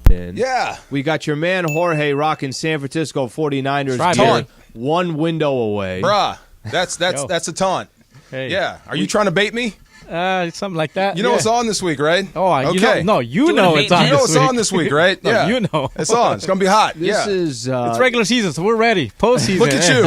Yeah. We got your man Jorge rocking San Francisco 49ers Right, gear, man. one window away. Bruh, that's a taunt. Hey. Yeah. Are you trying to bait me? Something like that. You know what's on this week, right? Oh, okay. you know it's on. You know it's on this week, right? No, Yeah. you know. It's on. It's going to be hot. This yeah. is It's regular season, so we're ready. Postseason. Look at you.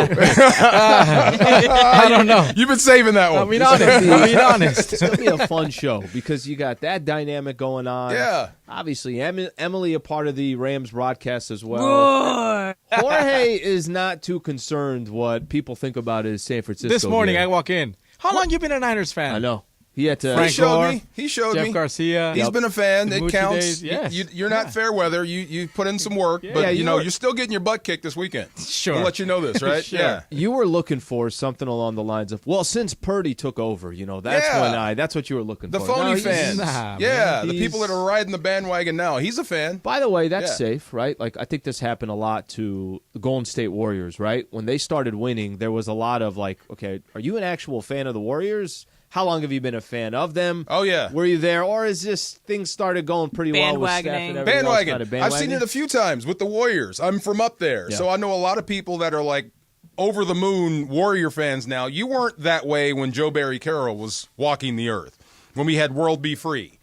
I don't know. You've been saving that one. I mean, honest. It's going to be a fun show because you got that dynamic going on. Yeah. Obviously, Emily a part of the Rams broadcast as well. Roar. Jorge is not too concerned what people think about his San Francisco This morning, gear. I walk in. How long you been a Niners fan? I know. He had to. Frank He showed Gore, me. He showed Jeff me. Garcia. He's been a fan. The It Moochie counts. days, yes. You're not fair weather. You put in some work, but you know were- you're still getting your butt kicked this weekend. Sure. I'll let you know this, right? Sure. Yeah. You were looking for something along the lines of, well, since Purdy took over, that's Yeah. that's what you were looking The for. phony No, he's- fans. Nah, yeah, man. the people that are riding the bandwagon now. He's a fan. By the way, that's Yeah. safe, right? Like, I think this happened a lot to the Golden State Warriors, right? When they started winning, there was a lot of like, okay, are you an actual fan of the Warriors? How long have you been a fan of them? Oh, yeah. Were you there? Or is this things started going pretty well with Steph and everything else Bandwagon. kind of I've seen it a few times with the Warriors. I'm from up there, Yeah. so I know a lot of people that are like over the moon Warrior fans now. You weren't that way when Joe Barry Carroll was walking the earth, when we had World Be Free.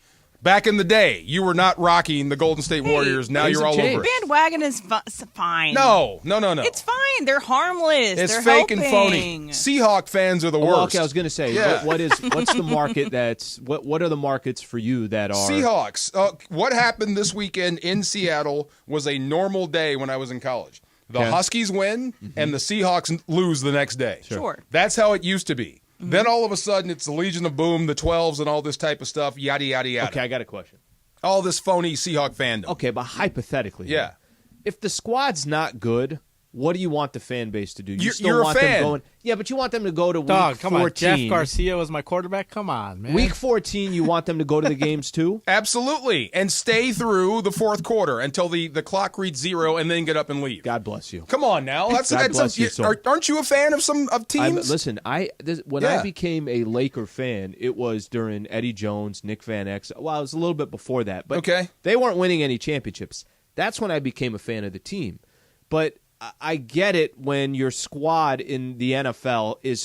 Back in the day, you were not rocking the Golden State Warriors. Now things you're have all changed. over it. Bandwagon is fine. No. It's fine. They're harmless. It's They're fake helping. and phony. Seahawk fans are the worst. Well, okay, I was going to say, Yeah. what's the market that's what are the markets for you that are Seahawks. What happened this weekend in Seattle was a normal day when I was in college. The Okay. Huskies win, and the Seahawks lose the next day. Sure. That's how it used to be. Then all of a sudden, it's the Legion of Boom, the 12s, and all this type of stuff, yada, yada, yada. Okay, I got a question. All this phony Seahawk fandom. Okay, but hypothetically, Yeah. if the squad's not good, what do you want the fan base to do? You're a want fan. them going. Yeah, but you want them to go to Dog, week come 14. on. Jeff Garcia was my quarterback. Come on, man. Week 14, you want them to go to the games too? Absolutely. And stay through the fourth quarter until the clock reads 0 and then get up and leave. God bless you. Come on now. God bless you, sir. Aren't you a fan of some of teams? Listen, when Yeah. I became a Laker fan, it was during Eddie Jones, Nick Van Exel. Well, it was a little bit before that, but Okay. they weren't winning any championships. That's when I became a fan of the team. But I get it when your squad in the NFL is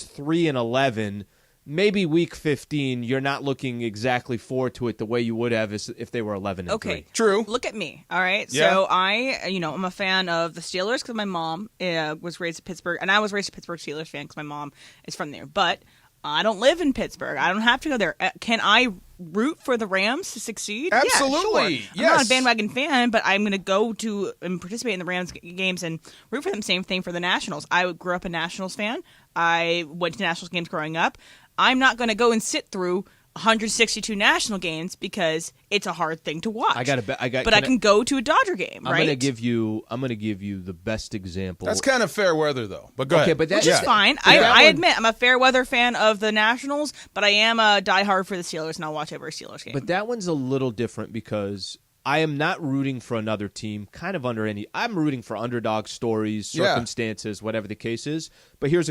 3-11. Maybe week 15, you're not looking exactly forward to it the way you would have if they were 11-3. Okay. True. Look at me. All right. Yeah. So I'm a fan of the Steelers because my mom was raised in Pittsburgh, and I was raised a Pittsburgh Steelers fan because my mom is from there. But I don't live in Pittsburgh. I don't have to go there. Can I root for the Rams to succeed? Absolutely. Yeah, sure. I'm Yes. not a bandwagon fan, but I'm going to go to and participate in the Rams games and root for them. Same thing for the Nationals. I grew up a Nationals fan. I went to Nationals games growing up. I'm not going to go and sit through 162 national games because it's a hard thing to watch. But I can go to a Dodger game, right? I'm gonna give you the best example. That's kind of fair weather, though. But go ahead. But Which is fine. I admit I'm a fair weather fan of the Nationals, but I am a diehard for the Steelers, and I'll watch every Steelers game. But that one's a little different because I am not rooting for another team. I'm rooting for underdog stories, circumstances, whatever the case is. But here's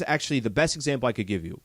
actually the best example I could give you.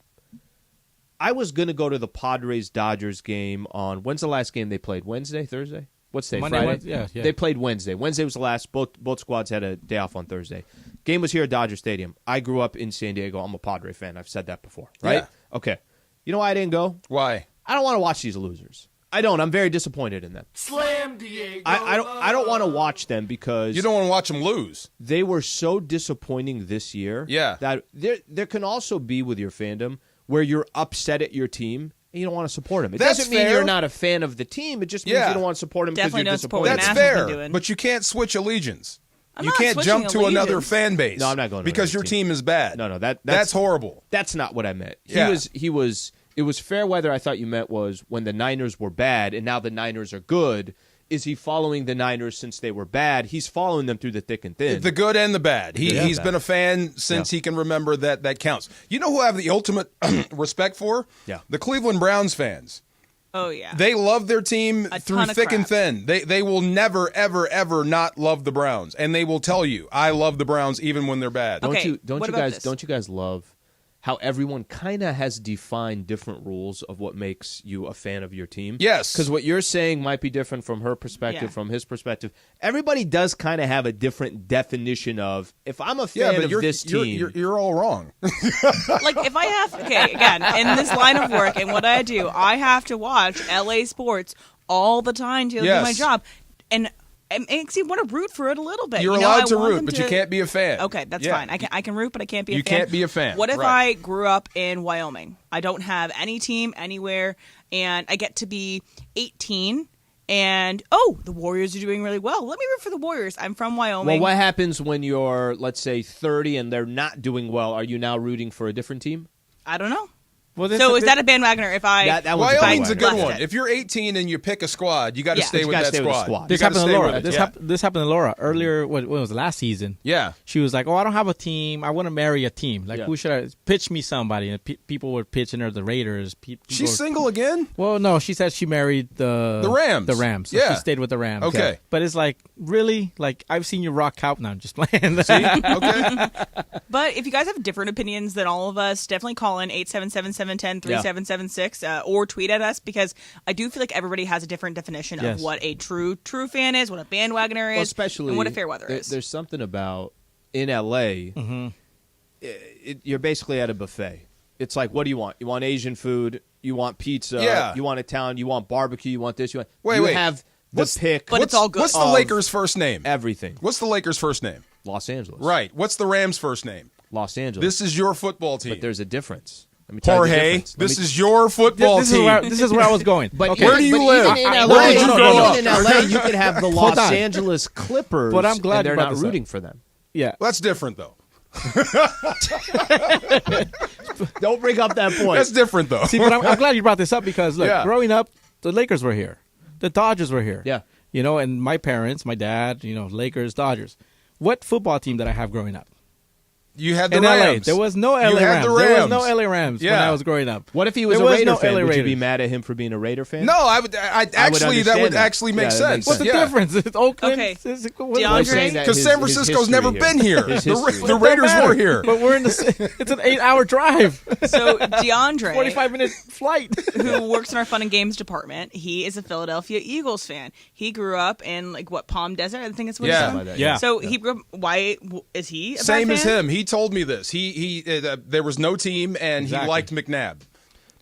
I was going to go to the Padres-Dodgers game on – when's the last game they played? Wednesday, Thursday? What's today, Monday, Friday? Wednesday? Yeah. They played Wednesday. Wednesday was the last. Both squads had a day off on Thursday. Game was here at Dodger Stadium. I grew up in San Diego. I'm a Padre fan. I've said that before, right? Yeah. Okay. You know why I didn't go? Why? I don't want to watch these losers. I don't. I'm very disappointed in them. Slam Diego. I don't want to watch them because You don't want to watch them lose. they were so disappointing this year. Yeah. That there can also be with your fandom where you're upset at your team and you don't want to support them. It That's doesn't mean fair. you're not a fan of the team. It just means Yeah. you don't want to support them because Definitely you're don't support disappointed. the That's Nationals fair. been doing. But you can't switch allegiance. I'm You not can't switching jump to another allegiance. fan base. No, I'm not going to because another your team is bad. No, that's horrible. That's not what I meant. Yeah. It was fair weather. I thought you meant was when the Niners were bad and now the Niners are good. Is he following the Niners since they were bad? He's following them through the thick and thin. The good and the bad. He's bad. been a fan since he can remember that counts. You know who I have the ultimate respect for? Yeah. The Cleveland Browns fans. Oh, yeah. They love their team A through ton of thick and crap. thin. They will never, ever, ever not love the Browns. And they will tell you, I love the Browns even when they're bad. Okay. Don't what you about guys this? don't you guys love how everyone kind of has defined different rules of what makes you a fan of your team. Yes. Because what you're saying might be different from her perspective, from his perspective. Everybody does kind of have a different definition of, if I'm a fan of this team. You're all wrong. Like, if I have, again, in this line of work and what I do, I have to watch LA sports all the time to do my job. And it makes you want to root for it a little bit. You're allowed to root, but you can't be a fan. Okay, that's fine. I can root, but I can't be a fan. You can't be a fan. What if I grew up in Wyoming? I don't have any team anywhere, and I get to be 18, and, the Warriors are doing really well. Let me root for the Warriors. I'm from Wyoming. Well, what happens when you're, let's say, 30 and they're not doing well? Are you now rooting for a different team? I don't know. Well, so is that a bandwagoner? If I Wyoming's a good one. it. If you're 18 and you pick a squad, you got to stay with that squad. This happened to Laura. This happened to Laura earlier. When was it, last season? Yeah, she was like, "Oh, I don't have a team. I want to marry a team. Like, who should I pitch me somebody?" And people were pitching her the Raiders. She's single again. Well, no, she said she married the Rams. The Rams. So she stayed with the Rams. Okay, but it's like, really, like, I've seen you rock out. Now I'm just playing. See? Okay. But if you guys have different opinions than all of us, definitely call in 877-710-3776 or tweet at us, because I do feel like everybody has a different definition of what a true fan is, what a bandwagoner is, especially, and what a fair weather is. There's something about, in L.A., you're basically at a buffet. It's like, what do you want? You want Asian food, you want pizza, you want Italian, you want barbecue, you want this, you want... Wait. Have the pick. But it's all good. What's the Lakers' first name? Everything. What's the Lakers' first name? Los Angeles. Right. What's the Rams' first name? Los Angeles. This is your football team. But there's a difference. Let me tell you the Jorge, difference. this is your football team. This is where I was going. But where do you live? Even in LA, Where did you grow up? in LA, you could have the Los Angeles Clippers, but I'm glad and they're about not rooting for them. Yeah. Well, that's different, though. Don't bring up that point. That's different, though. See, but I'm glad you brought this up, because, look, growing up, the Lakers were here. The Dodgers were here. Yeah. And my parents, my dad, Lakers, Dodgers. What football team did I have growing up? You had the in Rams. LA. There was no LA Rams. There was no LA Rams when I was growing up. What if he was a Raider fan? Would you be mad at him for being a Raider fan? No, I would. That would actually make sense. What's the difference? It's Oakland. Okay. DeAndre? Because San Francisco's never been here. The Raiders were here. But we're in the. It's an 8-hour drive. So DeAndre, 45-minute flight, who works in our fun and games department, he is a Philadelphia Eagles fan. He grew up in Palm Desert. I think it's what he said. Yeah. So he grew up. Why is he a same bad as fan? him? He told me this. There was no team, and he liked McNabb.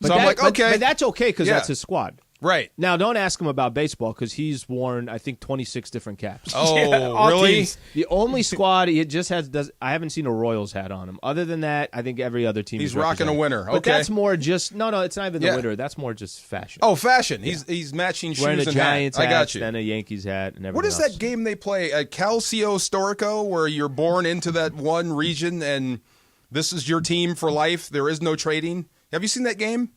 So I'm like, okay. But that's okay, because that's his squad. Right. Now, don't ask him about baseball, because he's worn, I think, 26 different caps. Oh, really? Teams. The only squad he just has, I haven't seen a Royals hat on him. Other than that, I think every other team he's rocking a winner. Okay. But that's more just, no, it's not even the winner. That's more just fashion. Oh, fashion. He's matching shoes wearing a and Giants hat. hat, I got you. then a Yankees hat, and everything What is else. that game they play? Calcio Storico, where you're born into that one region, and this is your team for life. There is no trading. Have you seen that game?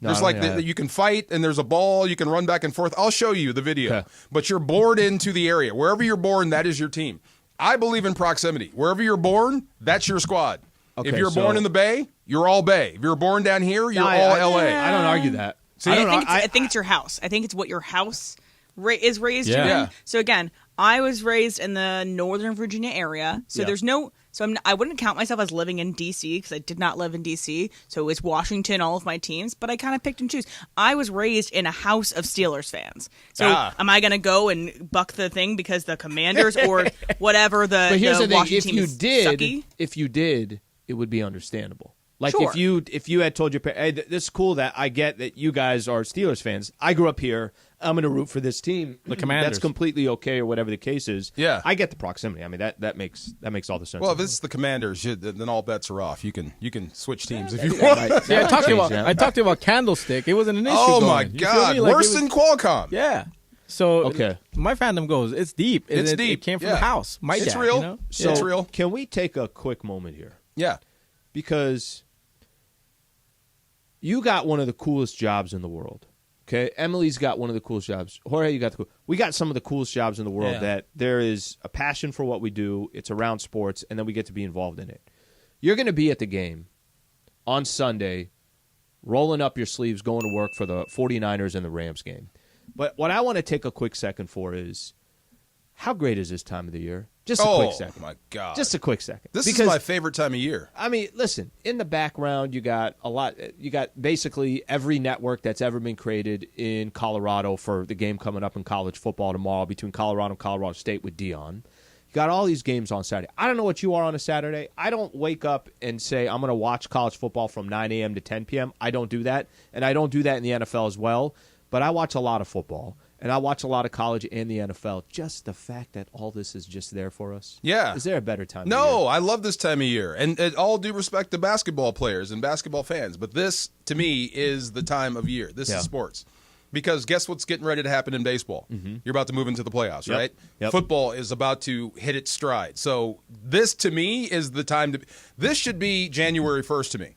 No, There's you can fight, and there's a ball. You can run back and forth. I'll show you the video. Okay. But you're born into the area. Wherever you're born, that is your team. I believe in proximity. Wherever you're born, that's your squad. Okay, if you're born in the Bay, you're all Bay. If you're born down here, you're all LA. I don't argue that. See, I think it's your house. I think it's what your house is raised in. So again, I was raised in the Northern Virginia area, so there's no. So I wouldn't count myself as living in D.C. because I did not live in D.C. So it's Washington, all of my teams, but I kind of picked and choose. I was raised in a house of Steelers fans. So am I going to go and buck the thing because the Commanders or whatever But here's the thing: Washington if you did, it would be understandable. Like Sure. if you had told your parents, hey, this is cool that I get that you guys are Steelers fans. I grew up here. I'm going to root for this team. The Commanders. That's completely okay, or whatever the case is. Yeah. I get the proximity. I mean, that makes all the sense. Well, if it's the Commanders, then all bets are off. You can switch teams if you want. Yeah, I talked to you about Candlestick. It wasn't an issue. Oh my going. You feel God! me? Like, Worse than Qualcomm. Yeah. So Okay. my fandom goes. It's deep. It's deep. It came from the house. My It's dad, real. You know? So It's real. Can we take a quick moment here? Yeah. Because you got one of the coolest jobs in the world. Okay, Emily's got one of the coolest jobs. Jorge, you got we got some of the coolest jobs in the world. That there is a passion for what we do. It's around sports, and then we get to be involved in it. You're going to be at the game on Sunday, rolling up your sleeves, going to work for the 49ers and the Rams game. But what I want to take a quick second for is, How great is this time of the year? Just a quick second. Oh, my God. Just a quick second. This is my favorite time of year. I mean, listen, in the background, you got basically every network that's ever been created in Colorado for the game coming up in college football tomorrow between Colorado and Colorado State with Dion. You got all these games on Saturday. I don't know what you are on a Saturday. I don't wake up and say, I'm going to watch college football from 9 a.m. to 10 p.m. I don't do that, and I don't do that in the NFL as well. But I watch a lot of football, and I watch a lot of college and the NFL. Just the fact that all this is just there for us. Yeah. Is there a better time? No, I love this time of year. And all due respect to basketball players and basketball fans, but this, to me, is the time of year. This is sports. Because guess what's getting ready to happen in baseball? Mm-hmm. You're about to move into the playoffs, right? Yep. Football is about to hit its stride. So this, to me, is the time to – this should be January 1st to me.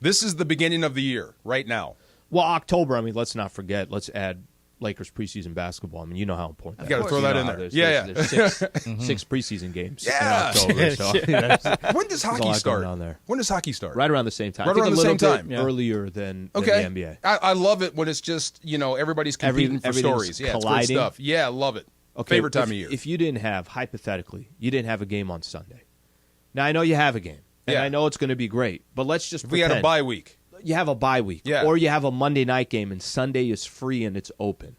This is the beginning of the year right now. Well, October, I mean, let's not forget. Let's add Lakers preseason basketball. I mean, you know how important that is. You got to throw that in there. There's six preseason games in October. So when does hockey start? When does hockey start? Right around the same time. Right around the same time. Earlier than the NBA. I love it when it's just, everybody's competing for stories. Yeah, colliding. It's good stuff. Yeah, I love it. Okay, favorite time of year. If you didn't have, hypothetically, you didn't have a game on Sunday. Now, I know you have a game, and I know it's going to be great, but let's just pretend. We had a bye week. You have a bye week, or you have a Monday night game, and Sunday is free and it's open.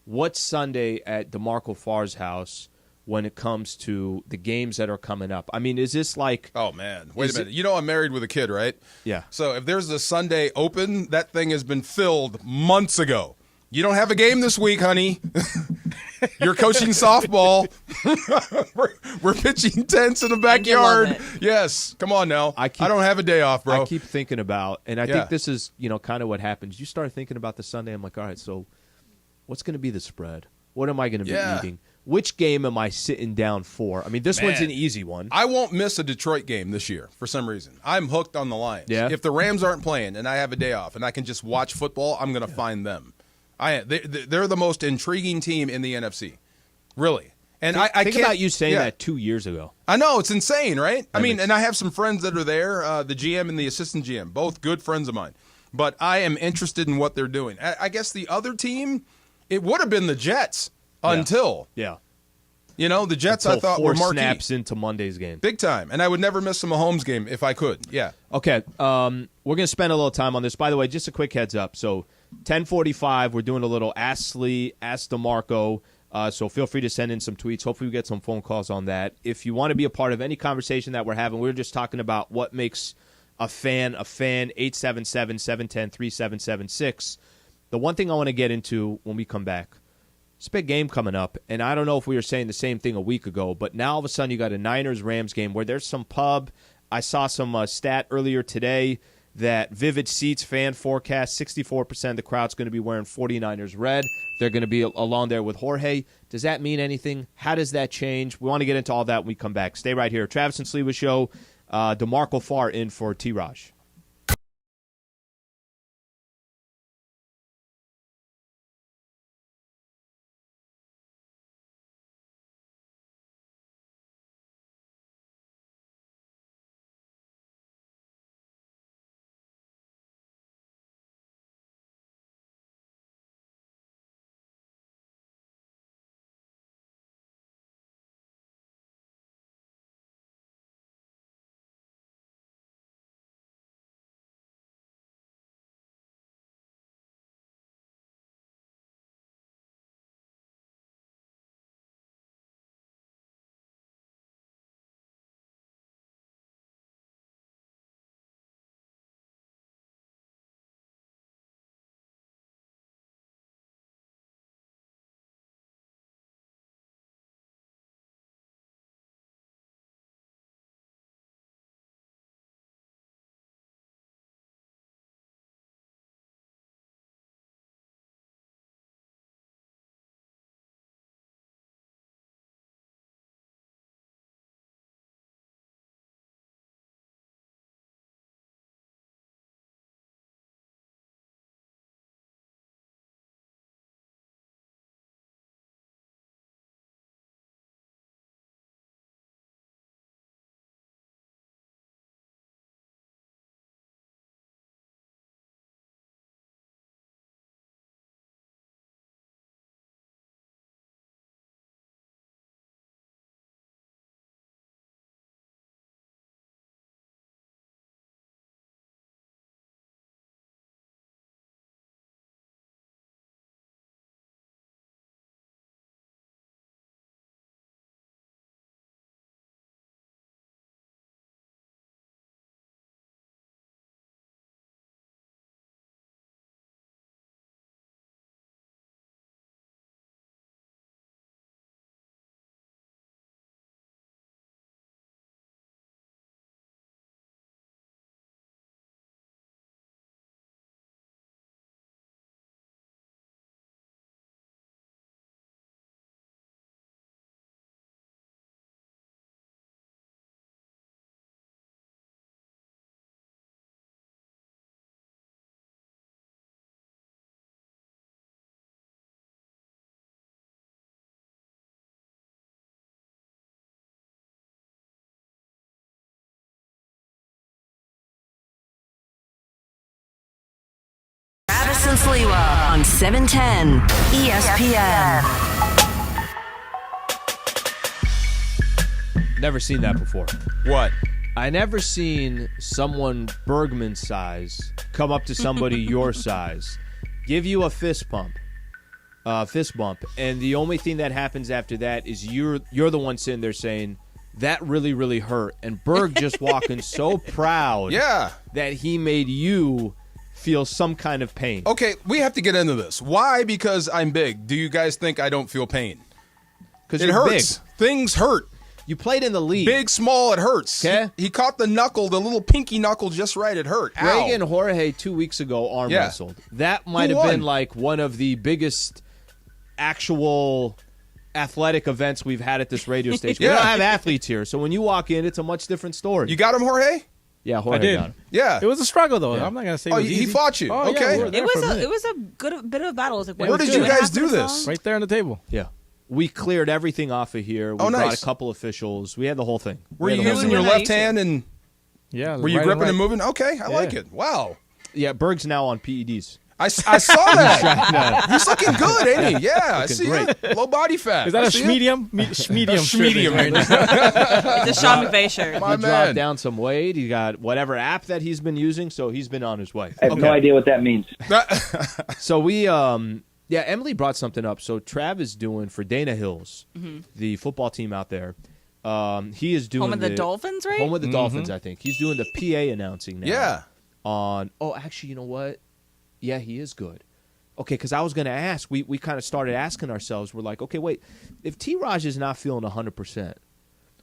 What's Sunday at DeMarco Farr's house when it comes to the games that are coming up? I mean, is this like... Oh, man. Wait a minute. I'm married with a kid, right? Yeah. So if there's a Sunday open, that thing has been filled months ago. You don't have a game this week, honey. You're coaching softball. we're pitching tents in the backyard. Yes. Come on now. I don't have a day off, bro. I keep thinking about, and I think this is, kind of what happens. You start thinking about the Sunday. I'm like, all right, so what's going to be the spread? What am I going to be eating? Which game am I sitting down for? I mean, this one's an easy one. I won't miss a Detroit game this year for some reason. I'm hooked on the Lions. Yeah. If the Rams aren't playing and I have a day off and I can just watch football, I'm going to find them. They're the most intriguing team in the NFC, really. And I think about you saying that 2 years ago. I know, it's insane, right? And I have some friends that are there, the GM and the assistant GM, both good friends of mine. But I am interested in what they're doing. I guess the other team, it would have been the Jets until the Jets I thought were marquee. 4 snaps into Monday's game, big time, and I would never miss a Mahomes game if I could. Yeah. Okay, we're gonna spend a little time on this. By the way, just a quick heads up. So 10:45, we're doing a little Ask Slee, Ask DeMarco. So feel free to send in some tweets. Hopefully we get some phone calls on that. If you want to be a part of any conversation that we're having, we're just talking about what makes a fan, 877-710-3776. The one thing I want to get into when we come back, it's a big game coming up, and I don't know if we were saying the same thing a week ago, but now all of a sudden you got a Niners-Rams game where there's some pub. I saw some stat earlier today that Vivid Seats fan forecast, 64% of the crowd's going to be wearing 49ers red. They're going to be along there with Jorge. Does that mean anything? How does that change? We want to get into all that when we come back. Stay right here. Travis and Sliwa Show. DeMarco Farr in for T-Raj. and Sliwa on 710 ESPN. Never seen that before. What? I never seen someone Bergman's size come up to somebody your size, give you a fist bump, and the only thing that happens after that is you're the one sitting there saying, that really, really hurt. And Berg just walking so proud that he made you feel some kind of pain. Okay, we have to get into this. Why? Because I'm big. Do you guys think I don't feel pain? Because it hurts. Big. Things hurt. You played in the league. Big, small, it hurts. Okay. He caught the knuckle, the little pinky knuckle just right. It hurt. Greg and Jorge 2 weeks ago arm wrestled. That might have been like one of the biggest actual athletic events we've had at this radio station. We don't have athletes here, so when you walk in, it's a much different story. You got him, Jorge? Yeah, Jorge I did. got him. Yeah. It was a struggle, though. Yeah. I'm not going to say it was he easy. fought you. Oh, okay. Yeah, we were there it was a good bit of a battle. It was like, Where did you guys do this? right there on the table. Yeah. We cleared everything off of here. We brought a couple officials. We had the whole thing. Were you using your left hand and were you gripping and moving? Okay, I like it. Wow. Yeah, Berg's now on PEDs. I saw that. He's looking good, ain't he? Yeah, I see it. Low body fat. Is that a medium? Medium right now. It's a Sean McVay shirt. He dropped down some weight. He got whatever app that he's been using, so he's been on his way. I have no idea what that means. So we Emily brought something up. So Trav is doing for Dana Hills, the football team out there. He is doing Home of the Dolphins, right? Home of the Dolphins, I think. He's doing the PA announcing now. Yeah. Actually, you know what? Yeah, he is good. Okay, because I was going to ask. We kind of started asking ourselves. We're like, okay, wait. If T-Raj is not feeling 100%,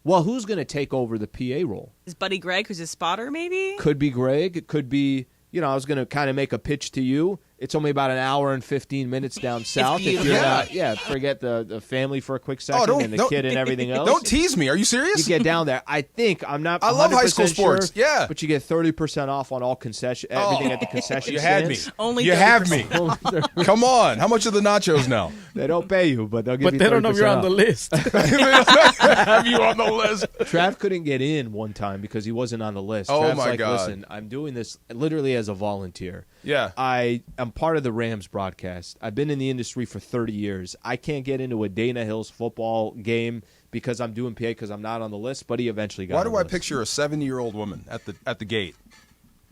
well, who's going to take over the PA role? Is Buddy Gregg, who's his spotter, maybe? Could be Greg. It could be, I was going to kind of make a pitch to you. It's only about an hour and 15 minutes down south. If you're not, forget the family for a quick second and the kid and everything else. Don't tease me. Are you serious? You get down there. I think I'm not. I love high school sports. Sure, yeah, but you get 30% off on all everything at the concession you stands. had me. Only you 30%. have me. Come on. How much are the nachos now? They don't pay you, but they'll give you 30% But they don't know if you're on the list. Have you on the list? Trav couldn't get in one time because he wasn't on the list. Oh, Trav's my like, God. Listen, I'm doing this literally as a volunteer. Yeah. I am part of the Rams broadcast. I've been in the industry for 30 years. I can't get into a Dana Hills football game because I'm doing PA because I'm not on the list, but he eventually got on Why the do I list. picture a 70-year-old woman at the gate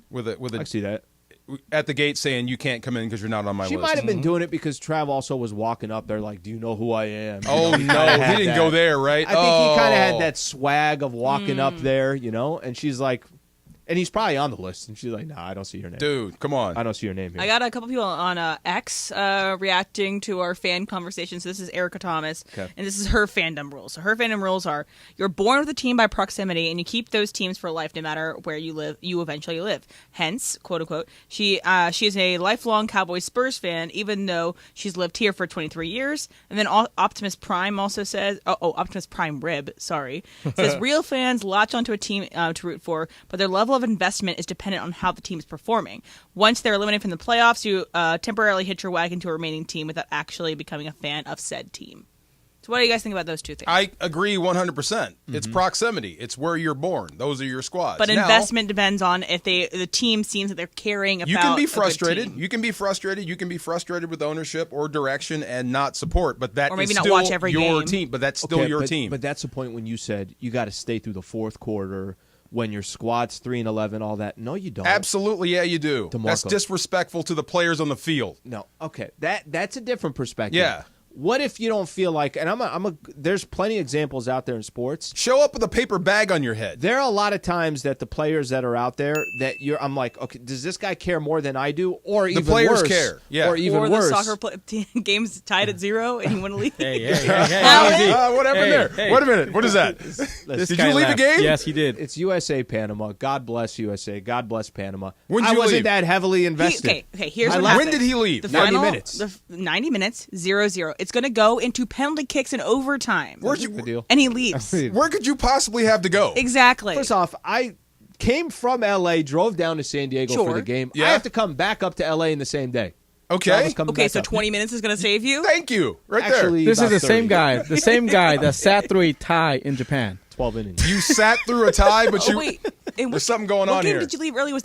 with I see that. at the gate saying you can't come in because you're not on my She list? might have been doing it because Trav also was walking up there like, do you know who I am? Oh, He no. kinda had He didn't that. go there, right? I think he kind of had that swag of walking up there, and she's like, and he's probably on the list, and she's like, nah, I don't see your name. Dude, come on. I don't see your name here. I got a couple people on X reacting to our fan conversation. So this is Erica Thomas, and this is her fandom rules. So her fandom rules are: you're born with a team by proximity, and you keep those teams for life, no matter where you live. You eventually live. Hence, quote unquote, she is a lifelong Cowboys Spurs fan, even though she's lived here for 23 years. And then Optimus Prime also says, Optimus Prime Rib, sorry, says real fans latch onto a team to root for, but their level of investment is dependent on how the team is performing. Once they're eliminated from the playoffs, you temporarily hitch your wagon to a remaining team without actually becoming a fan of said team. So what do you guys think about those two things? I agree 100%. It's proximity. It's where you're born. Those are your squads. But now, investment depends on if the team seems that they're caring about. you can be a good frustrated. team. You can be frustrated. You can be frustrated with ownership or direction and not support. But that Or maybe is not still watch every your game. team. But that's still your team. But that's the point when you said you got to stay through the fourth quarter when your squad's 3-11, all that. No, you don't. Absolutely, yeah, you do. DeMarco. That's disrespectful to the players on the field. No. Okay. That's a different perspective. Yeah. What if you don't feel like, and there's plenty of examples out there in sports. Show up with a paper bag on your head. There are a lot of times that the players that are out there that I'm like, okay, does this guy care more than I do? Or even players worse, care. Yeah. Or even or worse. the soccer game's tied at 0 and you want to leave. Hey, What happened there? hey. Wait a minute. What is that? This Did guy you leave left. the game? Yes, he did. It's USA Panama. God bless USA. God bless Panama. When did I you wasn't leave? that heavily invested. Okay, here's I what left- When happened. did he leave? The 90 final, minutes. The 90 minutes, 0-0. It's going to go into penalty kicks and overtime. Good deal. And he leaves. Where could you possibly have to go? Exactly. First off, I came from L.A., drove down to San Diego for Sure. the game. Yeah. I have to come back up to L.A. in the same day. Okay. I was coming Okay, back so up. 20 minutes is going to save you? Thank you. Right Actually, This is about the same 30. guy. The same guy that sat through a tie in Japan. 12 innings. there. You sat through a tie, but Oh, you. wait. And There's something going what on game here. did you leave early? Was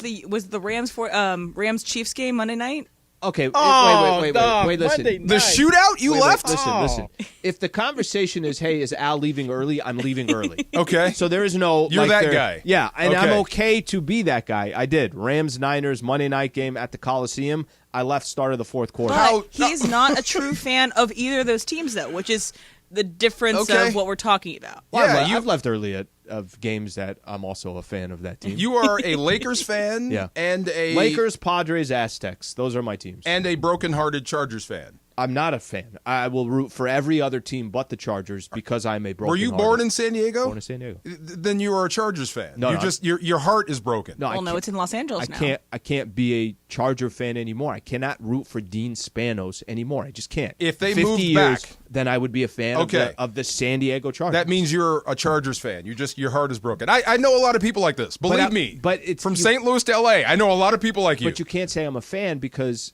the Rams Chiefs game Monday night? Okay, Oh, wait, dog, listen. Monday The night. shootout you left? Listen. If the conversation is, hey, is Al leaving early? I'm leaving early. Okay. So there is no... You're like, that there- guy. Yeah, and I'm Okay. okay to be that guy. I did. Rams-Niners Monday night game at the Coliseum. I left start of the fourth quarter. But he's not a true fan of either of those teams, though, which is the difference Okay. of what we're talking about. Well, Yeah, I've left early of games that I'm also a fan of that team. You are a Lakers fan Yeah. and a Lakers, Padres, Aztecs. Those are my teams. and a broken-hearted Chargers fan. I'm not a fan. I will root for every other team but the Chargers because I'm a broken. Were you born in San Diego? Born in San Diego. Then you are a Chargers fan. No, You're no, just your heart is broken. No, Well, no, it's in Los Angeles now. I can't be a Charger fan anymore. I cannot root for Dean Spanos anymore. I just can't. If they 50 moved years, back- then I would be a fan Okay. of the San Diego Chargers. That means you're a Chargers fan. Your heart is broken. I know a lot of people like this. Believe me. but it's- from you- St. Louis to L.A. I know a lot of people like you. But you can't say I'm a fan because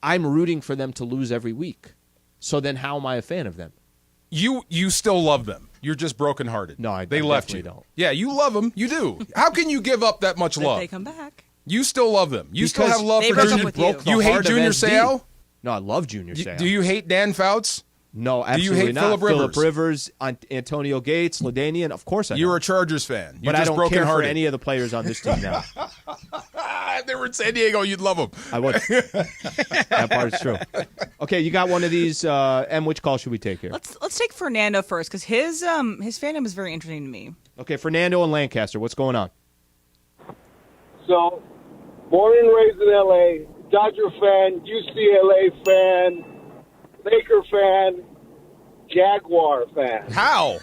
I'm rooting for them to lose every week. So then how am I a fan of them? You still love them. You're just brokenhearted. No, they I left definitely you. don't. Yeah, you love them. You do. How can you give up that much But love? they come back. You still love them. You still Because have love they for broke up Junior. with you. You hate heart of Junior SD. Seau? No, I love Junior Seau. Do you hate Dan Fouts? No, Do you absolutely hate not. Phillip Rivers? Rivers, Antonio Gates, LaDainian, of course I do. You're a Chargers fan. You're But I just don't care for brokenhearted. any of the players on this team now. If they were in San Diego, you'd love them. I would. That part is true. Okay, you got one of these. Em, which call should we take here? Let's take Fernando first because his fandom is very interesting to me. Okay, Fernando and Lancaster. What's going on? So, born and raised in L.A., Dodger fan, UCLA fan, Laker fan, Jaguar fan. How?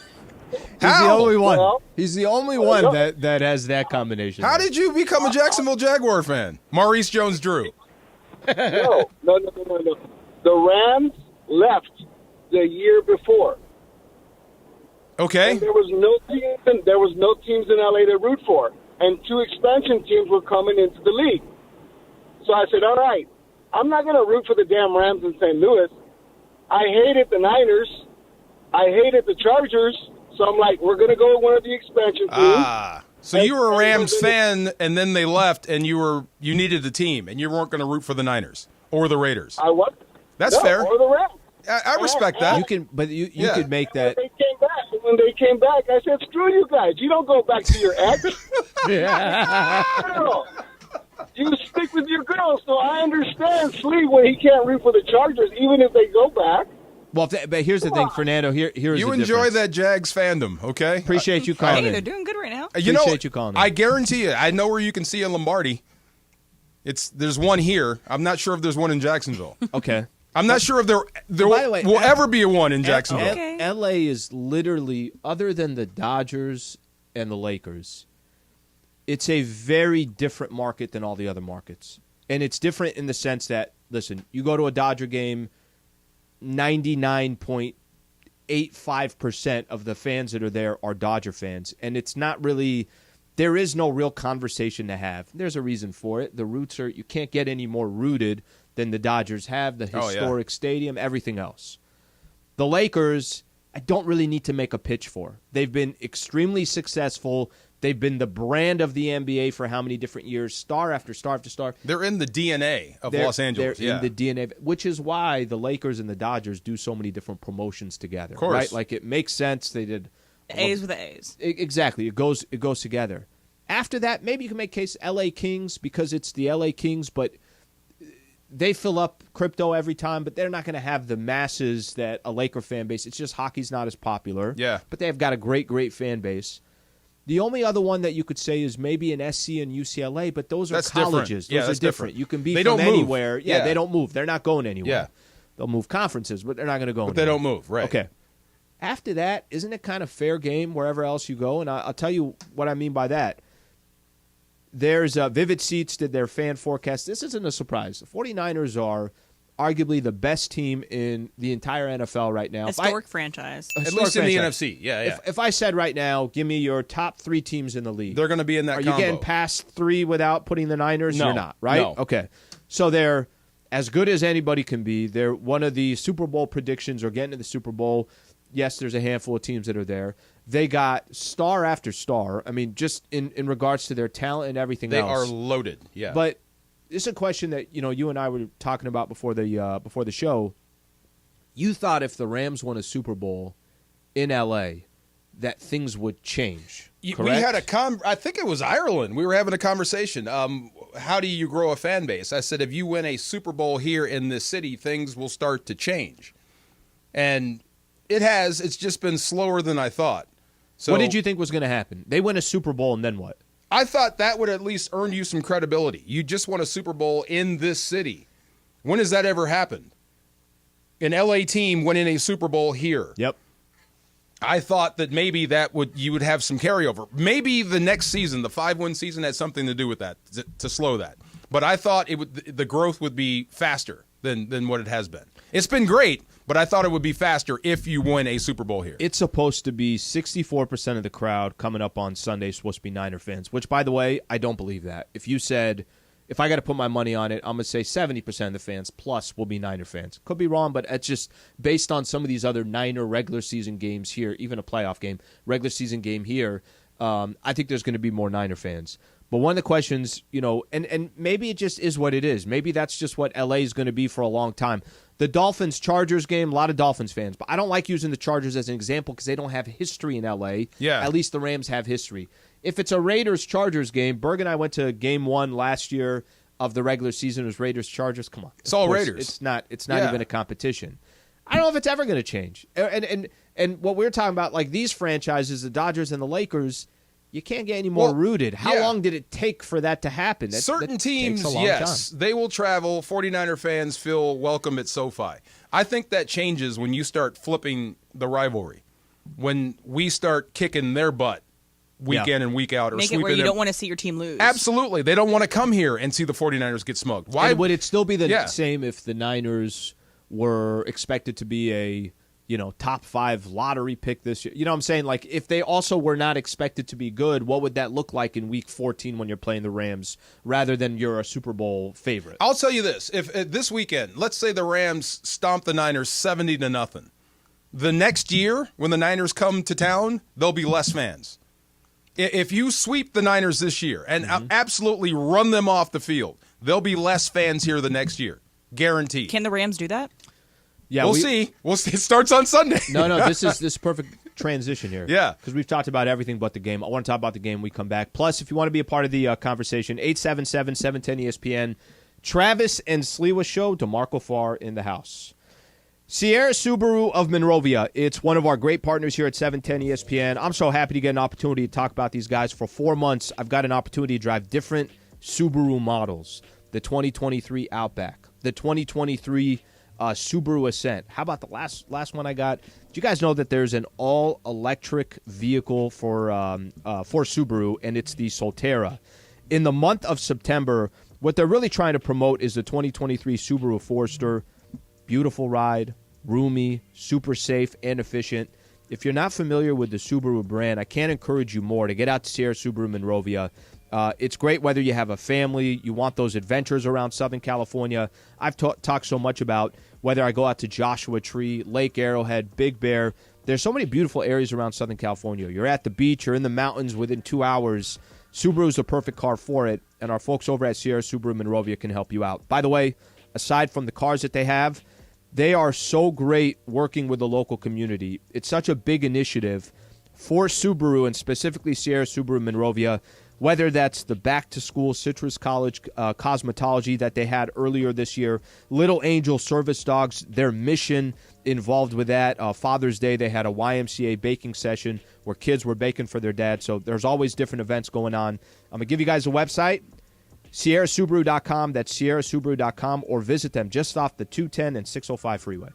He's the only one. Well, He's the only one that has that combination. How did you become a Jacksonville Jaguar fan? Maurice Jones-Drew. No. The Rams left the year before. Okay. And there was no teams in LA to root for, and 2 expansion teams were coming into the league. So I said, all right, I'm not going to root for the damn Rams in St. Louis. I hated the Niners. I hated the Chargers. So I'm like, we're going to go with one of the expansion teams. So you were a Rams fan, and then they left, and you needed the team, and you weren't going to root for the Niners or the Raiders. I was. That's No, fair. Or the Rams. I respect that. You can, but you Yeah. could make that. When they came back, I said, screw you guys. You don't go back to your ex. Girl. You stick with your girl. So I understand Sliwa when he can't root for the Chargers, even if they go back. Well, but here's the thing, Fernando. Here's You the enjoy difference. that Jags fandom, okay? Appreciate you calling Hey, they're in. doing good right now. Appreciate you calling in. I guarantee you, I know where you can see in Lombardi. There's one here. I'm not sure if there's one in Jacksonville. Okay. I'm not sure if there By the way, will ever be a one in Jacksonville. Okay. L.A. is literally, other than the Dodgers and the Lakers, it's a very different market than all the other markets. And it's different in the sense that, listen, you go to a Dodger game, 99.85% of the fans that are there are Dodger fans. And it's not really, there is no real conversation to have. There's a reason for it. The roots are, you can't get any more rooted than the Dodgers have, the Oh, yeah. historic stadium, everything else. The Lakers, I don't really need to make a pitch for. They've been extremely successful. They've been the brand of the NBA for how many different years, star after star after star. They're in the DNA of They're- Los Angeles. They're Yeah. in the DNA, which is why the Lakers and the Dodgers do so many different promotions together. Of course. Right? Like it makes sense. They did The A's with the A's. exactly. It goes together. After that, maybe you can make case LA Kings because it's the LA Kings, but they fill up crypto every time, but they're not going to have the masses that a Laker fan base. It's just hockey's not as popular. Yeah. But they've got a great fan base. The only other one that you could say is maybe an SC and UCLA, but those are That's different. colleges. Yeah, Those that's are different. different. You can be They from don't move. anywhere. Yeah, Yeah. they don't move. They're not going anywhere. Yeah. They'll move conferences, but they're not going to go But they anywhere. don't move, right. Okay. After that, isn't it kind of fair game wherever else you go? And I'll tell you what I mean by that. There's Vivid Seats did their fan forecast. This isn't a surprise. The 49ers are arguably the best team in the entire NFL right now. Historic franchise. At Historic least in the franchise. NFC. Yeah, yeah. If I said right now, give me your top 3 teams in the league. They're going to be in that Are combo. you getting past 3 without putting the Niners? No. You're not, right? No. Okay. So they're as good as anybody can be. They're one of the Super Bowl predictions or getting to the Super Bowl. Yes, there's a handful of teams that are there. They got star after star. I mean, just in regards to their talent and everything They else. are loaded. Yeah. But this is a question that you and I were talking about before the show. You thought if the Rams won a Super Bowl in L.A., that things would change. We correct? had I think it was Ireland. We were having a conversation. How do you grow a fan base? I said, if you win a Super Bowl here in this city, things will start to change. And it has. It's just been slower than I thought. So what did you think was going to happen? They win a Super Bowl, and then what? I thought that would at least earn you some credibility. You just won a Super Bowl in this city. When has that ever happened? An LA team winning a Super Bowl here. Yep. I thought that maybe you would have some carryover. Maybe the next season, the 5-win season, had something to do with that to slow that. But I thought the growth would be faster than what it has been. It's been great, but I thought it would be faster if you win a Super Bowl here. It's supposed to be 64% of the crowd coming up on Sunday is supposed to be Niner fans, which, by the way, I don't believe that. If you said, if I got to put my money on it, I'm going to say 70% of the fans plus will be Niner fans. Could be wrong, but it's just based on some of these other Niner regular season games here, even a playoff game, regular season game here, I think there's going to be more Niner fans. But one of the questions, and maybe it just is what it is. Maybe that's just what LA is going to be for a long time. The Dolphins-Chargers game, a lot of Dolphins fans, but I don't like using the Chargers as an example because they don't have history in LA. Yeah. At least the Rams have history. If it's a Raiders-Chargers game, Berg and I went to game 1 last year of the regular season. It was Raiders-Chargers. Come on. It's all Raiders. It's not even a competition. I don't know if it's ever going to change. And what we're talking about, like these franchises, the Dodgers and the Lakers, you can't get any more rooted. How long did it take for that to happen? Certain teams, takes a long yes, time. they will travel. 49er fans feel welcome at SoFi. I think that changes when you start flipping the rivalry, when we start kicking their butt week in and week out. Or Make it where you don't want to see your team lose. Absolutely. They don't want to come here and see the 49ers get smoked. Why And would it still be the same if the Niners were expected to be a top 5 lottery pick this year? You know what I'm saying? Like, if they also were not expected to be good, what would that look like in Week 14 when you're playing the Rams rather than you're a Super Bowl favorite? I'll tell you this. If this weekend, let's say the Rams stomp the Niners 70-0. The next year, when the Niners come to town, there'll be less fans. If you sweep the Niners this year and absolutely run them off the field, there'll be less fans here the next year. Guaranteed. Can the Rams do that? Yeah, we'll see. We'll see. It starts on Sunday. No, this is perfect transition here. Yeah. Because we've talked about everything but the game. I want to talk about the game when we come back. Plus, if you want to be a part of the conversation, 877-710-ESPN. Travis and Sliwa Show, DeMarco Farr in the house. Sierra Subaru of Monrovia. It's one of our great partners here at 710 ESPN. I'm so happy to get an opportunity to talk about these guys. For 4 months, I've got an opportunity to drive different Subaru models. The 2023 Outback, the 2023 Subaru Ascent. How about the last one I got? Do you guys know that there's an all-electric vehicle for Subaru, and it's the Solterra? In the month of September, what they're really trying to promote is the 2023 Subaru Forester. Beautiful ride, roomy, super safe, and efficient. If you're not familiar with the Subaru brand, I can't encourage you more to get out to Sierra Subaru Monrovia. It's great whether you have a family, you want those adventures around Southern California. I've talked so much about whether I go out to Joshua Tree, Lake Arrowhead, Big Bear. There's so many beautiful areas around Southern California. You're at the beach, you're in the mountains within 2 hours. Subaru's the perfect car for it, and our folks over at Sierra Subaru Monrovia can help you out. By the way, aside from the cars that they have, they are so great working with the local community. It's such a big initiative for Subaru and specifically Sierra Subaru Monrovia, whether that's the back-to-school Citrus College cosmetology that they had earlier this year, Little Angel Service Dogs, their mission involved with that. Father's Day, they had a YMCA baking session where kids were baking for their dad. So there's always different events going on. I'm going to give you guys a website. SierraSubaru.com, that's SierraSubaru.com, or visit them just off the 210 and 605 freeway.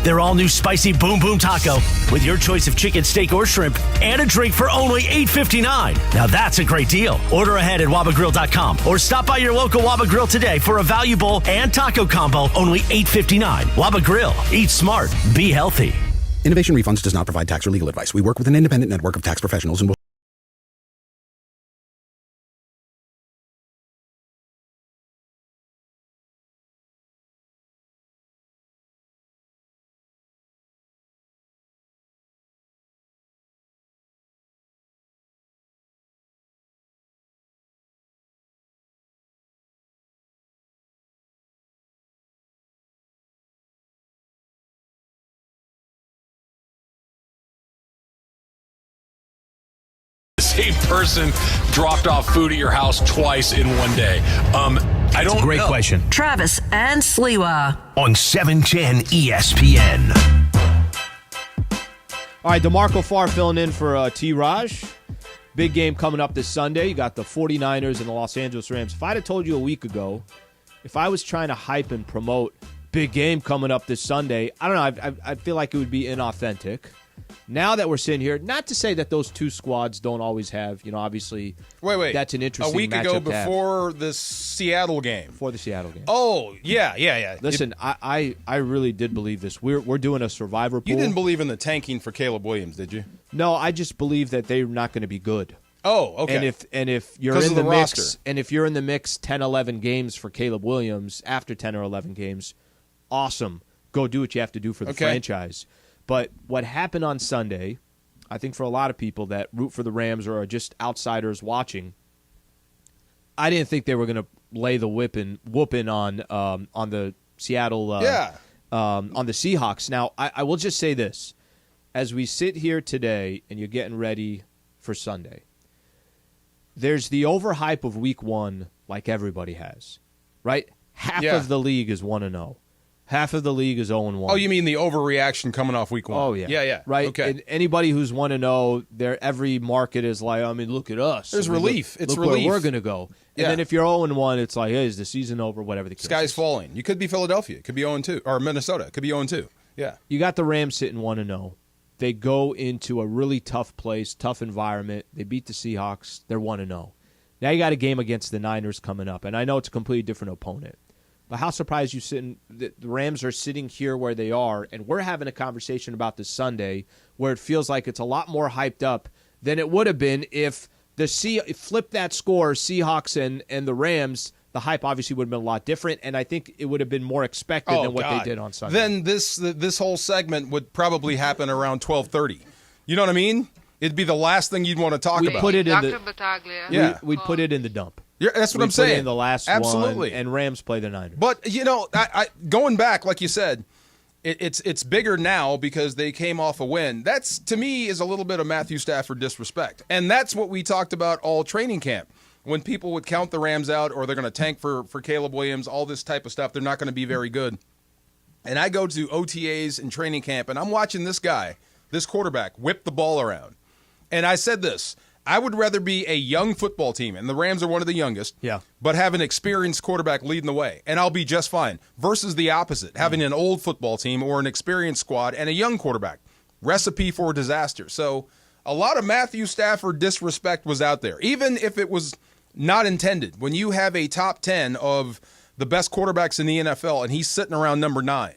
Their all-new spicy Boom Boom Taco with your choice of chicken, steak, or shrimp, and a drink for only $8.59. Now that's a great deal. Order ahead at WabaGrill.com or stop by your local Waba Grill today for a value bowl and taco combo, only $8.59. Waba Grill. Eat smart. Be healthy. Innovation Refunds does not provide tax or legal advice. We work with an independent network of tax professionals and will same person dropped off food at your house twice in one day? I don't know. Great question. Travis and Sliwa. On 710 ESPN. All right, DeMarco Farr filling in for T-Raj. Big game coming up this Sunday. You got the 49ers and the Los Angeles Rams. If I'd have told you a week ago, if I was trying to hype and promote big game coming up this Sunday, I don't know, I feel like it would be inauthentic. Now that we're sitting here, not to say that those two squads don't always have, obviously, wait. that's an interesting a week matchup ago to have. before the Seattle game. Before the Seattle game. Oh, yeah. Listen, I really did believe this. We're doing a survivor pool. You didn't believe in the tanking for Caleb Williams, did you? No, I just believe that they're not going to be good. Oh, okay. And if you're in the mix, and if you're in the mix 10, 11 games for Caleb Williams after 10 or 11 games, awesome. Go do what you have to do for the franchise. But what happened on Sunday, I think for a lot of people that root for the Rams or are just outsiders watching, I didn't think they were going to lay the whooping on the Seattle on the Seahawks. Now, I will just say this. As we sit here today and you're getting ready for Sunday, there's the overhype of week one like everybody has, right? Half of the league is 1-0. Half of the league is 0-1. Oh, you mean the overreaction coming off week one? Oh, yeah. Yeah. Right? Okay. And anybody who's 1-0, every market is like, look at us. There's relief. It's look relief. where we're going to go. And then if you're 0-1, it's like, hey, is the season over? Whatever the case. Sky's falling. You could be Philadelphia. It could be 0-2. Or Minnesota. It could be 0-2. Yeah. You got the Rams sitting 1-0. They go into a really tough place, tough environment. They beat the Seahawks. They're 1-0. Now you got a game against the Niners coming up. And I know it's a completely different opponent. But how surprised the Rams are sitting here where they are, and we're having a conversation about this Sunday where it feels like it's a lot more hyped up than it would have been if flip that score, Seahawks and the Rams, the hype obviously would have been a lot different, and I think it would have been more expected than what they did on Sunday. Then this whole segment would probably happen around 12:30. You know what I mean? It'd be the last thing you'd want to talk about. Put it in we'd put it in the dump. That's what I'm saying. Put it in the last Absolutely. one, and Rams play the Niners. But I going back, like you said, it's bigger now because they came off a win. That's, to me, is a little bit of Matthew Stafford disrespect, and that's what we talked about all training camp. When people would count the Rams out, or they're going to tank for Caleb Williams, all this type of stuff, they're not going to be very good. And I go to OTAs and training camp, and I'm watching this guy, this quarterback, whip the ball around. And I said this. I would rather be a young football team, and the Rams are one of the youngest, but have an experienced quarterback leading the way, and I'll be just fine, versus the opposite, having an old football team or an experienced squad and a young quarterback. Recipe for disaster. So a lot of Matthew Stafford disrespect was out there, even if it was not intended. When you have a top 10 of the best quarterbacks in the NFL, and he's sitting around number 9,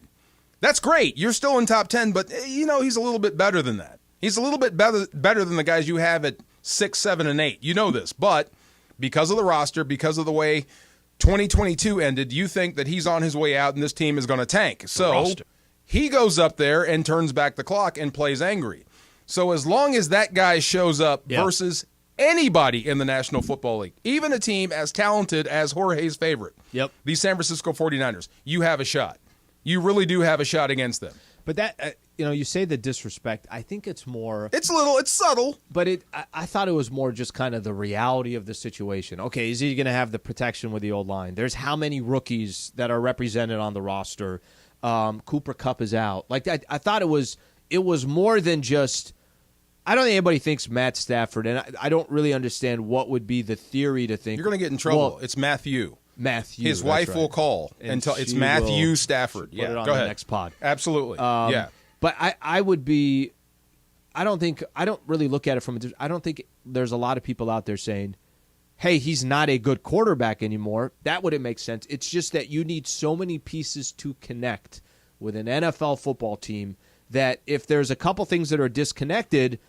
that's great. You're still in top 10, but, he's a little bit better than that. He's a little bit better than the guys you have at 6, 7, and 8. You know this. But because of the roster, because of the way 2022 ended, you think that he's on his way out and this team is going to tank. So he goes up there and turns back the clock and plays angry. So as long as that guy shows up versus anybody in the National Football League, even a team as talented as Jorge's favorite, the San Francisco 49ers, you have a shot. You really do have a shot against them. But that, you say the disrespect. I think it's more. It's subtle. But I thought it was more just kind of the reality of the situation. Okay, is he going to have the protection with the old line? There's how many rookies that are represented on the roster? Cooper Kupp is out. Like I thought it was more than just. I don't think anybody thinks Matt Stafford, and I don't really understand what would be the theory to think. You're going to get in trouble. Well, it's Matthew. Matthew. His wife will call and tell it's Matthew Stafford. Put it on go the ahead. next pod. Absolutely. But I would be. I don't really look at it from. I don't think there's a lot of people out there saying, "Hey, he's not a good quarterback anymore." That wouldn't make sense. It's just that you need so many pieces to connect with an NFL football team that if there's a couple things that are disconnected,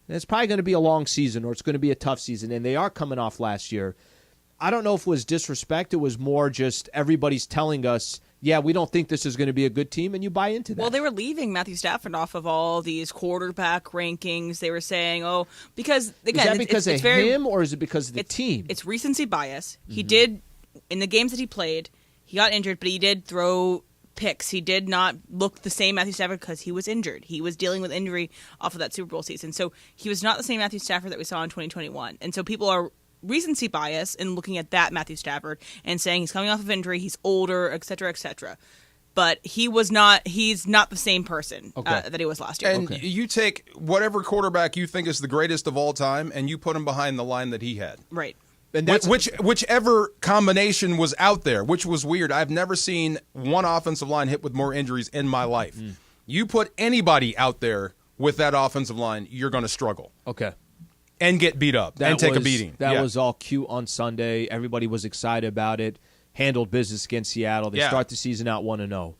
it's probably going to be a long season or it's going to be a tough season. And they are coming off last year. I don't know if it was disrespect. It was more just everybody's telling us, yeah, we don't think this is going to be a good team, and you buy into that. Well, they were leaving Matthew Stafford off of all these quarterback rankings. They were saying, oh, because, again, is that because it's of him or is it because of the team? It's recency bias. He did, in the games that he played, he got injured, but he did throw picks. He did not look the same Matthew Stafford because he was injured. He was dealing with injury off of that Super Bowl season. So he was not the same Matthew Stafford that we saw in 2021. And so people are recency bias in looking at that Matthew Stafford and saying he's coming off of injury, he's older, et cetera, et cetera. But he's not the same person that he was last year. And you take whatever quarterback you think is the greatest of all time and you put him behind the line that he had. Right. And that's whichever combination was out there, which was weird. I've never seen one offensive line hit with more injuries in my life. You put anybody out there with that offensive line, you're going to struggle. Okay. And get beat up and take a beating. That was all cute on Sunday. Everybody was excited about it. Handled business against Seattle. They start the season out 1-0.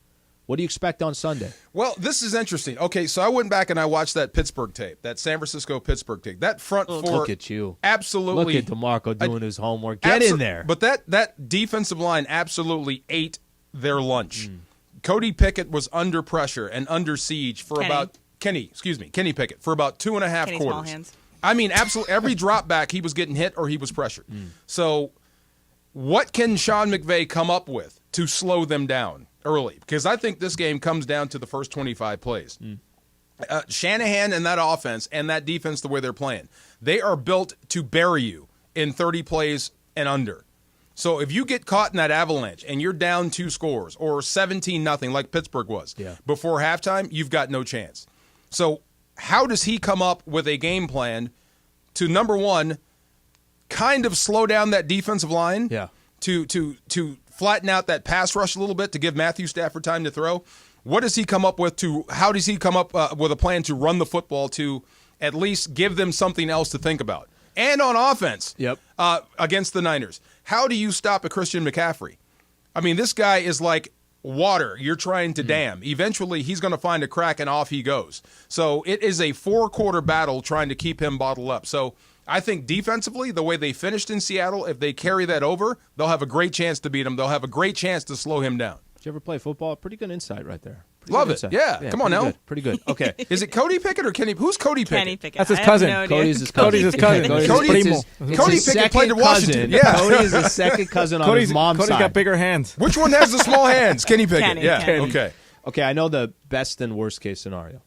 What do you expect on Sunday? Well, this is interesting. Okay, so I went back and I watched that Pittsburgh tape, that San Francisco-Pittsburgh tape. That front four. Look at you. Absolutely. Look at DeMarco doing his homework. Get in there. But that defensive line absolutely ate their lunch. Cody Pickett was under pressure and under siege for Kenny Pickett, for about 2.5 quarters. Small hands. I mean, absolutely every drop back, he was getting hit or he was pressured. So what can Sean McVay come up with to slow them down early? Because I think this game comes down to the first 25 plays. Shanahan and that offense and that defense, the way they're playing, they are built to bury you in 30 plays and under. So if you get caught in that avalanche and you're down 2 scores or 17-0 like Pittsburgh was before halftime, you've got no chance. So how does he come up with a game plan to, number one, kind of slow down that defensive line, to flatten out that pass rush a little bit to give Matthew Stafford time to throw? What does he come up with how does he come up with a plan to run the football to at least give them something else to think about? And on offense against the Niners, how do you stop a Christian McCaffrey? I mean, this guy is like water you're trying to dam. Eventually, he's going to find a crack and off he goes. So it is a 4-quarter battle trying to keep him bottled up. So I think defensively, the way they finished in Seattle, if they carry that over, they'll have a great chance to beat him. They'll have a great chance to slow him down. Did you ever play football? Pretty good insight right there. Love it. Yeah. Come on now. Pretty good. Okay. Is it Cody Pickett or Kenny? Who's Cody Pickett? Kenny Pickett. That's his cousin. Cody's his cousin. Cody Pickett played in Washington. Yeah. Cody is his second cousin on his mom's side. Cody's got bigger hands. Which one has the small hands? Kenny Pickett. Kenny. Okay. Okay, I know the best and worst case scenario.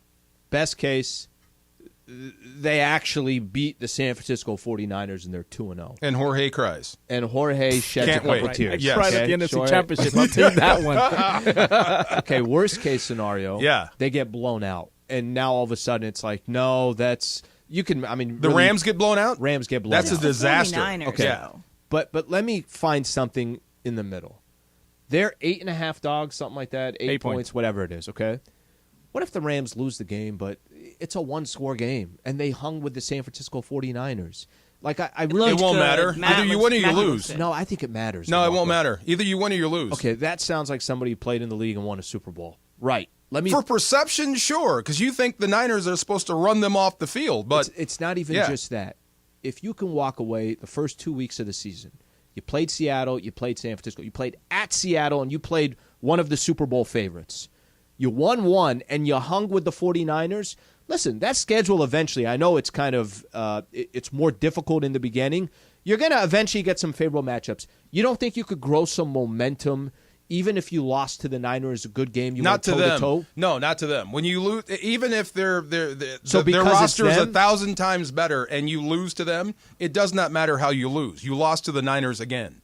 Best case, they actually beat the San Francisco 49ers and they're 2-0. And Jorge cries. And Jorge sheds a couple tears. Yes. Right at the NFC Championship. I'll take that one. Okay, worst case scenario. Yeah. They get blown out. And now all of a sudden it's like, no, that's you can I mean the really, Rams get blown out? Rams get blown out. That's a disaster. 49ers, Okay. though. But let me find something in the middle. They're 8.5 dogs, something like that, 8 points, whatever it is, okay? What if the Rams lose the game, but it's a one-score game, and they hung with the San Francisco 49ers? Like, I really... It won't matter. Either you win or you lose. No, I think it matters. No, it won't matter. Either you win or you lose. Okay, that sounds like somebody who played in the league and won a Super Bowl. Right. For perception, sure, because you think the Niners are supposed to run them off the field, but... It's not even just that. If you can walk away the first 2 weeks of the season, you played Seattle, you played San Francisco, you played at Seattle, and you played one of the Super Bowl favorites. You won one, and you hung with the 49ers. Listen, that schedule eventually, I know it's kind of it's more difficult in the beginning. You're going to eventually get some favorable matchups. You don't think you could grow some momentum even if you lost to the Niners a good game? You not to them. Toe-to-toe? No, not to them. When you lose, even if their because roster is 1,000 times better and you lose to them, it does not matter how you lose. You lost to the Niners again.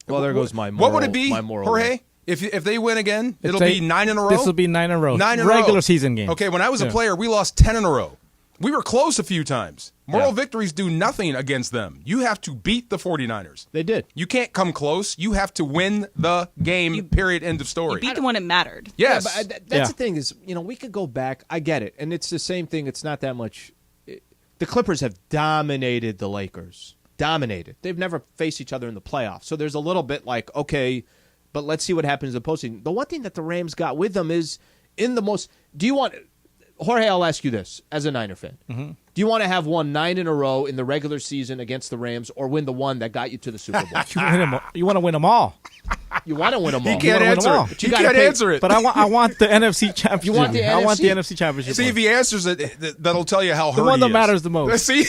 Well, there goes my moral. What would it be, Jorge? If they win again, it'll be 9 in a row? This will be 9 in a row. 9 in a row. Regular season game. Okay, when I was a player, we lost 10 in a row. We were close a few times. Moral victories do nothing against them. You have to beat the 49ers. They did. You can't come close. You have to win the game, period, end of story. You beat the one that mattered. Yes. Yeah, but that's the thing is, we could go back. I get it. And it's the same thing. It's not that much. The Clippers have dominated the Lakers. Dominated. They've never faced each other in the playoffs. So there's a little bit like, okay, but let's see what happens in the postseason. The one thing that the Rams got with them is do you want – Jorge, I'll ask you this as a Niner fan. Mm-hmm. Do you want to have won 9 in a row in the regular season against the Rams or win the one that got you to the Super Bowl? You want to win them all. You want to win them all. He can't answer it. You can't answer it. But I want the NFC championship. You want the I want the NFC? NFC championship. See, if he answers it, that'll tell you how hurt the one he that is. matters the most. See?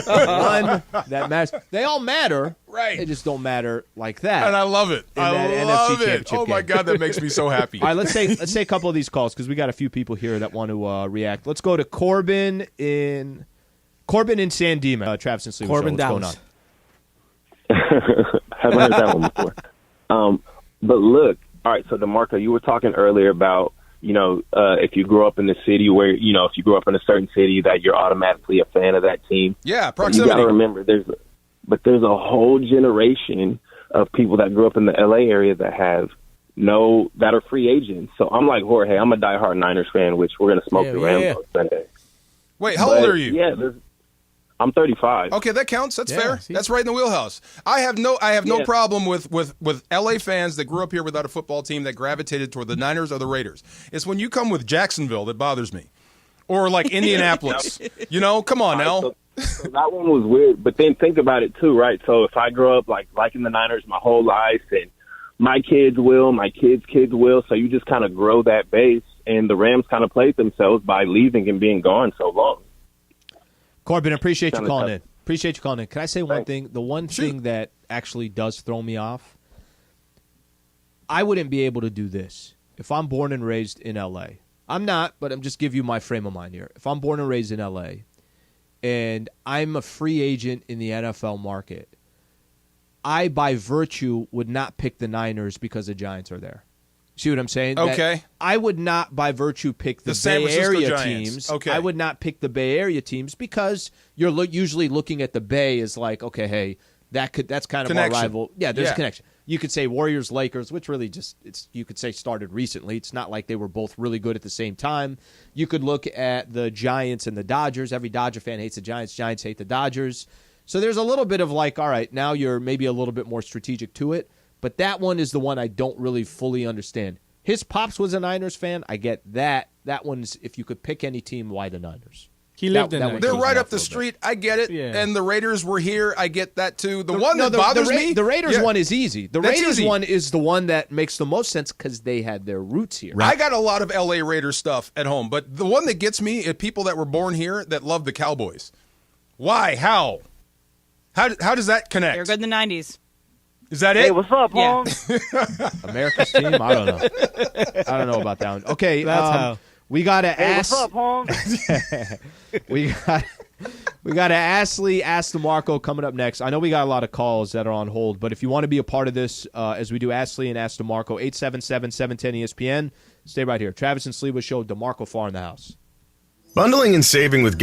One that matters. They all matter. Right. They just don't matter like that. And I love it. In that I NFC love it. championship Oh, my game. God, that makes me so happy. All right, let's say a couple of these calls because we got a few people here that want to react. Let's go to Corbin in San Dimas. Travis and Sliwa. Corbin, What's Dallas. going on? Haven't heard that one before. But look, all right, so DeMarco, you were talking earlier about, if you grew up in the city where, if you grew up in a certain city that you're automatically a fan of that team. Yeah, You proximity. got to remember there's a whole generation of people that grew up in the LA area that are free agents. So I'm like Jorge, I'm a diehard Niners fan, which we're going to smoke the Rams on Sunday. Wait, how old are you? Yeah, I'm 35. Okay, that counts. That's fair. see? That's right in the wheelhouse. I have no problem with LA fans that grew up here without a football team that gravitated toward the Niners or the Raiders. It's when you come with Jacksonville that bothers me. Or like Indianapolis. Come on now. So that one was weird, but then think about it too, right? So if I grow up liking the Niners my whole life and my kids will, my kids' kids will, so you just kind of grow that base, and the Rams kind of played themselves by leaving and being gone so long. Corbin, appreciate you calling in. Appreciate you calling in. Can I say one thing? The one thing that actually does throw me off, I wouldn't be able to do this if I'm born and raised in L.A. I'm not, but I'm just giving you my frame of mind here. If I'm born and raised in L.A. and I'm a free agent in the NFL market, I, by virtue, would not pick the Niners because the Giants are there. See what I'm saying? Okay. That I would not, by virtue, pick the San Bay Francisco Area Giants. teams. Okay. I would not pick the Bay Area teams because you're usually looking at the Bay as like, okay, hey, that's kind of Connection. our rival. Yeah, there's Yeah. a connection. You could say Warriors, Lakers, which really you could say started recently. It's not like they were both really good at the same time. You could look at the Giants and the Dodgers. Every Dodger fan hates the Giants. Giants hate the Dodgers. So there's a little bit of like, all right, now you're maybe a little bit more strategic to it. But that one is the one I don't really fully understand. His pops was a Niners fan. I get that. That one's, if you could pick any team, why the Niners? He lived in that there. one They're throws right me up off the a little street. I get it. Yeah. And the Raiders were here. I get that too. The one that bothers me. The Raiders Yeah. one is easy. The That's Raiders easy. one is the one that makes the most sense because they had their roots here. I got a lot of LA Raiders stuff at home, but the one that gets me is people that were born here that love the Cowboys. Why? How does that connect? They're good in the 90s. Is that it? Hey, what's up, Yeah. Holmes? America's team? I don't know. I don't know about that one. Okay, That's how. we got to Hey, ask. what's up, Holmes? We got to Ask DeMarco coming up next. I know we got a lot of calls that are on hold, but if you want to be a part of this, as we do Ask Lee and Ask DeMarco, 877-710-ESPN. Stay right here. Travis and Sliwa Show. DeMarco Farr in the house. Bundling and saving with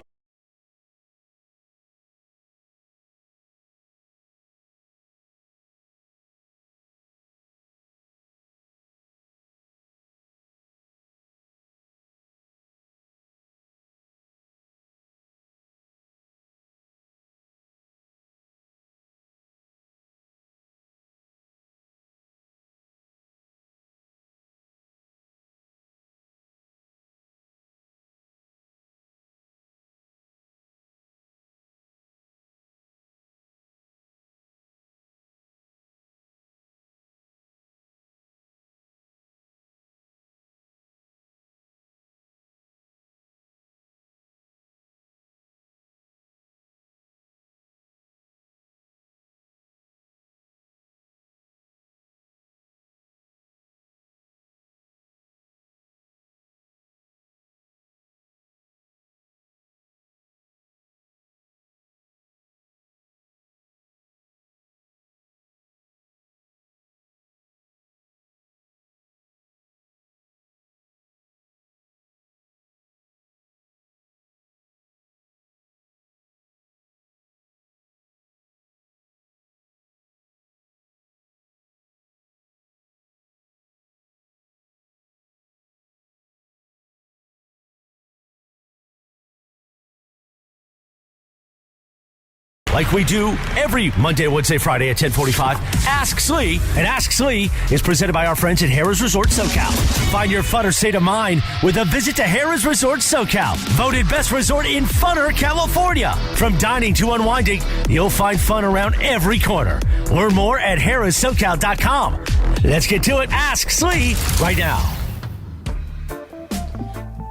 Like we do every Monday, Wednesday, Friday at 10:45, Ask Slee. And Ask Slee is presented by our friends at Harrah's Resort SoCal. Find your funner state of mind with a visit to Harrah's Resort SoCal. Voted best resort in funner California. From dining to unwinding, you'll find fun around every corner. Learn more at harrahssocal.com. Let's get to it. Ask Slee right now.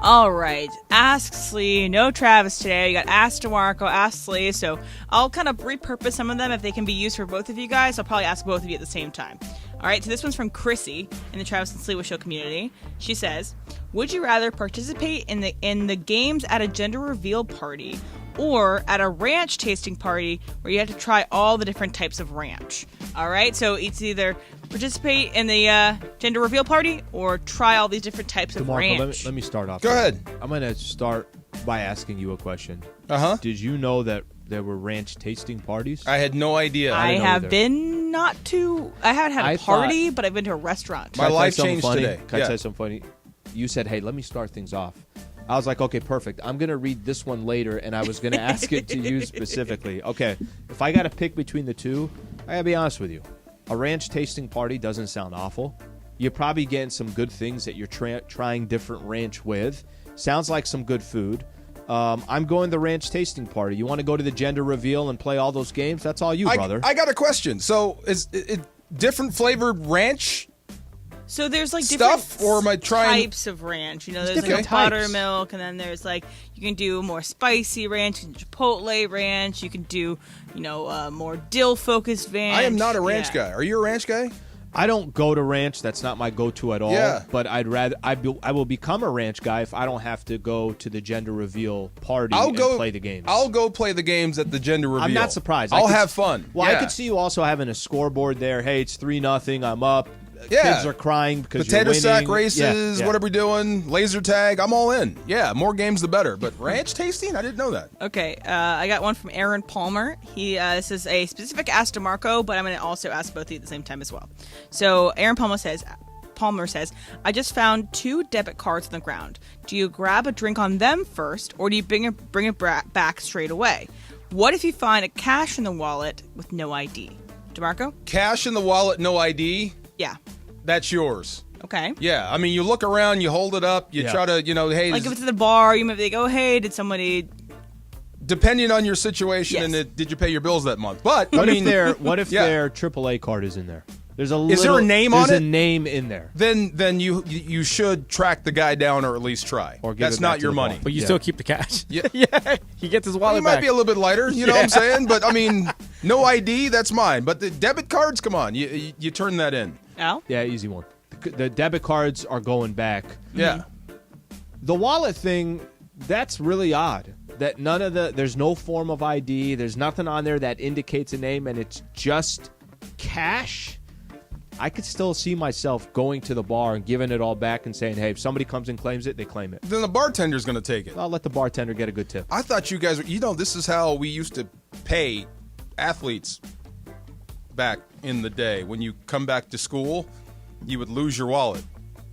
All right, Ask Slee. No Travis today. You got Ask DeMarco, Ask Slee. So I'll kind of repurpose some of them if they can be used for both of you guys. I'll probably ask both of you at the same time. All right, so this one's from Chrissy in the Travis and Sliwa Show community. She says, would you rather participate in the games at a gender reveal party or at a ranch tasting party where you have to try all the different types of ranch? All right, so it's either participate in the gender reveal party or try all these different types of DeMarco, ranch. let me start off. Go ahead. I'm going to start by asking you a question. Uh-huh. Did you know that there were ranch tasting parties? I had no idea. I have been I haven't had a party, but I've been to a restaurant. My life changed today. Can I tell you something funny? You said, hey, let me start things off. I was like, okay, perfect. I'm going to read this one later, and I was going to ask it to you specifically. Okay, if I got to pick between the two, I got to be honest with you. A ranch tasting party doesn't sound awful. You're probably getting some good things that you're trying different ranch with. Sounds like some good food. I'm going to the ranch tasting party. You want to go to the gender reveal and play all those games? That's all you, brother. I got a question. So is it different flavored ranch? So there's like different stuff, or am I trying types of ranch? You know, there's like a buttermilk, and then there's like you can do more spicy ranch, you can do chipotle ranch, you can do more dill focused ranch. I am not a ranch guy. Are you a ranch guy? I don't go to ranch. That's not my go-to at all. Yeah. But I will become a ranch guy if I don't have to go to the gender reveal party and play the games. I'll go play the games at the gender reveal. I'm not surprised. I'll have fun. Well, I could see you also having a scoreboard there. Hey, it's 3-0. I'm up. Yeah. Kids are crying because potato you're winning. sack races. What are we doing? Laser tag. I'm all in. Yeah, more games the better. But ranch tasting, I didn't know that. Okay, I got one from Aaron Palmer. This is a specific Ask DeMarco, but I'm going to also ask both of you at the same time as well. So Aaron Palmer says, I just found 2 debit cards on the ground. Do you grab a drink on them first, or do you bring it back straight away? What if you find a cash in the wallet with no ID? DeMarco? Cash in the wallet, no ID? Yeah. That's yours. Okay. Yeah, I mean, you look around, you hold it up, you try to, hey. Like if it's at the bar, you maybe go, hey, did somebody... Depending on your situation and did you pay your bills that month. But, what if their AAA card is in there? Is there a name on it? There's a name in there. Then you should track the guy down or at least try. Or that's not your money. But you still keep the cash. Yeah. Yeah. He gets his wallet back. He might be a little bit lighter, you know what I'm saying? But, I mean, no ID, that's mine. But the debit cards, come on, you turn that in. Oh? Yeah, easy one. The debit cards are going back. Yeah. The wallet thing, that's really odd. That there's no form of ID. There's nothing on there that indicates a name, and it's just cash. I could still see myself going to the bar and giving it all back and saying, hey, if somebody comes and claims it, they claim it. Then the bartender's going to take it. I'll let the bartender get a good tip. I thought you guys were, this is how we used to pay athletes back in the day. When you come back to school, you would lose your wallet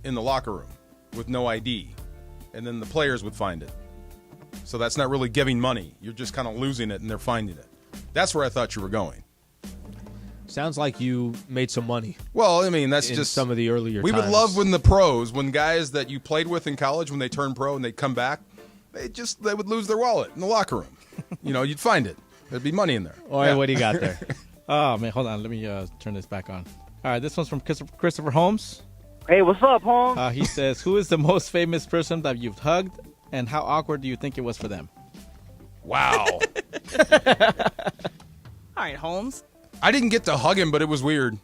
in the locker room with no ID, and then the players would find it. So that's not really giving money. You're just kind of losing it, and they're finding it. That's where I thought you were going. Sounds like you made some money. Well, I mean, that's in just some of the earlier We times. would love when guys that you played with in college, when they turn pro and they come back, they would lose their wallet in the locker room. You'd find it. There'd be money in there. All right, what do you got there? Oh, man, hold on. Let me turn this back on. All right, this one's from Christopher Holmes. Hey, what's up, Holmes? He says, who is the most famous person that you've hugged, and how awkward do you think it was for them? Wow. All right, Holmes. I didn't get to hug him, but it was weird.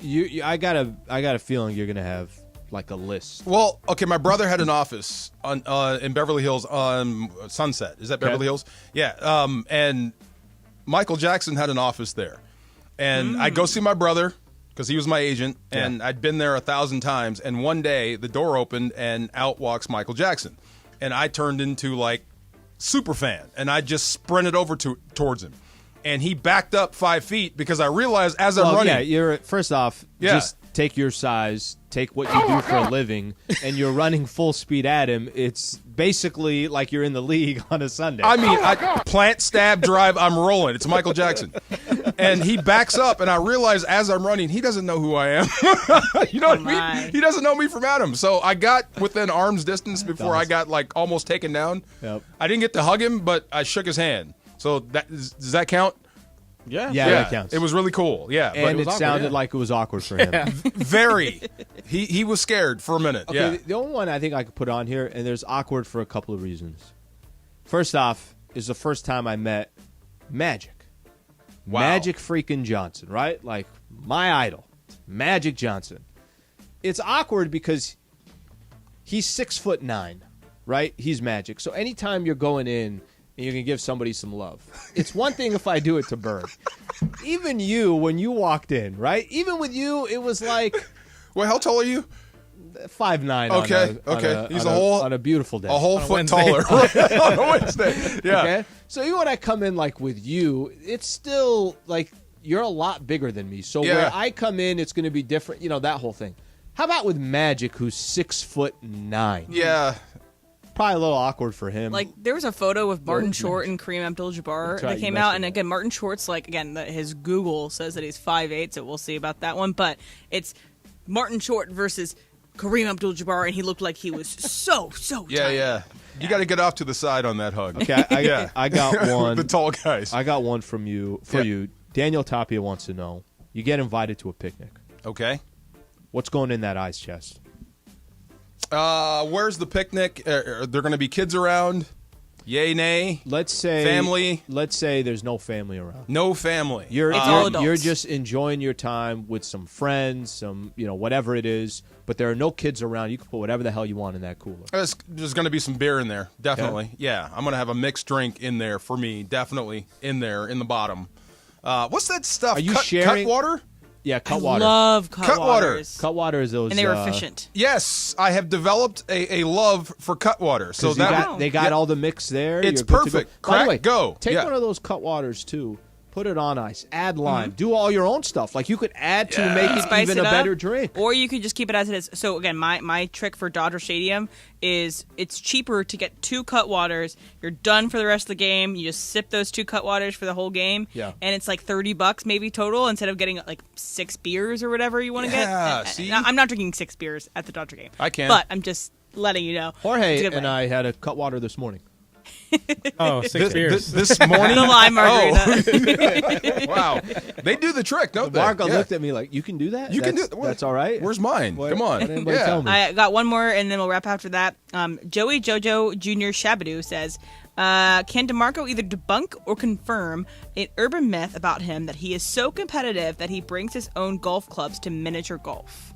I got a feeling you're gonna have like a list. Well, okay, my brother had an office in Beverly Hills on Sunset. Is that Beverly Hills? Yeah. And Michael Jackson had an office there, and I'd go see my brother because he was my agent, and I'd been there 1,000 times. And one day the door opened, and out walks Michael Jackson, and I turned into like super fan, and I just sprinted over towards him. and he backed up 5 feet because I realized as I'm running. Yeah, you're first off, just take your size, take what you do for a living, and you're running full speed at him. It's basically like you're in the league on a Sunday. I mean, plant, stab, drive, I'm rolling. It's Michael Jackson. And he backs up, and I realize as I'm running, he doesn't know who I am. You know what I mean? He doesn't know me from Adam. So I got within arm's distance before I got like almost taken down. Yep. I didn't get to hug him, but I shook his hand. So does that count? Yeah, that counts. It was really cool. Yeah, and but it sounded like it was awkward for him. Very. He was scared for a minute. Okay, yeah. The only one I think I could put on here, and there's awkward for a couple of reasons. First off, is the first time I met Magic. Wow. Magic freaking Johnson, right? like my idol, Magic Johnson. It's awkward because he's 6'9", right? He's Magic. So anytime you're going in and you can give somebody some love. It's one thing if I do it to Bird. Even you, when you walked in, right? Even with you, it was like... Well, how tall are you? 5'9". Okay. He's on a beautiful day. A whole foot taller on a Wednesday. Yeah. Okay? So even when I come in like with you, it's still like you're a lot bigger than me. So where I come in, it's going to be different. You know, that whole thing. How about with Magic, who's 6'9"? Yeah. Probably a little awkward for him. Like, there was a photo of Martin Short and Kareem Abdul-Jabbar that came out, and again, Martin Short's like, again, his Google says that he's 5'8", so we'll see about that one, but it's Martin Short versus Kareem Abdul-Jabbar, and he looked like he was so tiny. Yeah. You got to get off to the side on that hug. Okay, I got one. The tall guys. I got one from you. You. Daniel Tapia wants to know, you get invited to a picnic. Okay. What's going in that ice chest? Where's the picnic? Are there going to be kids around? Yay, nay? Let's say family. Let's say there's no family around. No family. You're just enjoying your time with some friends, some whatever it is. But there are no kids around. You can put whatever the hell you want in that cooler. There's going to be some beer in there, definitely. Yeah, I'm going to have a mixed drink in there for me, definitely in there in the bottom. What's that stuff? Are you sharing Cutwater? Yeah, Cutwater. I love Cutwater. Cutwater is those. And they were efficient. Yes, I have developed a love for Cutwater. So they got all the mix there. It's You're good to perfect. go. By the way, go. Take one of those Cutwaters too. Put it on ice. Add lime. Do all your own stuff. Like you could add to make it Spice even it a up, better drink. Or you could just keep it as it is. So again, my trick for Dodger Stadium is it's cheaper to get 2 Cutwaters. You're done for the rest of the game. You just sip those 2 Cutwaters for the whole game. Yeah. And it's like $30 maybe total instead of getting like 6 beers or whatever you want to get. See? I'm not drinking 6 beers at the Dodger game. I can. But I'm just letting you know. Jorge and I had a Cutwater this morning. Oh, 6 beers. This morning? The lime margarita. Wow. They do the trick, don't they? Marco looked at me like, you can do that? You can do that. That's all right? Where's mine? Come on. Tell me? I got one more, and then we'll wrap after that. Joey Jojo Jr. Shabadoo says, can DeMarco either debunk or confirm an urban myth about him that he is so competitive that he brings his own golf clubs to miniature golf?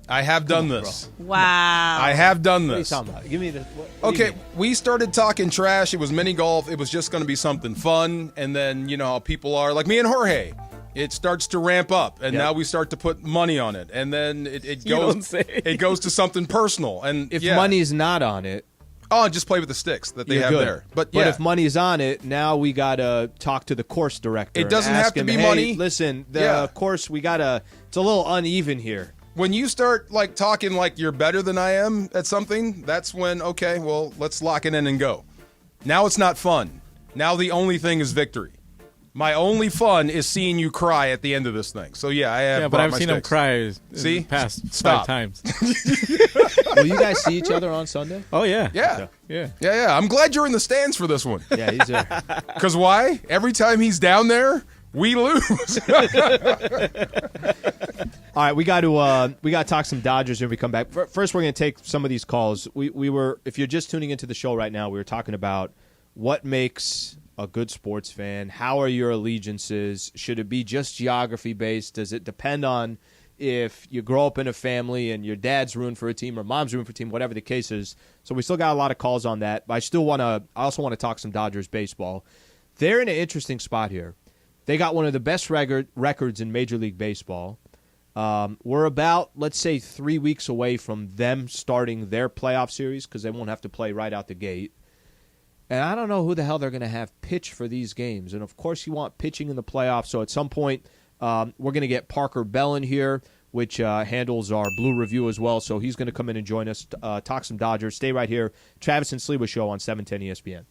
I have done this. Wow. I have done this. What are you talking about? Give me the... Okay, we started talking trash. It was mini golf. It was just going to be something fun. And then, you know how people are, like me and Jorge. It starts to ramp up, and now we start to put money on it. And then it goes to something personal. And if money's not on it... Oh, just play with the sticks that they have good. there. But if money's on it, now we got to talk to the course director. It doesn't and ask have to him, be hey, money. Listen, the course, we got to... It's a little uneven here. When you start like talking like you're better than I am at something, that's when, okay, well, let's lock it in and go. Now it's not fun. Now the only thing is victory. My only fun is seeing you cry at the end of this thing. So, yeah, I have. Yeah, but I've seen him cry See? past Stop. 5 times. Will you guys see each other on Sunday? Oh, yeah. Yeah. I'm glad you're in the stands for this one. Yeah, he's there. Because why? Every time he's down there, we lose. All right, we got to talk some Dodgers when we come back. First, we're going to take some of these calls. We were, if you're just tuning into the show right now, we were talking about what makes a good sports fan. How are your allegiances? Should it be just geography based? Does it depend on if you grow up in a family and your dad's rooting for a team or mom's rooting for a team, whatever the case is? So we still got a lot of calls on that. But I also want to talk some Dodgers baseball. They're in an interesting spot here. They got one of the best records in Major League Baseball. We're about, let's say, 3 weeks away from them starting their playoff series because they won't have to play right out the gate. And I don't know who the hell they're going to have pitch for these games. And, of course, you want pitching in the playoffs. So at some point, we're going to get Parker Bell in here, which handles our Blue Review as well. So he's going to come in and join us, talk some Dodgers. Stay right here. Travis and Sliwa Show on 710 ESPN.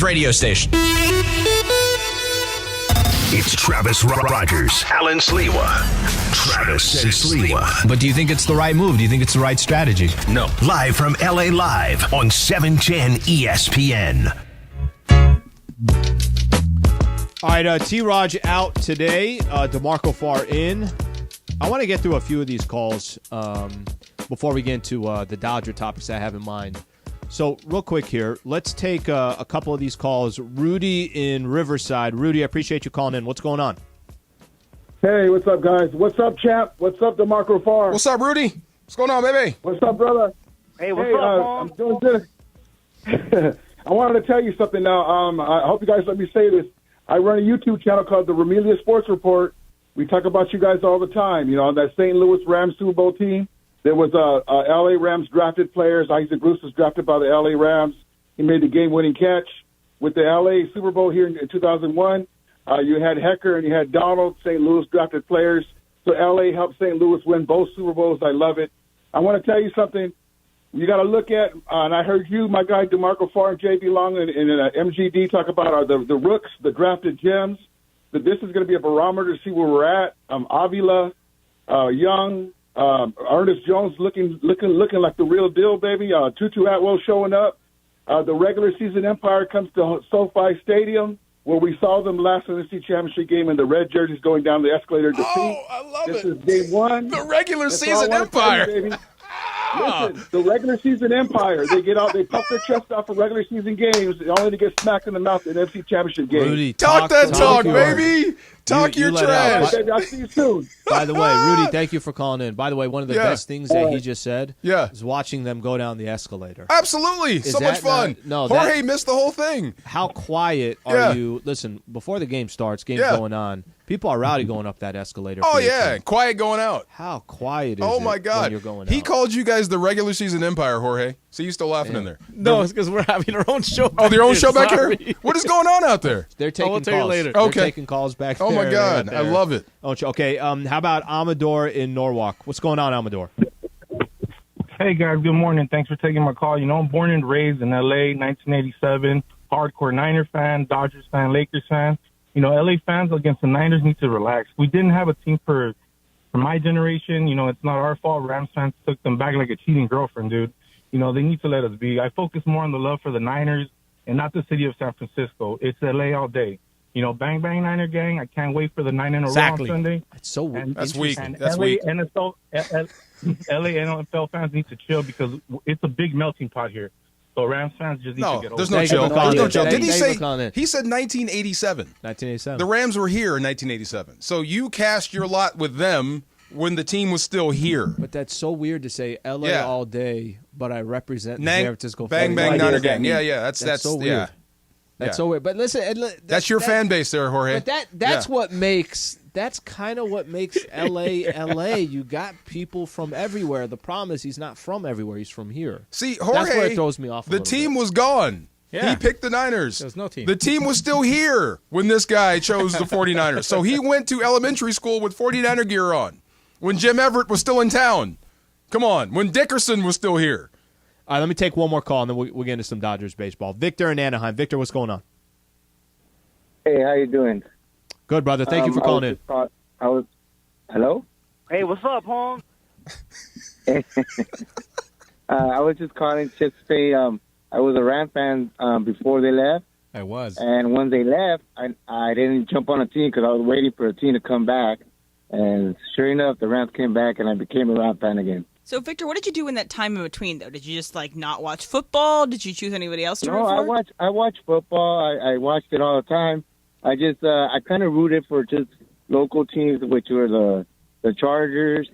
Radio station. It's Travis Rogers, Alan Sliwa. Travis and Sliwa. But do you think it's the right move? Do you think it's the right strategy? No. Live from LA Live on 710 ESPN. All right, T-Raj out today. DeMarco Farr in. I want to get through a few of these calls before we get into the Dodger topics I have in mind. So, real quick here, let's take a couple of these calls. Rudy in Riverside. Rudy, I appreciate you calling in. What's going on? Hey, what's up, guys? What's up, champ? What's up, DeMarco Farr? What's up, Rudy? What's going on, baby? What's up, brother? Hey, what's up, I'm doing good. I wanted to tell you something now. I hope you guys let me say this. I run a YouTube channel called the Ramelia Sports Report. We talk about you guys all the time. You know, that St. Louis Rams Super Bowl team. There was L.A. Rams drafted players. Isaac Bruce was drafted by the L.A. Rams. He made the game-winning catch. With the L.A. Super Bowl here in 2001, you had Hecker and you had Donald, St. Louis drafted players. So L.A. helped St. Louis win both Super Bowls. I love it. I want to tell you something. You got to look at, and I heard you, my guy, DeMarco Farr and J.B. Long and MGD talk about the rooks, the drafted gems. That this is going to be a barometer to see where we're at. Avila, Young, Ernest Jones looking like the real deal, baby. Tutu Atwell showing up. The regular season empire comes to SoFi Stadium, where we saw them last NFC Championship game in the red jerseys going down the escalator to defeat. I love this it. This is game one. The regular season empire. You, listen, the regular season empire. They get out, they puff their chest out for regular season games, only to get smacked in the mouth in the NFC Championship game. Rudy, talk that talk, baby. Talk your trash. I'll see you soon. By the way, Rudy, thank you for calling in. By the way, one of the best things that he just said is watching them go down the escalator. Absolutely. So much fun. Jorge missed the whole thing. How quiet are you? Listen, before the game starts, game's going on, people are rowdy going up that escalator. Oh, yeah. Quiet going out. How quiet is it my God. When you're going out? He called you guys the regular season empire, Jorge. See, you still laughing in there. No, it's because we're having our own show. Oh, their own show back Sorry. here? What is going on out there? They're taking we'll calls. tell you later. They're Okay. taking calls back there. Oh, my God. They're I out there. love it. Okay, how about Amador in Norwalk? What's going on, Amador? Hey, guys. Good morning. Thanks for taking my call. I'm born and raised in L.A., 1987. Hardcore Niner fan, Dodgers fan, Lakers fan. L.A. fans against the Niners need to relax. We didn't have a team for my generation. It's not our fault. Rams fans took them back like a cheating girlfriend, dude. They need to let us be. I focus more on the love for the Niners and not the city of San Francisco. It's L.A. all day. Bang, bang, Niner gang. I can't wait for the 9 in a row on Sunday. That's so weird. That's weak. And That's LA weak. NFL, LA NFL fans need to chill because it's a big melting pot here. So Rams fans just need to get over there's it. no chill. There's no chill. Did he say? calling He said 1987. 1987. The Rams were here in 1987. So you cast your lot with them when the team was still here. But that's so weird to say L.A. Yeah. all day, but I represent the San Francisco. Bang, bang, Niner gang. Yeah. That's so weird. Yeah. That's so weird. But listen, that's your fan base there, Jorge. But that's what makes. That's kind of what makes L.A. L.A. You got people from everywhere. The problem is he's not from everywhere. He's from here. See, Jorge, that's where it throws me off. The team was gone. Yeah. He picked the Niners. There was no team. The team was still here when this guy chose the 49ers. So he went to elementary school with 49er gear on. When Jim Everett was still in town. Come on. When Dickerson was still here. All right, let me take one more call, and then we'll get into some Dodgers baseball. Victor in Anaheim. Victor, what's going on? Hey, how you doing? Good, brother. Thank you for calling in. Hello? Hey, what's up, Holmes? I was just calling just to say I was a Ram fan before they left. I was. And when they left, I didn't jump on a team because I was waiting for a team to come back. And sure enough, the Rams came back, and I became a Ram fan again. So, Victor, what did you do in that time in between, though? Did you just, not watch football? Did you choose anybody else to root for? I watch football. I watched it all the time. I just I kind of rooted for just local teams, which were the Chargers.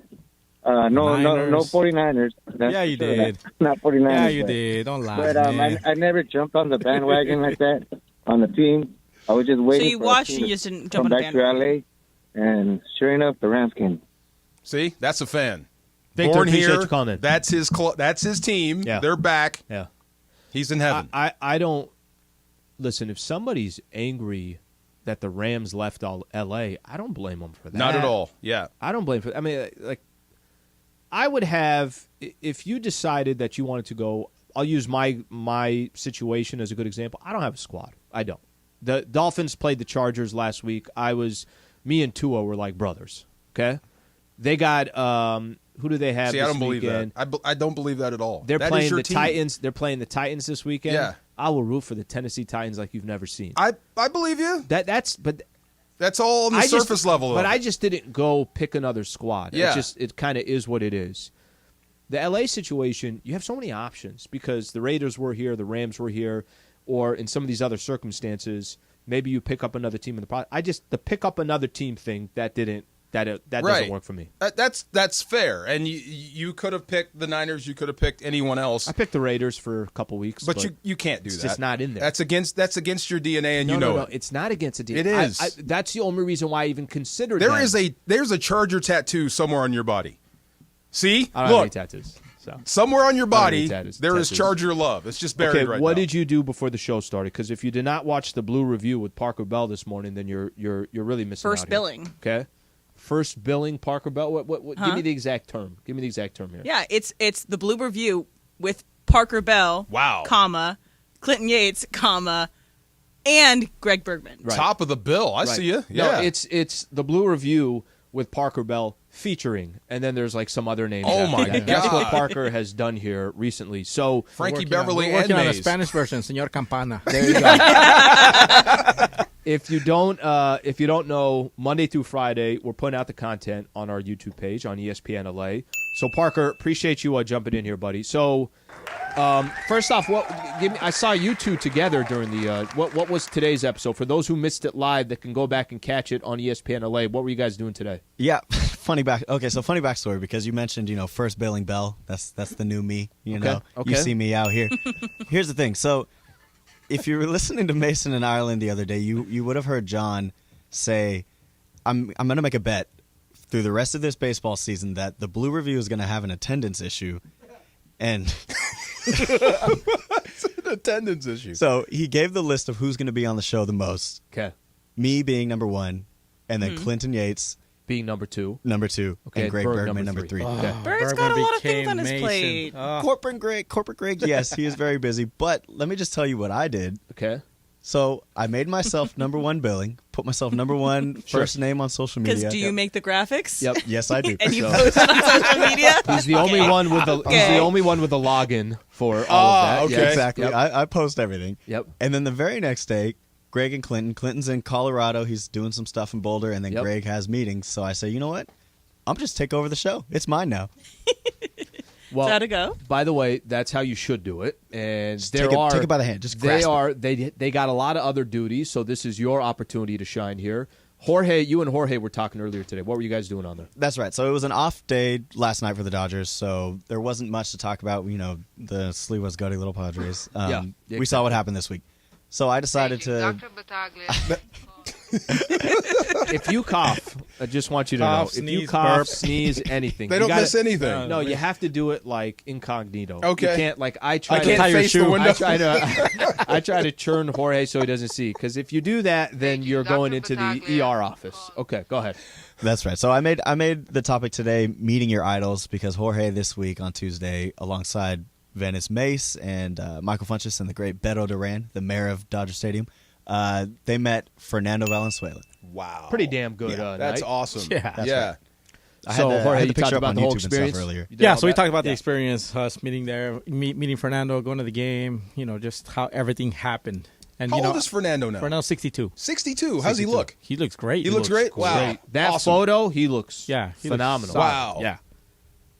No 49ers. Yeah, you did. Not 49ers. Yeah, you did. Don't lie, But man. I never jumped on the bandwagon like that on the team. I was just waiting. So you for watched a team and you to just didn't come jump on the back to bandwagon. LA, and sure enough, the Rams came. See? That's a fan. Victor, Born appreciate here. you calling in. That's his that's his team. Yeah. They're back. Yeah. He's in heaven. I don't listen. If somebody's angry that the Rams left L.A., I don't blame them for that. Not at all. Yeah. I don't blame for. I mean, I would have if you decided that you wanted to go. I'll use my situation as a good example. I don't have a squad. I don't. The Dolphins played the Chargers last week. Me and Tua were like brothers. Okay, they got who do they have? See, this I don't believe weekend? that. I don't believe that at all. They're That is playing your the team. Titans. They're playing the Titans this weekend. Yeah. I will root for the Tennessee Titans like you've never seen. I believe you. That's all on the surface level. But I just didn't go pick another squad. Yeah. It kind of is what it is. The LA situation, you have so many options because the Raiders were here, the Rams were here, or in some of these other circumstances, maybe you pick up another team in the process. The pick up another team thing that doesn't work for me. That's fair. And you could have picked the Niners. You could have picked anyone else. I picked the Raiders for a couple weeks, but you can't do that. It's just not in there. That's against your DNA, and No, it. It's not against the DNA. It is. That's the only reason why I even considered. There's a Charger tattoo somewhere on your body. See, I don't look, have any tattoos. So somewhere on your body tattoos. there is Charger love. It's just buried right now. What did you do before the show started? Because if you did not watch the Blue Review with Parker Bell this morning, then you're really missing out. First billing. Okay. First billing, Parker Bell. What Huh? Give me the exact term. Give me the exact term here. Yeah, it's the Blue Review with Parker Bell, comma, Clinton Yates, comma, and Greg Bergman. Right. Top of the bill. I see you. Yeah. No, it's the Blue Review with Parker Bell featuring, and then there's like some other names. Oh, after my that. That's God. what Parker has done here recently. So Frankie Beverly We're working and on a Mays. Spanish version, Señor Campana. There you go. If you don't know, Monday through Friday, we're putting out the content on our YouTube page on ESPN LA. So Parker, appreciate you jumping in here, buddy. So first off, I saw you two together during the what was today's episode? For those who missed it live, that can go back and catch it on ESPN LA. What were you guys doing today? Yeah, funny backstory because you mentioned first billing Bell. That's the new me. Okay. You see me out here. Here's the thing. So if you were listening to Mason in Ireland the other day, you would have heard John say, "I'm going to make a bet through the rest of this baseball season that the Blue Review is going to have an attendance issue," and It's an attendance issue. So he gave the list of who's going to be on the show the most. Okay. Me being number 1, and then Clinton Yates being number 2. Okay, and Greg Bergman number 3. Okay. Berg's got a lot of things on his plate. Corporate Greg, yes, he is very busy. But let me just tell you what I did. Okay. So I made myself number 1 billing, put myself number 1 first name on social media. Because do you make the graphics? Yep. Yes, I do. And you post it on social media? He's the only one with the he's the only one with the login for all of that. Okay. Yeah, exactly. Yep. I post everything. Yep. And then the very next day, Greg and Clinton. Clinton's in Colorado. He's doing some stuff in Boulder, and then Greg has meetings. So I say, you know what? I'm just take over the show. It's mine now. Well, how'd it go? By the way, that's how you should do it. And Just there take it by the hand. Just grasp they got a lot of other duties, so this is your opportunity to shine here. Jorge, you and Jorge were talking earlier today. What were you guys doing on there? That's right. So it was an off day last night for the Dodgers, so there wasn't much to talk about. You know, the Sliwa's gutty little Padres. We saw what happened this week. So I decided to. If you cough, I just want you to know. Sneeze, if you cough, burp. sneeze, anything. They don't miss anything. No, you have to do it like incognito. Okay. You can't like I try. I can't face the window. I try to churn Jorge so he doesn't see. Because if you do that, then you're going into the ER office. Okay, go ahead. That's right. So I made the topic today meeting your idols because Jorge this week on Tuesday, alongside Venice Mace and Michael Funchess and the great Beto Duran, the mayor of Dodger Stadium, they met Fernando Valenzuela. Wow. Pretty damn good. That's night. awesome. Yeah. That's Yeah. right. I So, had Jorge, the you picture talked up about on the whole YouTube and experience stuff earlier. You did Yeah, all so we that? talked about the Yeah. experience, us meeting there, meeting Fernando, going to the game, just how everything happened. And How old is Fernando now? Fernando's 62. 62. How's he look? He looks great. He looks great? Wow. Great. That Awesome. photo, he looks Yeah, he looks phenomenal. solid. Wow. Yeah.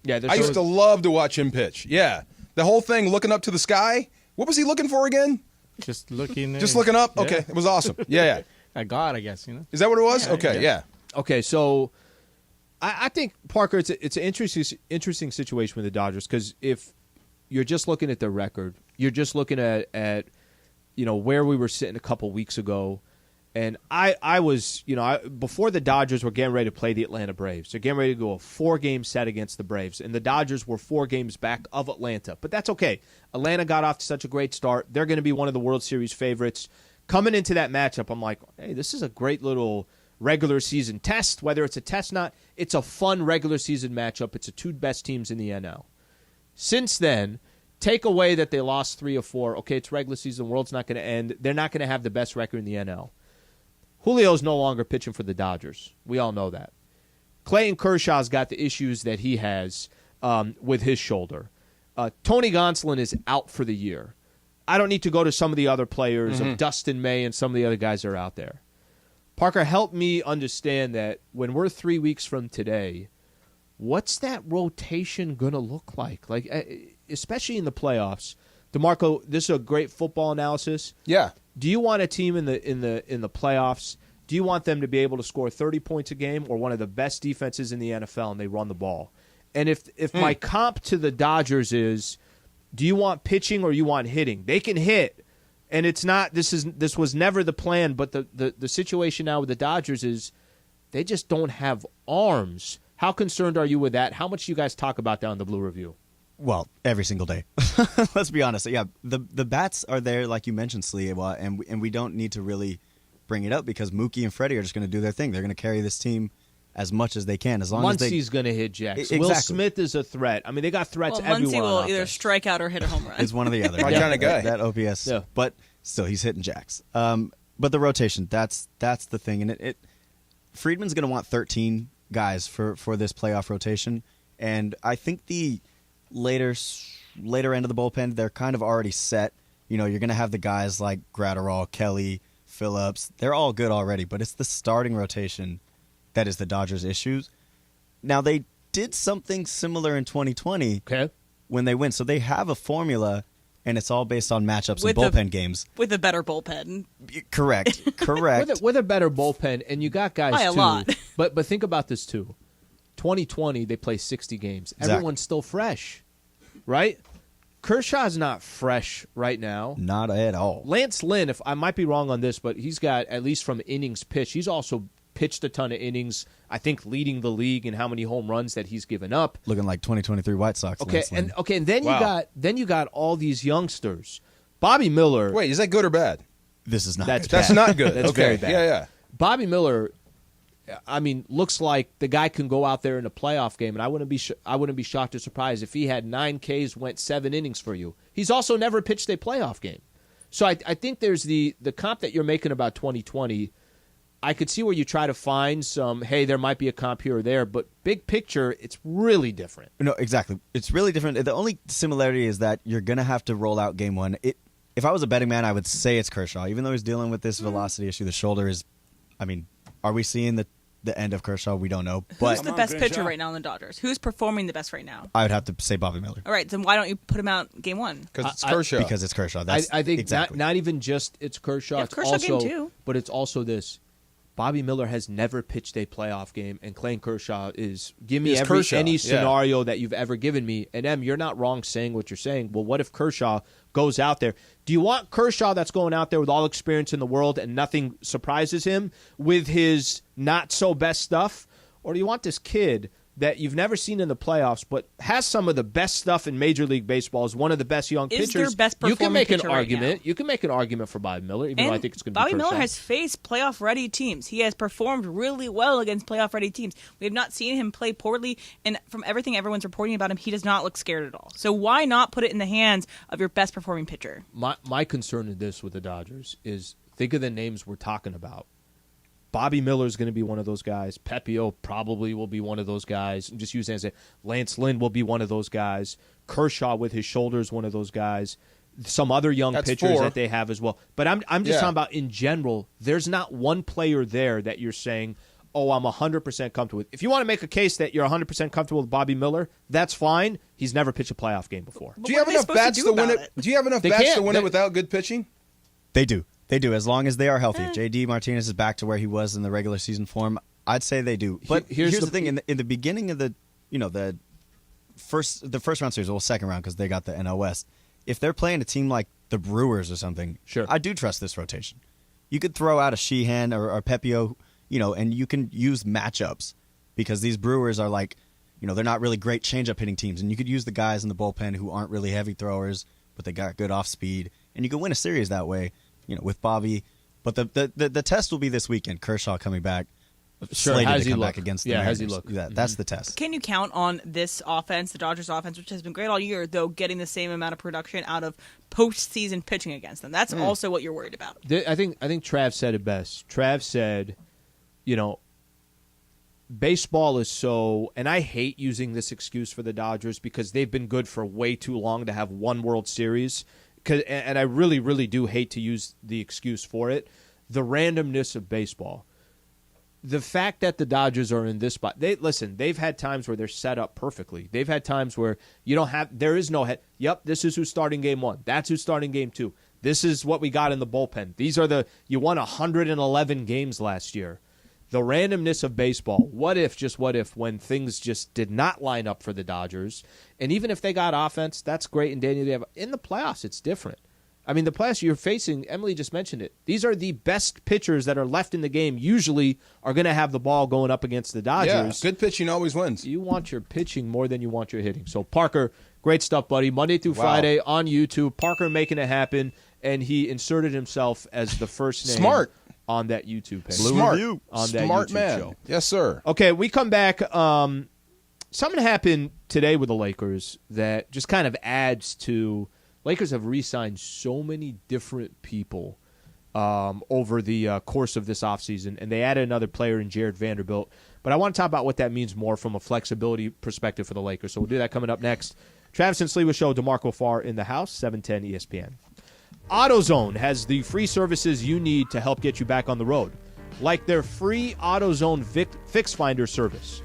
Yeah, I used to love to watch him pitch. Yeah. The whole thing looking up to the sky. What was he looking for again? Just looking. Just looking up? Yeah. Okay. It was awesome. Yeah. At God, I guess, Is that what it was? Yeah, Okay. Yeah. Okay, so I think, Parker, it's an interesting situation with the Dodgers because if you're just looking at their record, you're just looking at where we were sitting a couple weeks ago, and I was before the Dodgers were getting ready to play the Atlanta Braves. They're getting ready to go a 4-game set against the Braves, and the Dodgers were 4 games back of Atlanta. But that's okay. Atlanta got off to such a great start. They're going to be one of the World Series favorites. Coming into that matchup, I'm like, hey, this is a great little regular season test. Whether it's a test or not, it's a fun regular season matchup. It's the 2 best teams in the NL. Since then, take away that they lost 3 or 4. Okay, it's regular season. The world's not going to end. They're not going to have the best record in the NL. Julio's no longer pitching for the Dodgers. We all know that. Clayton Kershaw's got the issues that he has with his shoulder. Tony Gonsolin is out for the year. I don't need to go to some of the other players of Dustin May and some of the other guys that are out there. Parker, help me understand that when we're 3 weeks from today, what's that rotation going to look like? Like, especially in the playoffs. DeMarco, this is a great football analysis. Yeah. Do you want a team in the playoffs? Do you want them to be able to score 30 points a game or one of the best defenses in the NFL and they run the ball? And if my comp to the Dodgers is, do you want pitching or you want hitting? They can hit, and it's not. This was never the plan. But the situation now with the Dodgers is they just don't have arms. How concerned are you with that? How much do you guys talk about that on the Blue Review? Well, every single day. Let's be honest. Yeah, the bats are there, like you mentioned, Sliwa, and we don't need to really bring it up because Mookie and Freddie are just going to do their thing. They're going to carry this team as much as they can, as long as they. Muncie's going to hit Jacks. Exactly. Will Smith is a threat. I mean, they got threats everywhere. Muncie will on either offense. strike out or hit a home run. It's one or the other. My kind of guy. That OPS. Yeah. But still, he's hitting jacks. But the rotation, that's the thing. And it Friedman's going to want 13 guys for this playoff rotation. And I think the later end of the bullpen, they're kind of already set. You're going to have the guys like Gratterall, Kelly, Phillips. They're all good already. But it's the starting rotation that is the Dodgers' issues. Now, they did something similar in 2020 when they win. So they have a formula, and it's all based on matchups and bullpen games. With a better bullpen. Correct. with a better bullpen, and you got guys By a too. lot. But think about this too. 2020, they play 60 games. Exactly. Everyone's still fresh, right? Kershaw's not fresh right now. Not at all. Lance Lynn, if I might be wrong on this, but he's got, at least from innings pitched, he's also pitched a ton of innings. I think leading the league in how many home runs that he's given up. Looking like 2023 White Sox. Okay, and then Wow. you got all these youngsters. Bobby Miller. Wait, is that good or bad? This is not. That's good. That's bad. not good. That's Okay. very bad. Yeah. Bobby Miller, I mean, looks like the guy can go out there in a playoff game, and I wouldn't be shocked or surprised if he had 9 Ks, went 7 innings for you. He's also never pitched a playoff game. So I think there's the comp that you're making about 2020. I could see where you try to find some, hey, there might be a comp here or there, but big picture, it's really different. No, exactly. It's really different. The only similarity is that you're going to have to roll out game one. If I was a betting man, I would say it's Kershaw. Even though he's dealing with this velocity issue, the shoulder is, I mean, are we seeing the end of Kershaw? We don't know. But Who's the best pitcher right now in the Dodgers? Who's performing the best right now? I would have to say Bobby Miller. All right, then why don't you put him out game 1? Because it's Kershaw. Because it's Kershaw. That's I think exactly. not even just it's Kershaw. Yeah, It's Kershaw also, game 2. But it's also this. Bobby Miller has never pitched a playoff game, and Clayton Kershaw give me any scenario that you've ever given me. And Em, you're not wrong saying what you're saying. Well, what if Kershaw goes out there? Do you want Kershaw that's going out there with all experience in the world and nothing surprises him with his not so best stuff? Or do you want this kid that you've never seen in the playoffs, but has some of the best stuff in Major League Baseball, is one of the best young Is pitchers? their best You can performing make an pitcher right argument. now. You can make an argument for Bobby Miller, even though I think it's going to be Bobby Kershaw. Miller has faced playoff-ready teams. He has performed really well against playoff-ready teams. We have not seen him play poorly, and from everything everyone's reporting about him, he does not look scared at all. So why not put it in the hands of your best-performing pitcher? My concern in this with the Dodgers is think of the names we're talking about. Bobby Miller is going to be one of those guys. Pepio probably will be one of those guys. I'm just using it as Lance Lynn will be one of those guys. Kershaw with his shoulders, one of those guys. Some other young pitchers 4. that they have as well. But I'm just talking about in general. There's not one player there that you're saying, oh, I'm 100% comfortable with. If you want to make a case that you're 100% comfortable with Bobby Miller, that's fine. He's never pitched a playoff game before. Do you have enough bats to win it? Do you have enough bats to win it without good pitching? They do. They do, as long as they are healthy. If J.D. Martinez is back to where he was in the regular season form, I'd say they do. But here's the thing: in the beginning of the first round series, or second round, because they got the NL West. If they're playing a team like the Brewers or something, sure, I do trust this rotation. You could throw out a Sheehan or Pepio, and you can use matchups because these Brewers are like, they're not really great changeup hitting teams, and you could use the guys in the bullpen who aren't really heavy throwers, but they got good off speed, and you can win a series that way. With Bobby, but the test will be this weekend. Kershaw coming back, sure, slated has to he come look? back against the Yeah, Mariners. has he look? That's the test. Can you count on this offense, the Dodgers offense, which has been great all year, though, getting the same amount of production out of postseason pitching against them? That's also what you're worried about. I think Trav said it best. Trav said, baseball is so, and I hate using this excuse for the Dodgers because they've been good for way too long to have one World Series. And I really, really do hate to use the excuse for it. The randomness of baseball. The fact that the Dodgers are in this spot. They've had times where they're set up perfectly. They've had times where there is no head. Yep, this is who's starting game 1. That's who's starting game 2. This is what we got in the bullpen. You won 111 games last year. The randomness of baseball. What if, when things just did not line up for the Dodgers, and even if they got offense, that's great. And Daniel, in the playoffs, it's different. I mean, the playoffs you're facing, Emily just mentioned it. These are the best pitchers that are left in the game. Usually, are going to have the ball going up against the Dodgers. Yeah, good pitching always wins. You want your pitching more than you want your hitting. So Parker, great stuff, buddy. Monday through Friday on YouTube. Parker making it happen, and he inserted himself as the first name. Smart. On that YouTube page. Smart. On that Smart YouTube man. show. Yes, sir. Okay, we come back. Something happened today with the Lakers that just kind of adds to Lakers have re-signed so many different people over the course of this offseason, and they added another player in Jared Vanderbilt. But I want to talk about what that means more from a flexibility perspective for the Lakers. So we'll do that coming up next. Travis and Sliwa Show, DeMarco Farr in the house, 710 ESPN. AutoZone has the free services you need to help get you back on the road, like their free AutoZone Fix Finder service.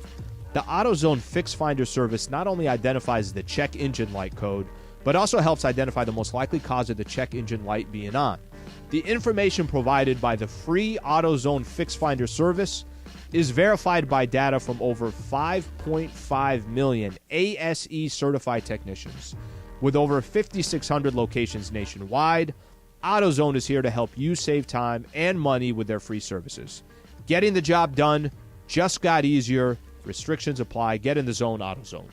The AutoZone Fix Finder service not only identifies the check engine light code, but also helps identify the most likely cause of the check engine light being on. The information provided by the free AutoZone Fix Finder service is verified by data from over 5.5 million ASE certified technicians. With over 5,600 locations nationwide, AutoZone is here to help you save time and money with their free services. Getting the job done just got easier. Restrictions apply. Get in the zone, AutoZone.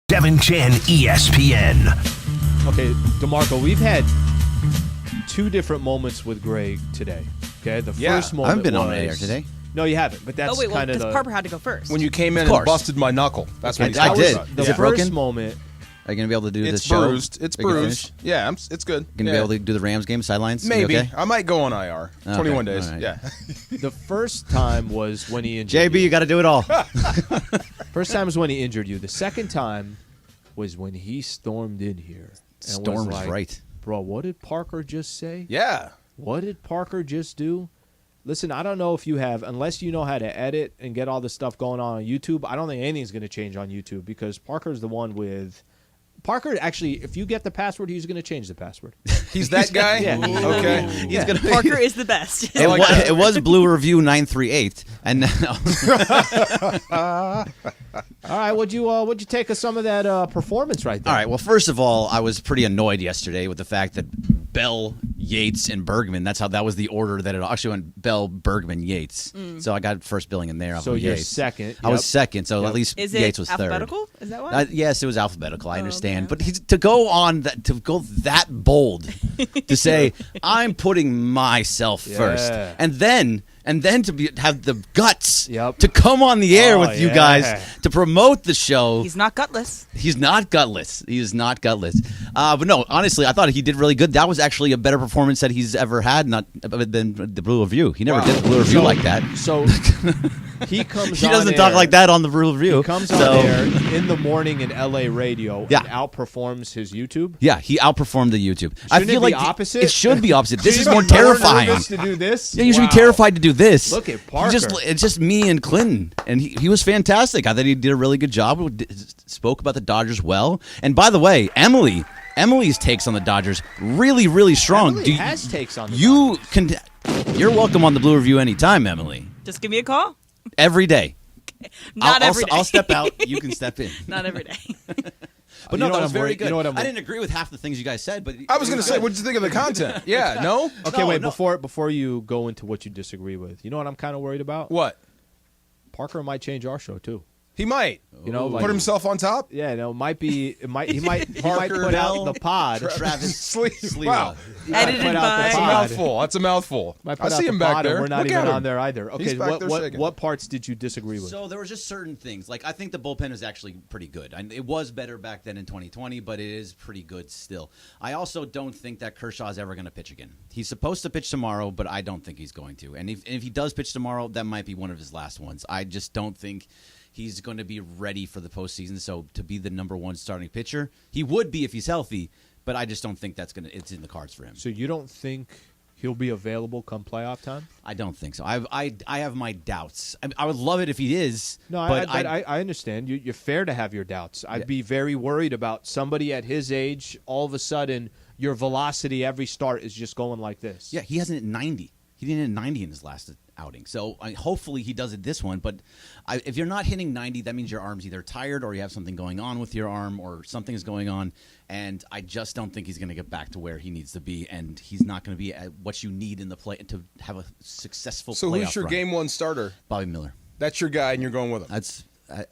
.710 ESPN. Okay, DeMarco, we've had two different moments with Greg today. Okay, the first moment I haven't been was, on air today. No, you haven't. But that's kind of because Harper had to go first. When you came in and busted my knuckle. That's what I did. The Is it first broken? moment. Are you going to be able to do this It's show? bruised. It's bruised. Yeah, it's good. Going to be able to do the Rams game sidelines? Maybe. Okay? I might go on IR. 21 days. Right. Yeah. The first time was when he injured JB, you got to do it all. First time was when he injured you. The second time was when he stormed in here. And Storm's was like, right. Bro, what did Parker just say? Yeah. What did Parker just do? Listen, I don't know if you have, unless you know how to edit and get all this stuff going on YouTube, I don't think anything's going to change on YouTube because Parker's the one with... Parker, actually, if you get the password, he's going to change the password. He's that guy? Yeah. Okay. He's gonna Parker is the best. It was Blue Review 938, and now... All right, what'd you take of some of that performance right there? All right, well, first of all, I was pretty annoyed yesterday with the fact that Bell, Yates, and Bergman, that was the order that it actually went Bell, Bergman, Yates. So I got first billing in there. So you're Yates. second. I was second, so at least Is Yates it was alphabetical? third. Is that why? Yes, it was alphabetical. I understand, but to go that bold to say I'm putting myself first, and then have the guts to come on the air with you guys to promote the show. He's not gutless. He's not gutless. He is not gutless. But no, honestly, I thought he did really good. That was actually a better performance that he's ever had, not than the Blue Review. He never did the Blue Review like that. So he comes. He doesn't talk like that on the Blue Review. He comes on air in the morning in LA radio. Yeah. And outperforms his YouTube. Yeah, he outperformed the YouTube. I feel it like be opposite? It should be opposite. This is Should more you be terrifying. nervous to do this? Yeah, you should be terrified to do this. Look at Parker. It's just me and Clinton, and he was fantastic. I thought he did a really good job. Spoke about the Dodgers well. And by the way, Emily Emily's takes on the Dodgers really, really strong. Emily has takes on the Dodgers. You're welcome on the Blue Review anytime, Emily. Just give me a call. Every day. Not every day. I'll step out. You can step in. Not every day. But no, that was very good. You know what I didn't agree with half the things you guys said, but I was going to say, what did you think of the content? Yeah, no? Okay, wait. Before you go into what you disagree with, you know what I'm kind of worried about? What? Parker might change our show too. He might. You know, put himself on top. Yeah, no, he might put out the pod. Travis Sliwa. Wow. Edited by. That's a mouthful. That's a mouthful. I see him back there. And we're not Look even at him. on there either. Okay, what parts did you disagree with? So there were just certain things. Like I think the bullpen is actually pretty good. It was better back then in 2020, but it is pretty good still. I also don't think that Kershaw is ever going to pitch again. He's supposed to pitch tomorrow, but I don't think he's going to. And if he does pitch tomorrow, that might be one of his last ones. I just don't think he's going to be ready for the postseason. So to be the number one starting pitcher, he would be if he's healthy, but I just don't think it's in the cards for him. So you don't think he'll be available come playoff time? I don't think so. I have my doubts. I would love it if he is. No, but I understand. You're fair to have your doubts. I'd be very worried about somebody at his age. All of a sudden, your velocity every start is just going like this. Yeah, he hasn't hit 90. He didn't hit 90 in his last outing. So hopefully he does it this one. But if you're not hitting 90, that means your arm's either tired or you have something going on with your arm or something is going on. And I just don't think he's going to get back to where he needs to be. And he's not going to be at what you need in the play to have a successful playoff So who's your run. game one starter? Bobby Miller. That's your guy, and you're going with him.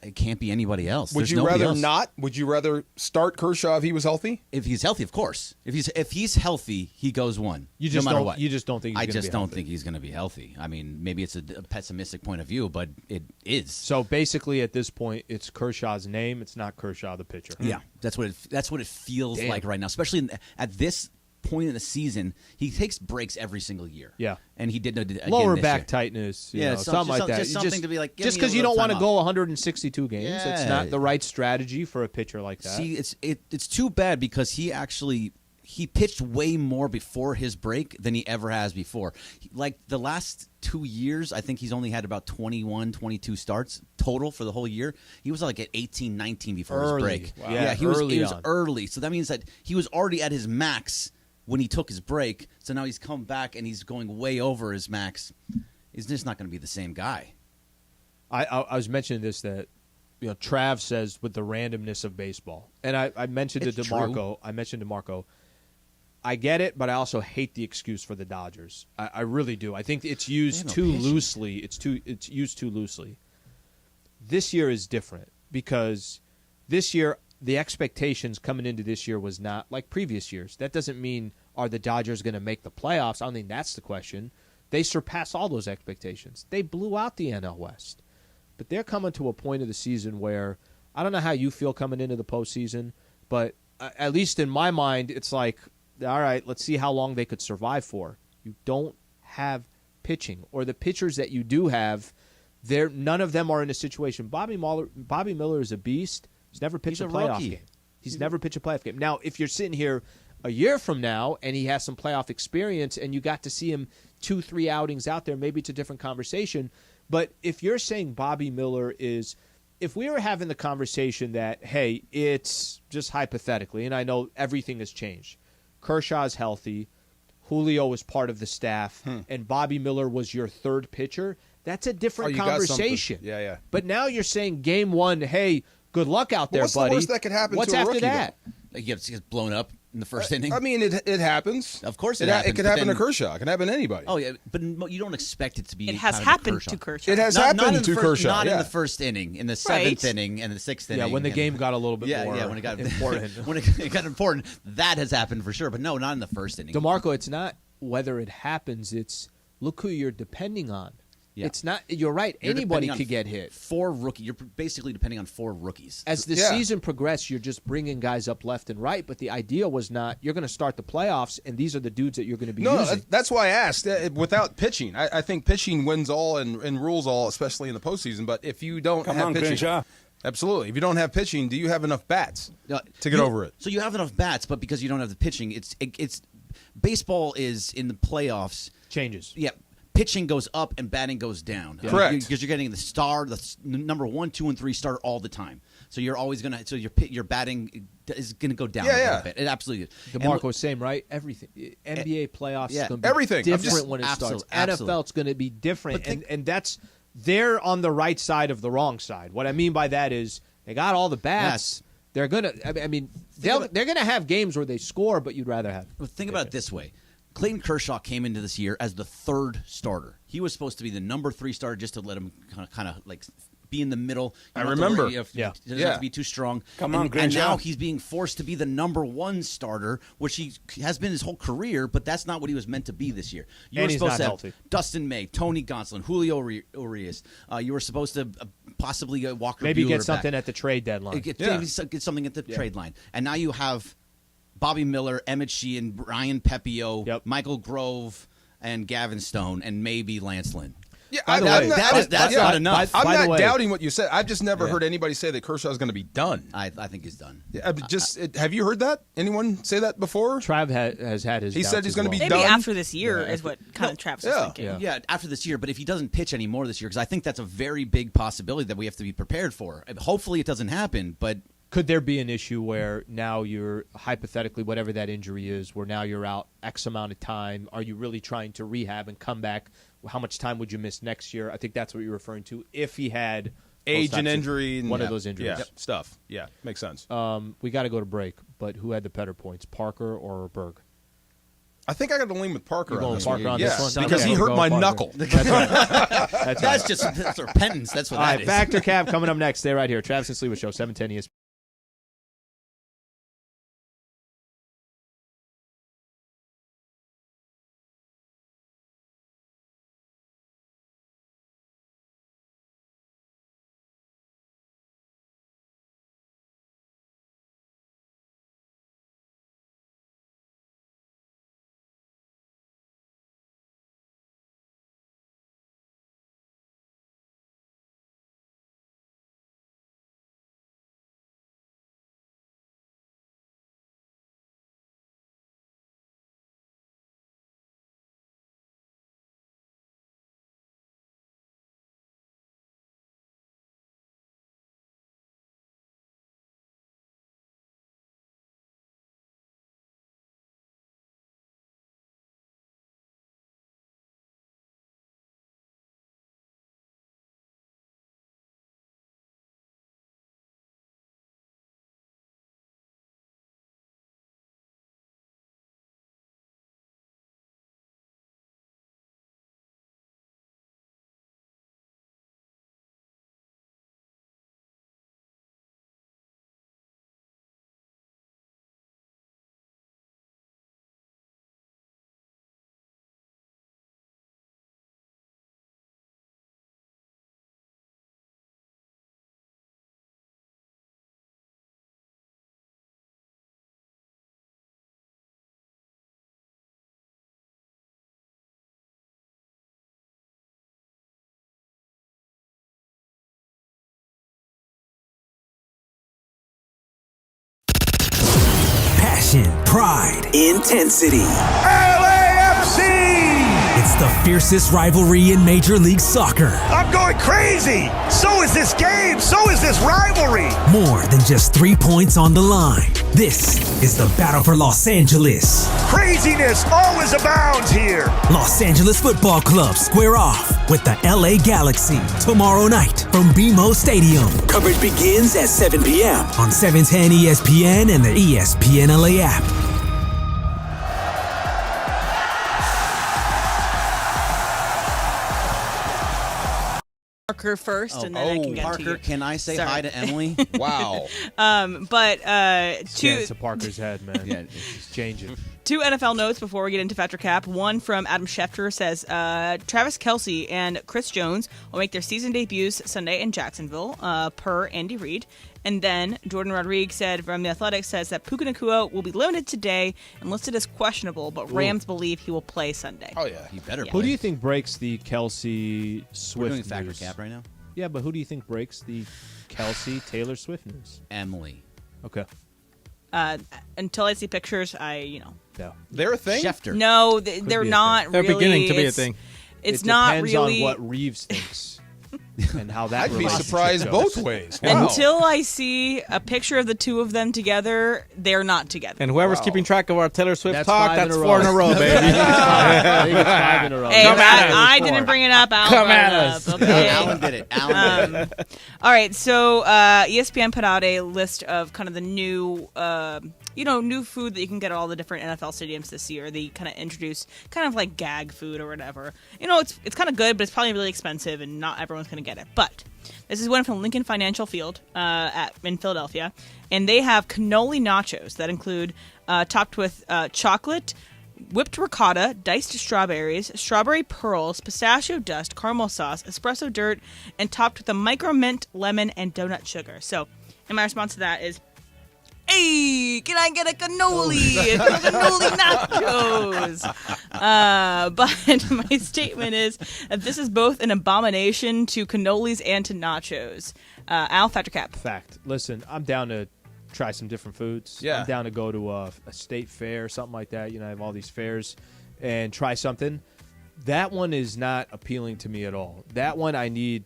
It can't be anybody else. Would you rather not? Would you rather start Kershaw if he was healthy? If he's healthy, of course. If he's healthy, he goes one. You just no matter don't. what. You just don't think. I just don't think he's going to be healthy. I mean, maybe it's a pessimistic point of view, but it is. So basically, at this point, it's Kershaw's name. It's not Kershaw the pitcher. Yeah, that's what it feels like right now, especially at this point in the season. He takes breaks every single year. Yeah, and he did again lower this back year. tightness. Something like that. Just something to be like. Just because you don't want to go 162 games, Yeah. it's not the right strategy for a pitcher like that. See, it's too bad because he pitched way more before his break than he ever has before. Like the last 2 years, I think he's only had about 21, 22 starts total for the whole year. He was like at 18, 19 before his break. Wow. Yeah, he was on. early. So that means that he was already at his max when he took his break. So now he's come back and he's going way over his max. He's just not going to be the same guy. I was mentioning this that Trav says with the randomness of baseball, and I mentioned It's to DeMarco. I mentioned DeMarco. I get it, but I also hate the excuse for the Dodgers. I really do. I think it's used too loosely. It's used too loosely. This year is different because this year the expectations coming into this year was not like previous years. That doesn't mean are the Dodgers going to make the playoffs. I don't think that's the question. They surpassed all those expectations. They blew out the NL West. But they're coming to a point of the season where I don't know how you feel coming into the postseason, but at least in my mind, it's like, all right, let's see how long they could survive for. You don't have pitching, or the pitchers that you do have, none of them are in a situation. Bobby Miller is a beast. He's never pitched a playoff game. He's never pitched a playoff game. Now, if you're sitting here a year from now and he has some playoff experience and you got to see him 2-3 outings out there, maybe it's a different conversation. But if you're saying Bobby Miller is, if we were having the conversation that, hey, it's just hypothetically, and I know everything has changed. Kershaw's healthy, Julio was part of the staff, and Bobby Miller was your third pitcher, that's a different conversation. Yeah. But now you're saying game one, hey, good luck out there, what's buddy. What's the worst that could happen What's to a after rookie, that? He gets blown up in the first inning. I mean, it happens. Of course it happens. It could happen to Kershaw. It can happen to anybody. Oh, yeah, but you don't expect it to be. It has happened to Kershaw. It has happened to Kershaw. Not in the first inning, in the seventh inning, and the sixth inning. Yeah, when the game got a little bit more when it got important. When it got important, that has happened for sure. But no, not in the first inning. DeMarco, it's not whether it happens. It's look who you're depending on. Yeah. It's not. You're right. Anybody could get hit. 4 rookies. You're basically depending on 4 rookies. As the season progressed, you're just bringing guys up left and right. But the idea was not you're going to start the playoffs, and these are the dudes that you're going to be using. No, that's why I asked. Without pitching, I think pitching wins all and rules all, especially in the postseason. But if you don't have pitching, absolutely. If you don't have pitching, do you have enough bats to get over it? So you have enough bats, but because you don't have the pitching, it's baseball is in the playoffs changes. Yeah. pitching goes up and batting goes down. Correct. Because you're getting the number 1, 2, and 3 starter all the time. So you're always gonna. So your batting is gonna go down a little bit. It absolutely is. DeMarco, same, right? Everything. NBA playoffs is going to be everything different when it starts. NFL, it's going to be different, and that's they're on the right side of the wrong side. What I mean by that is they got all the bats. Yes. They're gonna. I mean, they're gonna have games where they score, but you'd rather have. Well, think about it this way. Clayton Kershaw came into this year as the 3rd starter. He was supposed to be the number 3 starter just to let him kind of like be in the middle. I remember. He doesn't have to be too strong. Come on, and now he's being forced to be the number 1 starter, which he has been his whole career, but that's not what he was meant to be this year. You were supposed to have Dustin May, Tony Gonsolin, Julio Urias. You were supposed to possibly get Walker maybe Buehler get something back. at the trade deadline. Get something at the trade line. And now you have Bobby Miller, Emmett Sheehan, Brian Pepio, Michael Grove, and Gavin Stone, and maybe Lance Lynn. Yeah, that's not enough. I'm not doubting what you said. I've just never heard anybody say that Kershaw is going to be done. I think he's done. Yeah, have you heard that? Anyone say that before? Trav has had his. He said he's going to be maybe done. Maybe after this year is what kind of Travis is thinking. Yeah, after this year. But if he doesn't pitch anymore this year, because I think that's a very big possibility that we have to be prepared for. Hopefully, it doesn't happen, but. Could there be an issue where now you're hypothetically, whatever that injury is, where now you're out X amount of time? Are you really trying to rehab and come back? How much time would you miss next year? I think that's what you're referring to. If he had age and injury, one of those injuries, stuff. Yeah, makes sense. We got to go to break, but who had the better points, Parker or Berg? I think I got to lean with Parker. You're going Parker on this one because he hurt my knuckle. That's right. That's repentance. That's what that is. Factor Cap coming up next. Stay right here. Travis and Sliwa Show, 710 ESPN. Passion, pride, intensity. LAFC! It's the fiercest rivalry in Major League Soccer. I'm going crazy! So is this game! So is this rivalry! More than just 3 points on the line. This is the battle for Los Angeles. Craziness always abounds here! Los Angeles Football Club square off with the LA Galaxy tomorrow night from BMO Stadium. Coverage begins at 7 p.m. on 710 ESPN and the ESPN LA app. Parker first, and then I can get Parker, to you. can I say hi to Emily? Wow. It's to Parker's head, man. Yeah, it's changing. 2 NFL notes before we get into Factor Cap. One from Adam Schefter says, Travis Kelce and Chris Jones will make their season debuts Sunday in Jacksonville, per Andy Reid. And then Jordan Rodriguez said from The Athletic says that Puka Nacua will be limited today and listed as questionable, but Rams believe he will play Sunday. Oh, yeah. He better play. Who do you think breaks the Kelce Swift We're doing news? Factor Cap right now? Yeah, but who do you think breaks the Kelce Taylor Swift news? Emily. Okay. Until I see pictures, No. They're a thing? Schefter. No, they're not They're really. beginning to be a thing. It's it not depends really on what Reeves thinks and how that. I'd be relationship surprised goes. both ways. Wow. Until I see a picture of the two of them together, they're not together. And whoever's keeping track of our Taylor Swift That's talk, 5 in that's a 4 in a row, baby. I think it's 5 in a row. Hey, Come at us. I didn't bring it up. Alan Come brought at it us. up. Okay. Alan did it. Alan did it. All right, so ESPN put out a list of kind of the new, new food that you can get at all the different NFL stadiums this year. They kind of introduced kind of like gag food or whatever. It's kind of good, but it's probably really expensive, and not everyone's going to get it. But this is one from Lincoln Financial Field in Philadelphia, and they have cannoli nachos that include topped with chocolate, whipped ricotta, diced strawberries, strawberry pearls, pistachio dust, caramel sauce, espresso dirt, and topped with a micro mint, lemon, and donut sugar. So, and my response to that is, hey, can I get a cannoli? Cannoli nachos. But my statement is that this is both an abomination to cannolis and to nachos. Al, fact or cap? Fact. Listen, I'm down to try some different foods. Yeah. I'm down to go to a state fair, something like that. I have all these fairs and try something. That one is not appealing to me at all. That one I need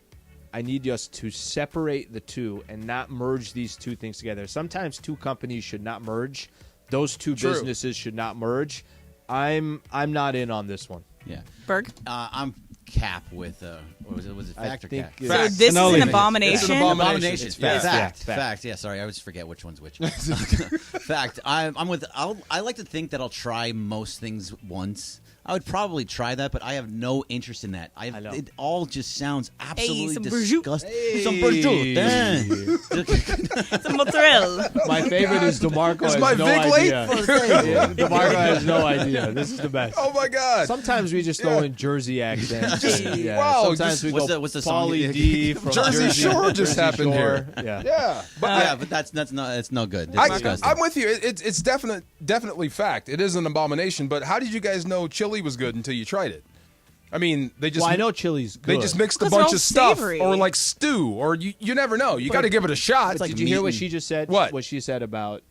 us to separate the two and not merge these two things together. Sometimes two companies should not merge. Those two businesses should not merge. I'm not in on this one. Yeah. Berg? I'm cap with was it fact or cap? So this is an abomination. It's an abomination. It's Fact. fact. Yeah, sorry, I always forget which one's which. Fact. I'm with. I like to think that I'll try most things once. I would probably try that, but I have no interest in that. I know. It all just sounds absolutely some disgusting. prosciutto. Some prosciutto. Some mozzarella. My favorite is DeMarco Is has my no Vic late? idea. DeMarco has no idea. This is the best. Oh my God! Sometimes we just throw in Jersey accents. Wow, Sometimes we go what's the song? Pauly D from Jersey Shore just happened here. Yeah. But that's no good. It's disgusting. I'm with you. It's definitely fact. It is an abomination. But how did you guys know chili was good until you tried it? I mean, they just. Well, I know chili's good. They just mixed a 'Cause they're bunch all of stuff, savory. or like stew, or you never know. You got to give it a shot. like Did you hear meat what and- she just said? What she said about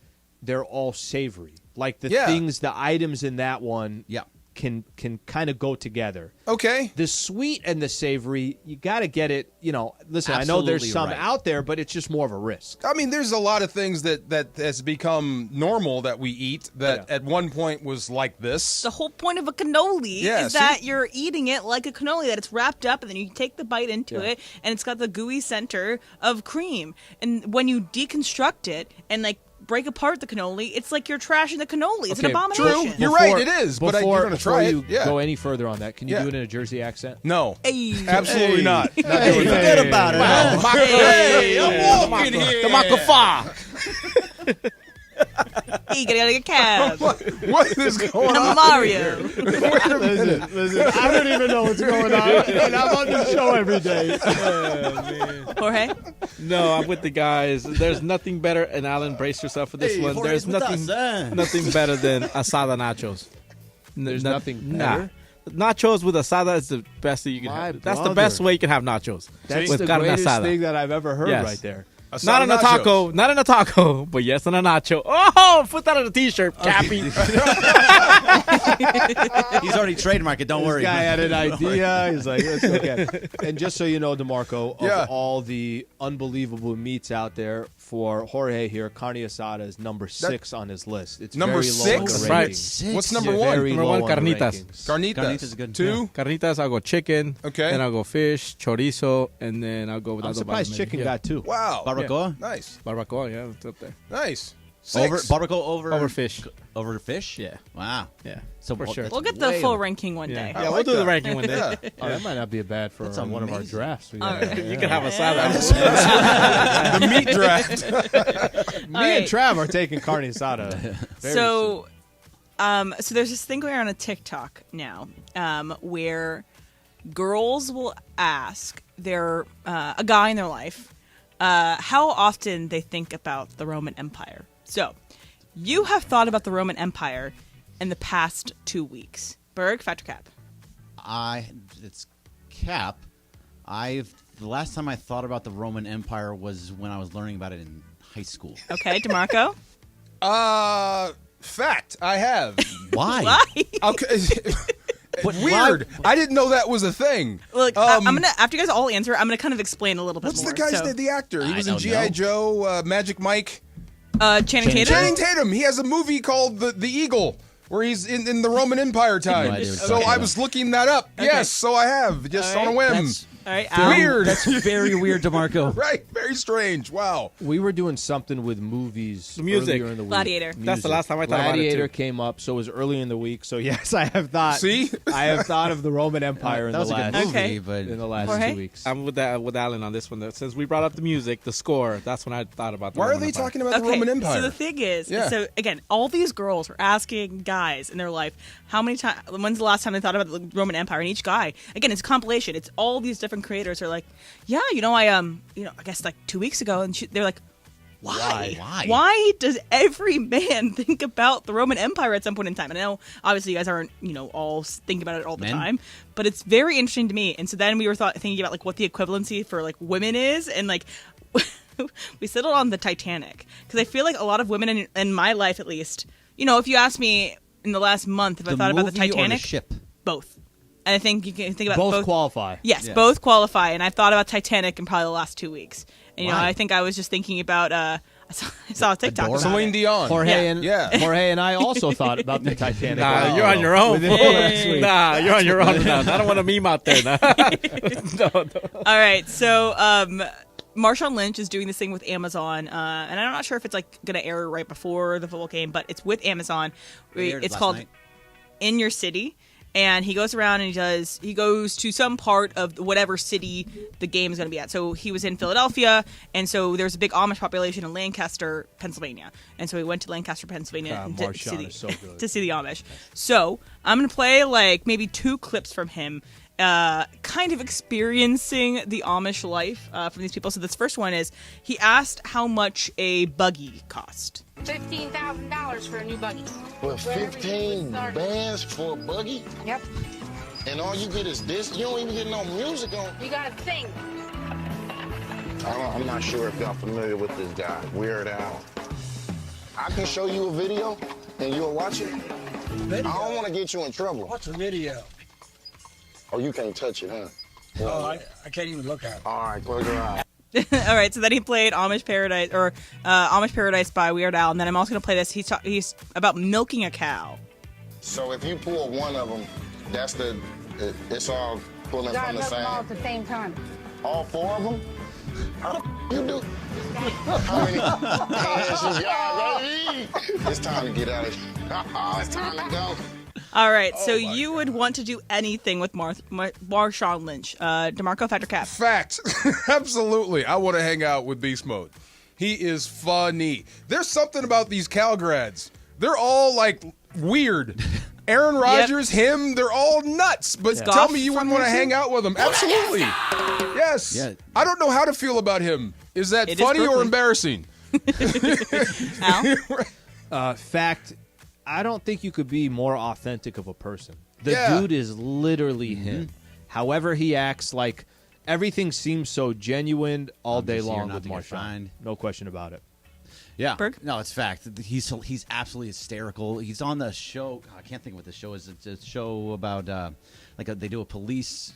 they're all savory. Like the Yeah. things, the items in that one Yeah. can kind of go together. Okay. The sweet and the savory, you got to get it. Listen, I know there's Absolutely some right. out there, but it's just more of a risk. I mean, there's a lot of things that has become normal that we eat that at one point was like this. The whole point of a cannoli is that you're eating it like a cannoli, that it's wrapped up, and then you take the bite into it, and it's got the gooey center of cream. And when you deconstruct it and break apart the cannoli, it's like you're trashing the cannoli. It's an abomination. True. You're right, it is, but you're going to try it. Before you go any further on that, can you do it in a Jersey accent? No. Hey. Absolutely not. Not doing that. Forget about it. Huh? Hey, I'm walking here. The Macafa. Hey, you gotta get a cab. What is going And a on? Mario. Listen, I don't even know what's going on, and I'm on the show every day. Jorge? No, I'm with the guys. There's nothing better, and Alan, brace yourself for this Hey, one. Jorge's There's with nothing, us, nothing better than asada nachos. There's nothing Nah. better? Nachos with asada is the best that you can My have. That's the brother. best way you can have nachos. That's with the carne greatest asada. thing that I've ever heard Yes. right there. Not in a taco, not in a taco, but yes in a nacho. Oh, put that on a t-shirt, Cappy. He's already trademarked it. Don't worry. This guy had an idea. He's like, let's go get it. And just so you know, DeMarco, of all the unbelievable meats out there, for Jorge here, carne asada is number 6 on his list. It's Number very low on the 6? rankings. Right. What's number Yeah, one? very Number low one, on the carnitas. rankings. Carnitas. is good. 2? Carnitas, I'll go chicken. Okay. Then I'll go fish, chorizo, and then I'll go with I'm other surprised bottom chicken maybe. got 2. Wow. Barbacoa? Nice. Barbacoa, yeah, it's up there. Nice. Over 6. barbacoa over fish. Over fish? Yeah. Wow. Yeah. So For sure. that's We'll get the way full over. ranking one day. Yeah, we'll do the ranking one day. Yeah. Oh, that might not be bad for That's one of our amazing. drafts. We All gotta- right. You can have asada. The meat draft. Me and Trav are taking carne asada. very So there's this thing going on TikTok now, where girls will ask their a guy in their life how often they think about the Roman Empire. So, you have thought about the Roman Empire in the past 2 weeks. Berg, fact or cap? It's cap. The last time I thought about the Roman Empire was when I was learning about it in high school. Okay, DeMarco? Fact. I have. Why? Why? Okay. Weird. I didn't know that was a thing. Look, I'm gonna after you guys all answer, I'm gonna kind of explain a little bit What's more. the guy's the actor? He was in G.I. Joe, Magic Mike. Channing Tatum. Channing Tatum. He has a movie called The Eagle, where he's in the Roman Empire times. So I was looking that up. Okay. Yes, so I have, just on a whim. All right, Weird. That's very weird, DeMarco. Right, very strange. Wow. We were doing something with movies. The music. earlier in the week. Gladiator. That's the last time I thought about it, Gladiator too. came up, so it was early in the week. So yes, I have thought. See? I have thought of the Roman Empire in That the was a good last movie, but in the last Jorge? 2 weeks. I'm with Alan on this one. Since we brought up the music, the score, that's when I thought about the Why are Roman they Empire. talking about the Roman Empire? So the thing is, Yeah. so again, all these girls were asking guys in their life, how many times, when's the last time they thought about the Roman Empire? And each guy, again, it's a compilation. It's all these different creators are like, yeah, I guess like 2 weeks ago, and they're like, why? Why does every man think about the Roman Empire at some point in time? And I know, obviously, you guys aren't, all thinking about it all the time, but it's very interesting to me. And so then we were thinking about like what the equivalency for like women is, and like we settled on the Titanic because I feel like a lot of women in my life, at least, if you ask me in the last month if I thought about the movie or Titanic, the ship? both. And I think you can think about Both qualify. Yes, Yeah. both qualify. And I've thought about Titanic in probably the last 2 weeks. And, Why? I think I was just thinking about, I saw a TikTok about Celine it. Dion. Jorge and I also thought about the Titanic. Nah, you're on your own. Within the last week. Nah, you're on your own now. I don't want to meme out there. No. All right, so Marshawn Lynch is doing this thing with Amazon, and I'm not sure if it's like going to air right before the football game, but it's with Amazon. It's called In Your City. And he goes around and he goes to some part of whatever city the game is going to be at. So he was in Philadelphia, and so there's a big Amish population in Lancaster, Pennsylvania. And so he went to Lancaster, Pennsylvania to see the Amish. So I'm going to play like maybe 2 clips from him kind of experiencing the Amish life from these people. So this first one is he asked how much a buggy cost. $15,000 for a new buggy. Well, 15 bands for a buggy? Yep. And all you get is this? You don't even get no music on. You gotta sing. I'm not sure if y'all familiar with this guy, Weird Al. I can show you a video and you'll watch it. Video? I don't want to get you in trouble. What's a video? Oh, you can't touch it, huh? Oh, I can't even look at it. All right, close your eyes. All right, so then he played Amish Paradise by Weird Al, and then I'm also going to play this. He's about milking a cow. So if you pull one of them, it's all pulling You gotta from the milk them all same. at the same time. All 4 of them? How the you do? How many hands you got, baby? It's time to get out of here. It's time to go. All right, so you would want to do anything with Marshawn Lynch. DeMarco, fact or cap? Fact. Absolutely. I want to hang out with Beast Mode. He is funny. There's something about these Cal grads. They're all like weird. Aaron Rodgers, him, they're all nuts. But tell me you wouldn't want to hang out with them. Absolutely. Yes. Yeah. I don't know how to feel about him. Is that funny or embarrassing? Al? Fact. I don't think you could be more authentic of a person. The dude is literally him. However he acts, like everything seems so genuine all day long with Marshawn. No question about it. Yeah. No, it's fact. He's absolutely hysterical. He's on the show. God, I can't think of what the show is. It's a show about they do a police.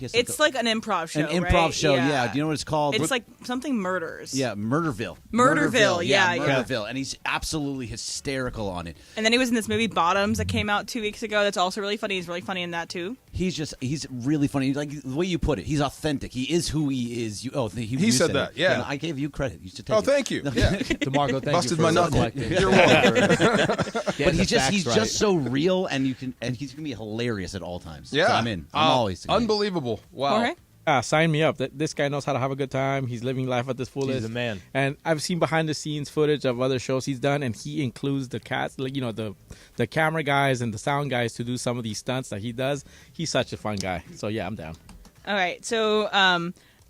It's like an improv show. An improv right? show. Yeah. Do you know what it's called? It's like something murders. Yeah, Murderville. Murderville. Yeah. Murderville, and he's absolutely hysterical on it. And then he was in this movie Bottoms that came out 2 weeks ago. That's also really funny. He's really funny in that too. He's really funny. Like the way you put it, he's authentic. He is who he is. He said that. Yeah, and I gave you credit. You should take it. Thank you. Yeah, DeMarco, thank busted you. My knuckle. You're welcome. But he's just so real, and he's gonna be hilarious at all times. Yeah, so I'm in. I'm always unbelievable. Wow. Okay. Sign me up. This guy knows how to have a good time. He's living life at this fullest. He's the man. And I've seen behind the scenes footage of other shows he's done, and he includes the cast, like the camera guys and the sound guys to do some of these stunts that he does. He's such a fun guy. So yeah, I'm down. All right, so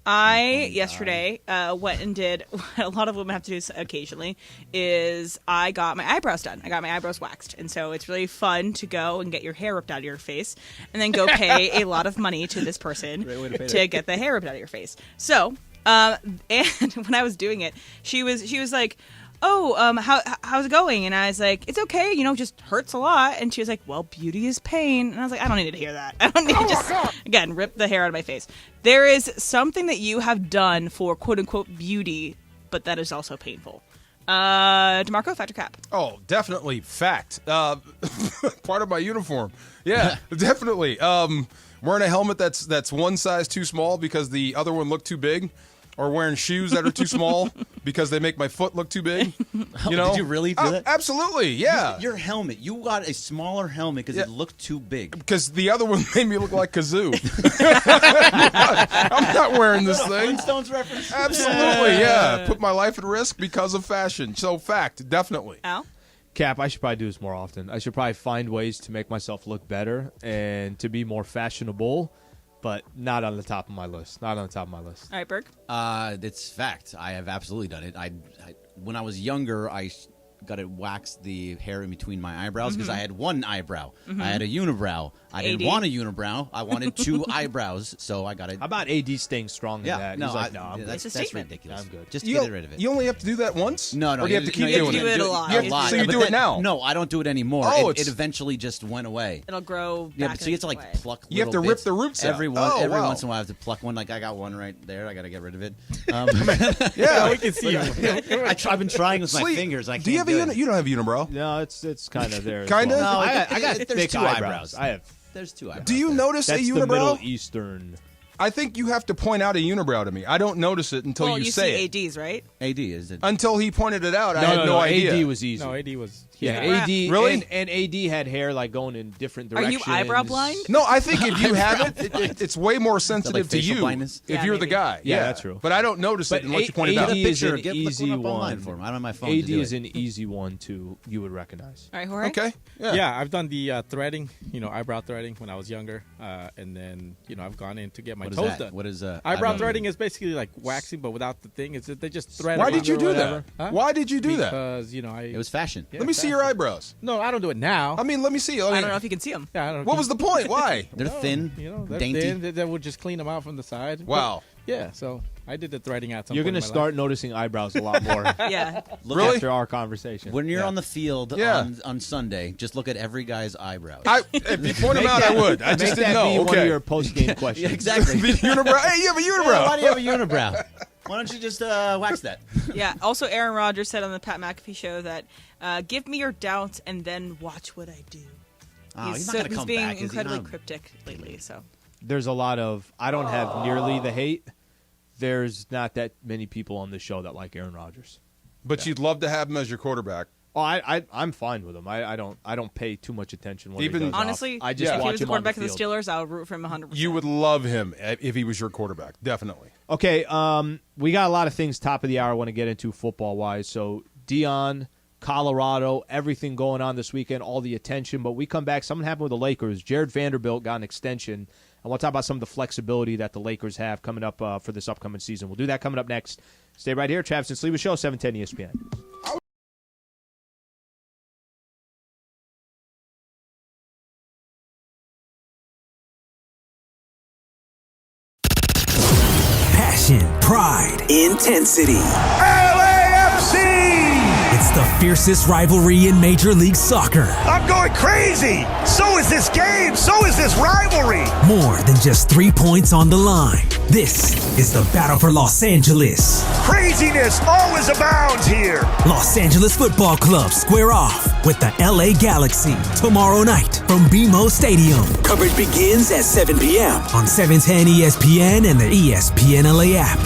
I yesterday went and did what a lot of women have to do occasionally is I got my eyebrows done. I got my eyebrows waxed. And so it's really fun to go and get your hair ripped out of your face and then go pay a lot of money to this person to get the hair ripped out of your face. So, and when I was doing it, she was like, how's it going? And I was like, it's okay, just hurts a lot. And she was like, well, beauty is pain. And I was like, I don't need to hear that. I don't need to just, again, rip the hair out of my face. There is something that you have done for quote-unquote beauty, but that is also painful. DeMarco, fact or cap? Oh, definitely fact. Part of my uniform. Yeah, definitely. Wearing a helmet that's one size too small because the other one looked too big, or wearing shoes that are too small because they make my foot look too big. Did you really do that? Absolutely, yeah. Your helmet. You got a smaller helmet because it looked too big. Because the other one made me look like Kazoo. I'm not wearing this thing. Flintstones reference. Absolutely, yeah. Put my life at risk because of fashion. So fact, definitely. Al? Cap, I should probably do this more often. I should probably find ways to make myself look better and to be more fashionable, but not on the top of my list. Not on the top of my list. All right, Berg? It's fact. I have absolutely done it. I when I was younger, I got to wax the hair in between my eyebrows because I had one eyebrow. I had a unibrow. I didn't want a unibrow. I wanted two eyebrows, so I got it. How about AD staying strong in that? No, He's like, no, I'm good. That's ridiculous. I'm good. Just to get rid of it. You only have to do that once? No. Or do you have to keep doing do it a lot. So you do it now? No, I don't do it anymore. Oh, it eventually just went away. It'll grow Yeah, back but so you have to way. pluck. You have to rip the roots out. Every Oh, wow. once in a while, I have to pluck one. Like I got one right there. I got to get rid of it. Yeah, we can see you. I've been trying with my Sleep. fingers. I can't Do you have do it. You don't have a unibrow? No, it's kind of there. as Kinda? well. No, I got there's thick two eyebrows. I have. There's two eyebrows. Do you notice That's a the Middle unibrow? Eastern. I think you have to point out a unibrow to me. I don't notice it until Well, you say see it. ADs, right? AD is it? Until he pointed it out, I had no idea. AD was easy. No, AD was. Yeah, AD Really? and AD had hair like going in different Are directions. you eyebrow blind? No, I think if you have it's way more sensitive to facial you blindness? if Yeah, you're the maybe. guy. Yeah, that's true. But I don't notice it unless you point it AD out. is Picture. an Look easy one up online one. for him. I don't have my phone. AD to do is it. an easy one you would recognize. All right, Jorge? Okay. Yeah, I've done the threading, eyebrow threading when I was younger, and then I've gone in to get my What is toes that? done. What is eyebrow threading? Is basically like waxing, but without the thing. It's they just thread. Why it did you or do whatever. that? Huh? Why did you do that? Because It was fashion. Let me see your eyebrows. No, I don't do it now. I mean, let me see. I don't know if you can see them. Yeah, I don't know. What was the point? Why? They're thin, They're dainty. thin. They would just clean them out from the side. Wow. Yeah, so I did the threading at some You're point going to in my start noticing eyebrows a lot more Yeah. Really? after our conversation. When you're on the field Yeah. on Sunday, just look at every guy's eyebrows. If you point them out, I would. I just Make didn't that know. be one Okay. of your post-game questions. Yeah, exactly. The unibrow. Hey, you have a unibrow. Why do you have a unibrow? Why don't you just wax that? Yeah. Also, Aaron Rodgers said on the Pat McAfee show that give me your doubts and then watch what I do. Oh, he's not going to come being back. Is he? incredibly No. cryptic lately. So There's a lot of I don't have nearly the hate. There's not that many people on this show that like Aaron Rodgers. But you'd love to have him as your quarterback. Oh, I'm fine with him. I don't pay too much attention when Even- he does off. honestly, I just if he watch was the him on quarterback of the field. Steelers, I would root for him 100%. You would love him if he was your quarterback. Definitely. Okay, we got a lot of things top of the hour I want to get into football wise. So Dion, Colorado, everything going on this weekend, all the attention. But we come back, something happened with the Lakers. Jared Vanderbilt got an extension. I want to talk about some of the flexibility that the Lakers have coming up for this upcoming season. We'll do that coming up next. Stay right here. Travis and Sliwa Show, 710 ESPN. Passion, pride, intensity. LAFC! It's the fiercest rivalry in Major League Soccer. I'm going crazy! So is this game! So is this rivalry! More than just 3 points on the line. This is the battle for Los Angeles. Craziness always abounds here! Los Angeles Football Club square off with the LA Galaxy tomorrow night from BMO Stadium. Coverage begins at 7 p.m. on 710 ESPN and the ESPN LA app.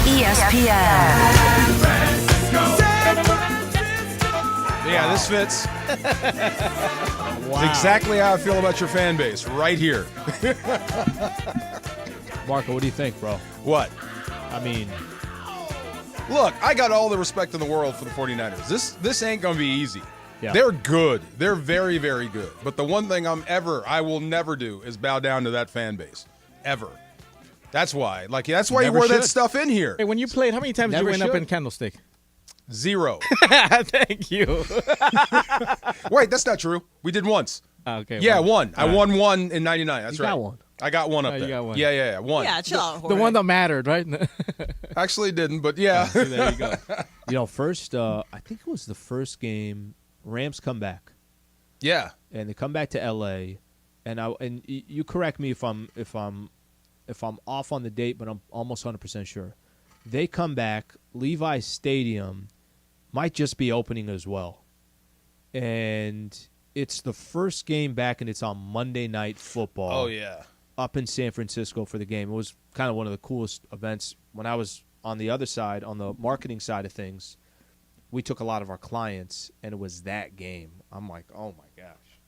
ESPN. Yeah, this fits. It's exactly how I feel about your fan base right here. Marco, what do you think, bro? What? I mean, look, I got all the respect in the world for the 49ers. This ain't going to be easy. Yeah. They're good. They're very, very good. But the one thing I will never do is bow down to that fan base. Ever. That's why. That's why you wore that stuff in here. Hey, when you played, how many times did you win up in Candlestick? 0. Thank you. Wait, that's not true. We did once. Okay. Yeah, one. one. I won one in 99. That's You right. got one. I got one up You there. got one. Yeah, one. Yeah, chill out, The Jorge. one that mattered, right? Actually didn't, but yeah. So there you go. First, I think it was the first game. Rams come back. Yeah. And they come back to L.A. And you correct me if I'm off on the date, but I'm almost 100% sure. They come back. Levi's Stadium might just be opening as well, and it's the first game back, and it's on Monday Night Football. Oh yeah. Up in San Francisco for the game. It was kind of one of the coolest events when I was on the other side, on the marketing side of things. We took a lot of our clients, and it was that game. I'm like, oh my gosh,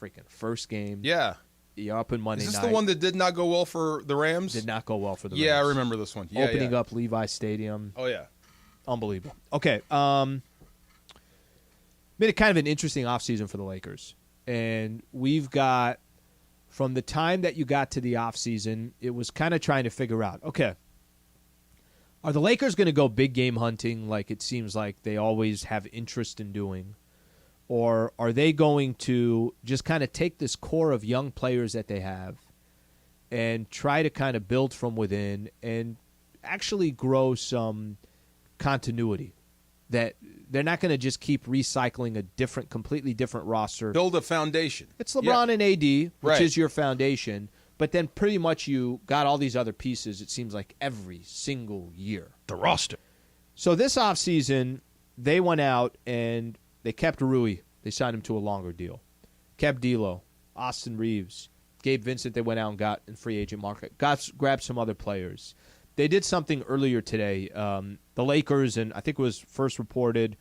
freaking first game. Yeah. You're up in Monday Is this night. the one that did not go well for the Rams? Did not go well for the Rams. Yeah, I remember this one. Yeah, Opening yeah. up Levi's Stadium. Oh yeah. Unbelievable. Okay. Been a kind of an interesting offseason for the Lakers. And we've got, from the time that you got to the offseason, it was kind of trying to figure out, okay, are the Lakers going to go big game hunting like it seems like they always have interest in doing? Or are they going to just kind of take this core of young players that they have and try to kind of build from within and actually grow some continuity? That they're not going to just keep recycling a completely different roster. Build a foundation. It's LeBron and AD, which Right. is your foundation, but then pretty much you got all these other pieces, it seems like, every single year. The roster. So this offseason, they went out and they kept Rui. They signed him to a longer deal. Kept D'Lo, Austin Reeves, Gabe Vincent they went out and got in free agent market. Grabbed some other players. They did something earlier today. The Lakers, and I think it was first reported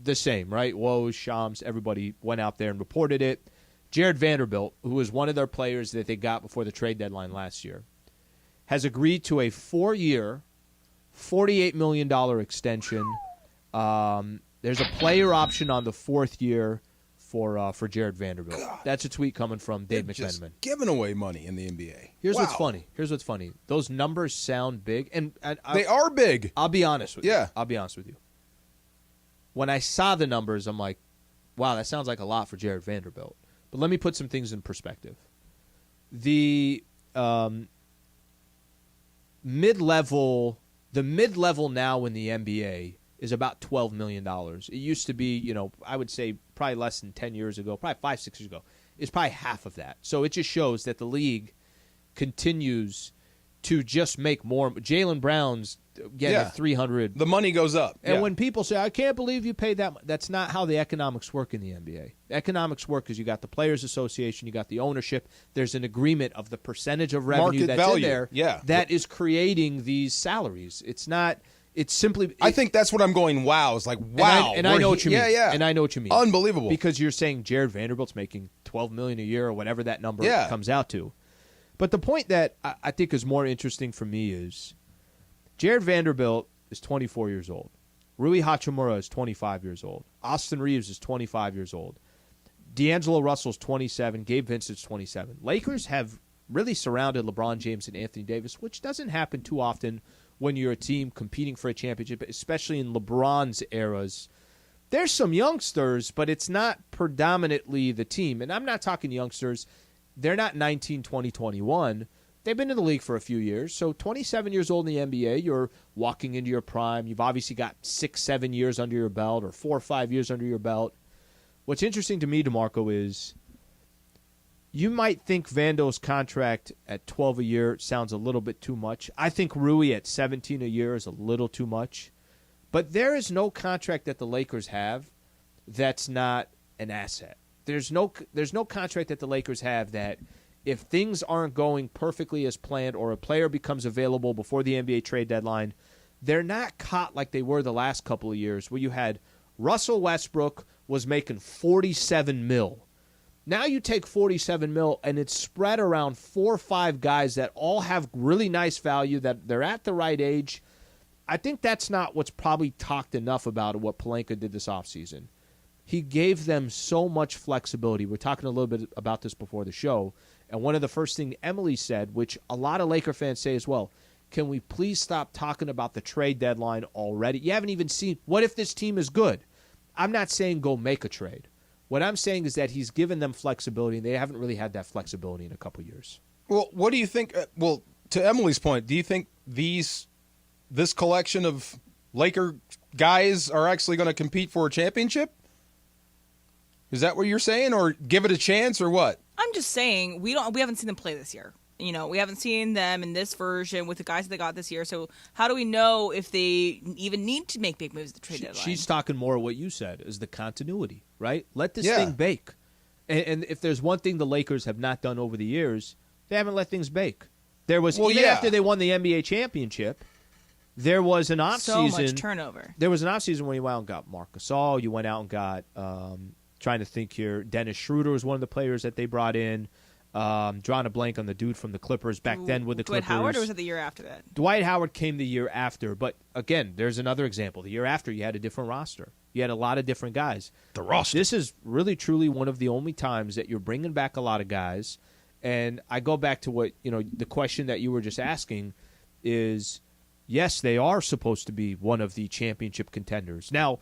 the same, right? Woj, Shams, everybody went out there and reported it. Jared Vanderbilt, who was one of their players that they got before the trade deadline last year, has agreed to a 4-year, $48 million extension. There's a player option on the 4th year for Jared Vanderbilt. That's a tweet coming from Dave Just McMenamin. giving away money in the NBA. Here's Wow. what's funny. Those numbers sound big, and They are big. I'll be honest with you. Yeah. I'll be honest with you. When I saw the numbers, I'm like, wow, that sounds like a lot for Jared Vanderbilt. But let me put some things in perspective. The mid-level now in the NBA is about $12 million. It used to be, I would say probably less than 10 years ago, probably 5-6 years ago. It's probably half of that. So it just shows that the league continues to just make more. Jaylen Brown's getting Yeah. 300. The money goes up. And Yeah. when people say, I can't believe you paid that much, that's not how the economics work in the NBA. The economics work is you got the Players Association, you got the ownership, there's an agreement of the percentage of revenue Market that's value. in there Yeah. that is creating these salaries. It's not, it's simply. I think that's what I'm going, wow. It's like, wow. And I know what you mean. Yeah, yeah. And I know what you mean. Unbelievable. Because you're saying Jared Vanderbilt's making $12 million a year or whatever that number Yeah. comes out to. But the point that I think is more interesting for me is Jared Vanderbilt is 24 years old. Rui Hachimura is 25 years old. Austin Reeves is 25 years old. D'Angelo Russell's 27. Gabe Vincent's 27. Lakers have really surrounded LeBron James and Anthony Davis, which doesn't happen too often when you're a team competing for a championship, especially in LeBron's eras. There's some youngsters, but it's not predominantly the team. And I'm not talking youngsters. They're not 19, 20, 21. They've been in the league for a few years. So 27 years old in the NBA, you're walking into your prime. You've obviously got 6-7 years under your belt or 4 or 5 years under your belt. What's interesting to me, DeMarco, is you might think Vando's contract at 12 a year sounds a little bit too much. I think Rui at 17 a year is a little too much. But there is no contract that the Lakers have that's not an asset. There's no contract that the Lakers have that if things aren't going perfectly as planned or a player becomes available before the NBA trade deadline, they're not caught like they were the last couple of years where you had Russell Westbrook was making $47 million. Now you take $47 million and it's spread around 4 or 5 guys that all have really nice value, that they're at the right age. I think that's not what's probably talked enough about what Pelinka did this offseason. He gave them so much flexibility. We're talking a little bit about this before the show, and one of the first things Emily said, which a lot of Laker fans say as well, can we please stop talking about the trade deadline already? You haven't even seen, what if this team is good? I'm not saying go make a trade. What I'm saying is that he's given them flexibility, and they haven't really had that flexibility in a couple years. Well, what do you think? Well, to Emily's point, do you think this collection of Laker guys are actually going to compete for a championship? Is that what you're saying, or give it a chance, or what? I'm just saying we haven't seen them play this year. We haven't seen them in this version with the guys that they got this year. So how do we know if they even need to make big moves at the trade deadline? She's talking more what you said, is the continuity, right? Let this thing bake. And if there's one thing the Lakers have not done over the years, they haven't let things bake. There was after they won the NBA championship, there was an offseason. So much turnover. There was an offseason where you went out and got Marc Gasol. You went out and got, trying to think here, Dennis Schroeder was one of the players that they brought in. Drawing a blank on the dude from the Clippers back then with the Dwight Clippers. Howard, or was it the year after that? Dwight Howard came the year after. But, again, there's another example. The year after, you had a different roster. You had a lot of different guys. The roster. This is really, truly one of the only times that you're bringing back a lot of guys. And I go back to what, the question that you were just asking is, yes, they are supposed to be one of the championship contenders. Now,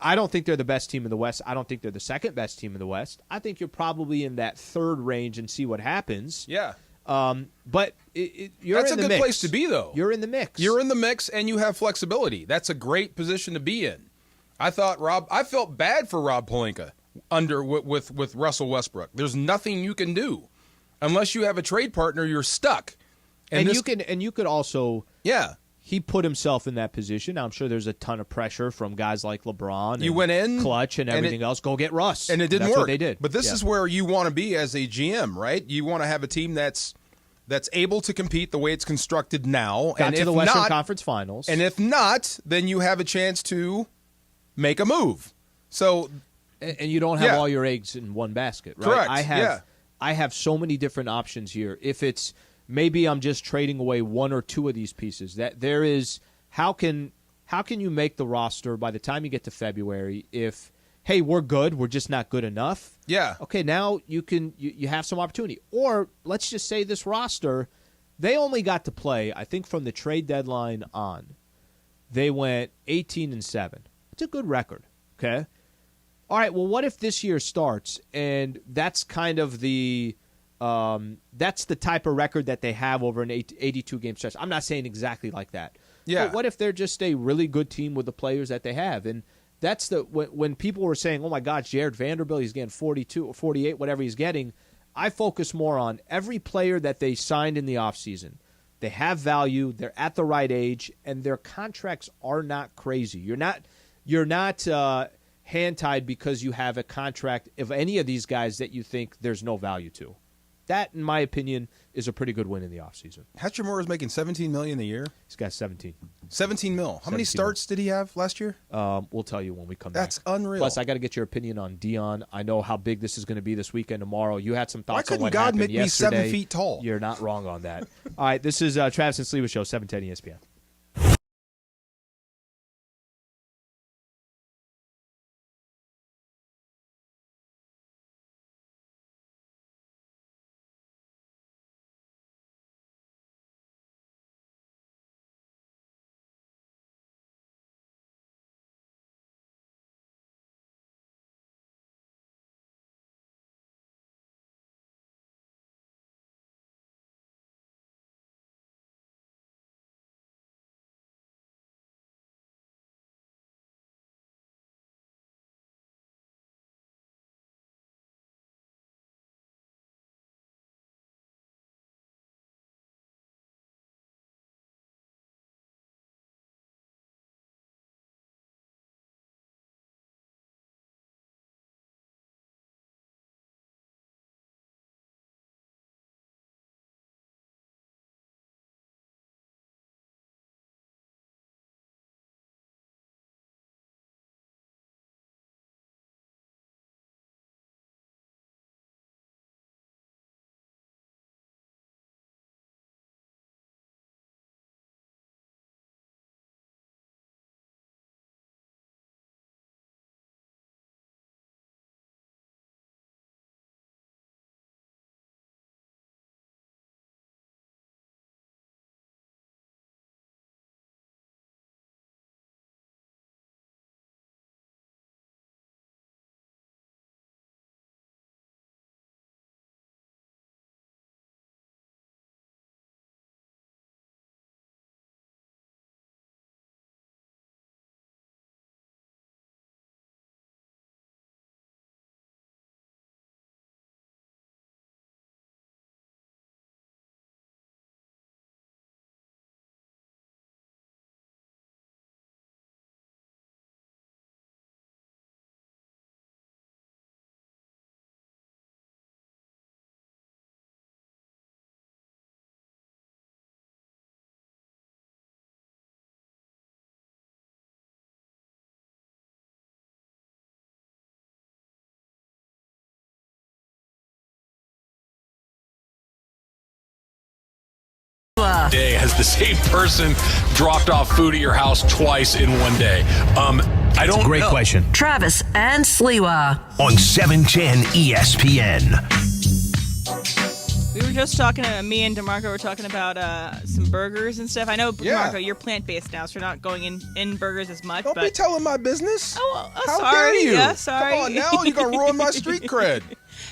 I don't think they're the best team in the West. I don't think they're the second best team in the West. I think you're probably in that third range and see what happens. Yeah. But you're That's in a the good mix. place to be, though. You're in the mix. You're in the mix, and you have flexibility. That's a great position to be in. I felt bad for Rob Pelinka with Russell Westbrook. There's nothing you can do unless you have a trade partner. You're stuck. And you could also He put himself in that position. I'm sure there's a ton of pressure from guys like LeBron. You went in, clutch, and everything else. Go get Russ, and it didn't work. work. What they did, but this is where you want to be as a GM, right? You want to have a team that's able to compete the way it's constructed now. Got to the Western Conference Finals, and if not, then you have a chance to make a move. So, and you don't have all your eggs in one basket, right? Correct. I have so many different options here. If it's maybe I'm just trading away one or two of these pieces. That there is how can you make the roster by the time you get to February if hey, we're good, we're just not good enough. Yeah. Okay, now you have some opportunity. Or let's just say this roster, they only got to play, I think from the trade deadline on, they went 18-7. It's a good record. Okay. All right, well, what if this year starts and that's kind of that's the type of record that they have over an 82-game stretch. I'm not saying exactly like that. Yeah. But what if they're just a really good team with the players that they have? And that's when people were saying, oh, my gosh, Jared Vanderbilt, he's getting 42 or 48, whatever he's getting. I focus more on every player that they signed in the offseason. They have value, they're at the right age, and their contracts are not crazy. You're not hand-tied because you have a contract of any of these guys that you think there's no value to. That, in my opinion, is a pretty good win in the offseason. Hachimura is making $17 million a year. He's got 17. 17 mil. How many starts did he have last year? We'll tell you when we come back. That's unreal. Plus, I got to get your opinion on Dion. I know how big this is going to be this weekend tomorrow. You had some thoughts on what happened yesterday. Why couldn't God make me 7 feet tall? You're not wrong on that. All right, this is Travis and Sliwa Show, 710 ESPN. day has the same person dropped off food at your house twice in one day? I don't Great know. question. Travis and Sliwa. On 710 ESPN. We were just talking, me and DeMarco were talking about some burgers and stuff. I know, Yeah. DeMarco, you're plant-based now, so you're not going in burgers as much. Don't but be telling my business. How sorry. dare you? Yeah, sorry. Come on now, you're going to ruin my street cred.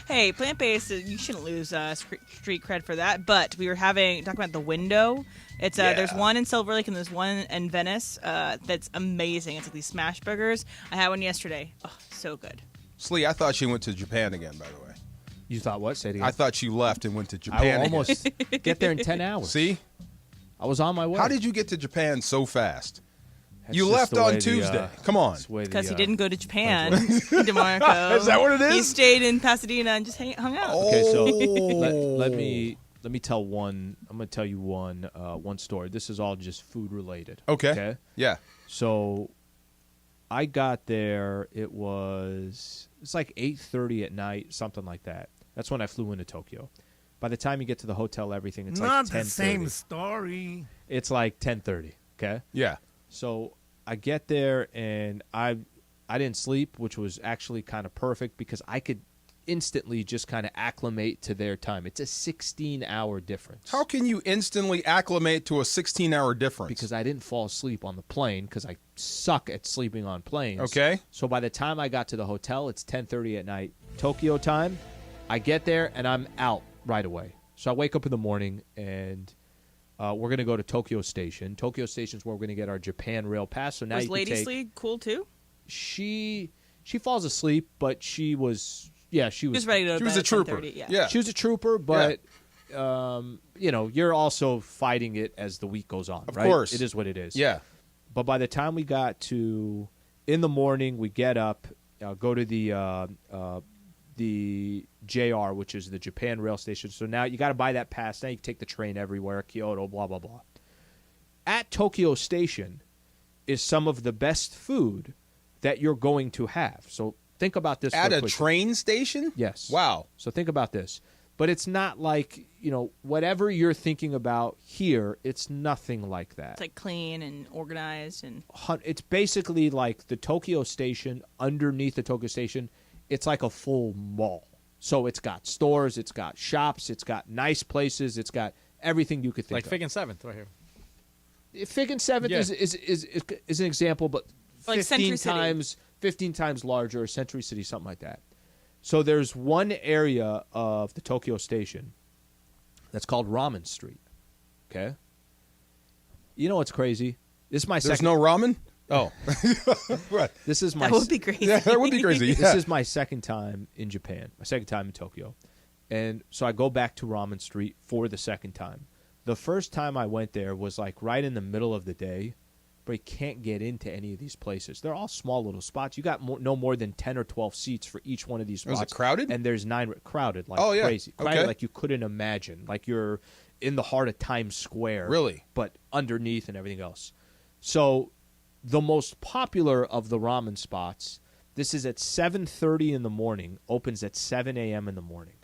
Hey, plant-based, you shouldn't lose street cred for that. But we were talking about the Window. It's There's one in Silver Lake and there's one in Venice that's amazing. It's like these smash burgers. I had one yesterday. Oh, so good. Slee, I thought she went to Japan again, by the way. You thought what? Say it again. I thought she left and went to I Japan will again. almost get there in 10 hours. See? I was on my way. How did you get to Japan so fast? That's You just left the on way Tuesday. Come on. Because he didn't go to Japan, DeMarco. Is that what it is? He stayed in Pasadena and just hung out. Okay, so let me tell one. I'm going to tell you one story. This is all just food related. Okay. Yeah. So I got there. It's like 8:30 at night, something like that. That's when I flew into Tokyo. By the time you get to the hotel, everything, it's Not like 10:30. the same story. It's like 10:30. Okay. Yeah. So I get there and I didn't sleep, which was actually kind of perfect because I could instantly just kind of acclimate to their time. It's a 16-hour difference. How can you instantly acclimate to a 16-hour difference? Because I didn't fall asleep on the plane because I suck at sleeping on planes. Okay. So by the time I got to the hotel, it's 10:30 at night, Tokyo time. I get there and I'm out right away. So I wake up in the morning and we're going to go to Tokyo Station. Tokyo Station is where we're going to get our Japan Rail Pass. So now Was you Lady can take. Slee cool too? She falls asleep, but she was. Yeah, she was. Just ready to go to She was bed a at trooper. 10:30, Yeah. She was a trooper, but you're also fighting it as the week goes on. Of right? course. It is what it is. Yeah. But by the time we got in the morning, we get up, go to the JR, which is the Japan Rail Station. So now you got to buy that pass. Now you can take the train everywhere, Kyoto, blah, blah, blah. At Tokyo Station is some of the best food that you're going to have. So think about this. At real a quick. train station? Yes. Wow. So think about this. But it's not like, whatever you're thinking about here, it's nothing like that. It's like clean and organized and It's basically like the Tokyo Station. Underneath the Tokyo Station, it's like a full mall. So it's got stores, it's got shops, it's got nice places, it's got everything you could think Like of. Fig and 7th right here. Fig and 7th Yeah. is an example, but Like 15 Century City. 15 times larger, Century City, something like that. So there's one area of the Tokyo Station that's called Ramen Street. Okay? You know what's crazy? This is my There's second. no ramen? Oh. What? This is my. That would be crazy. Yeah, that would be crazy. Yeah. This is my second time in Japan. My second time in Tokyo, and so I go back to Ramen Street for the second time. The first time I went there was like right in the middle of the day, but you can't get into any of these places. They're all small little spots. You got no more than 10 or 12 seats for each one of these spots. Was it crowded? And there's 9 crowded, like Oh, yeah. crazy. Crowded Okay. like you couldn't imagine. Like you're in the heart of Times Square. Really? But underneath and everything else. So the most popular of the ramen spots, this is at 7:30 in the morning, opens at 7 a.m. in the morning.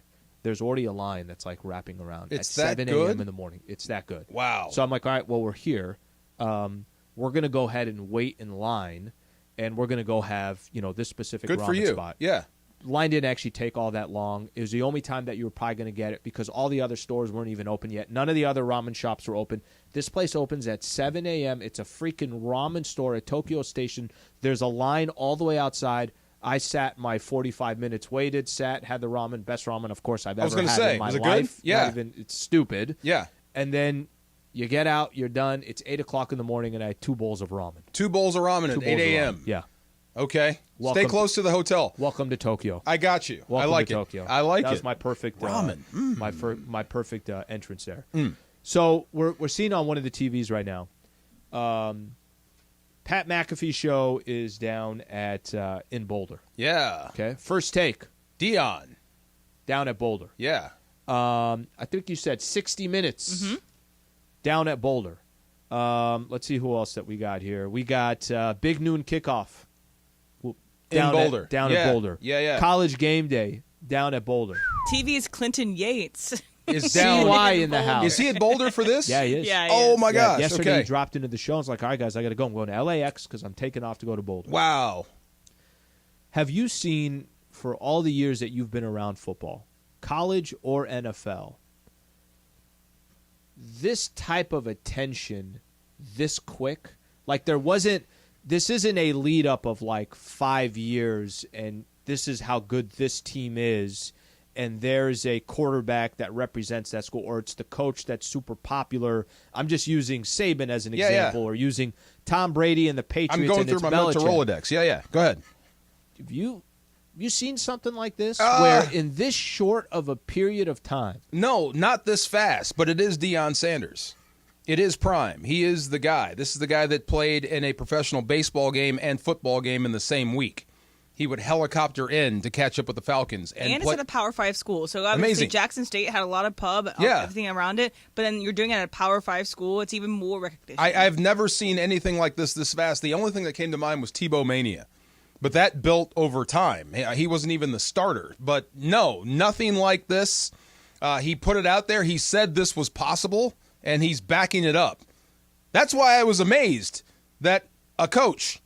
There's already a line that's like wrapping around It's at that 7 good? a.m. in the morning. It's that good. Wow. So I'm like, all right, well, we're here. We're going to go ahead and wait in line, and we're going to go have, this specific Good ramen for you. spot. Yeah. Line didn't actually take all that long. It was the only time that you were probably going to get it because all the other stores weren't even open yet. None of the other ramen shops were open. This place opens at 7 a.m. It's a freaking ramen store at Tokyo Station. There's a line all the way outside. I sat my 45 minutes, waited, had the ramen, best ramen, of course, I've I was ever gonna had say, in my was it life. good? Yeah. Not even, it's stupid. Yeah. And then you get out, you're done. It's 8 o'clock in the morning, and I had 2 bowls of ramen. 2 bowls of ramen at 8 a.m. Yeah. Okay. Welcome- Stay close to the hotel. Welcome to Tokyo. I got you. Welcome I like to it. Tokyo. I like that it. was my perfect Ramen. my perfect entrance there. Mm. So we're seeing on one of the TVs right now. Pat McAfee's show is down at in Boulder. Yeah. Okay. First Take. Dion. Down at Boulder. Yeah. I think you said 60 Minutes. Mm-hmm. Down at Boulder. Let's see who else that we got here. We got Big Noon Kickoff. In Boulder. Down Yeah. at Boulder. Yeah, yeah. College Game Day. Down at Boulder. TV's Clinton Yates. is down. CY in the house. Is he at Boulder for this? Yeah, he is. Yeah, Oh, my gosh. Yesterday Okay. he dropped into the show. I was like, all right, guys, I got to go. I'm going to LAX because I'm taking off to go to Boulder. Wow. Have you seen, for all the years that you've been around football, college or NFL, this type of attention this quick? Like this isn't a lead up of like 5 years and this is how good this team is and there's a quarterback that represents that school, or it's the coach that's super popular. I'm just using Saban as an example, or using Tom Brady and the Patriots. I'm going through my mental Rolodex. Yeah. Go ahead. Have you seen something like this where in this short of a period of time? No, not this fast, but it is Deion Sanders. It is prime. He is the guy. This is the guy that played in a professional baseball game and football game in the same week. He would helicopter in to catch up with the Falcons. And it's at a Power 5 school. So obviously Amazing. Jackson State had a lot of pub, everything around it. But then you're doing it at a Power 5 school. It's even more recognition. I've never seen anything like this fast. The only thing that came to mind was Tebow Mania. But that built over time. He wasn't even the starter. But no, nothing like this. He put it out there. He said this was possible, and he's backing it up. That's why I was amazed that a coach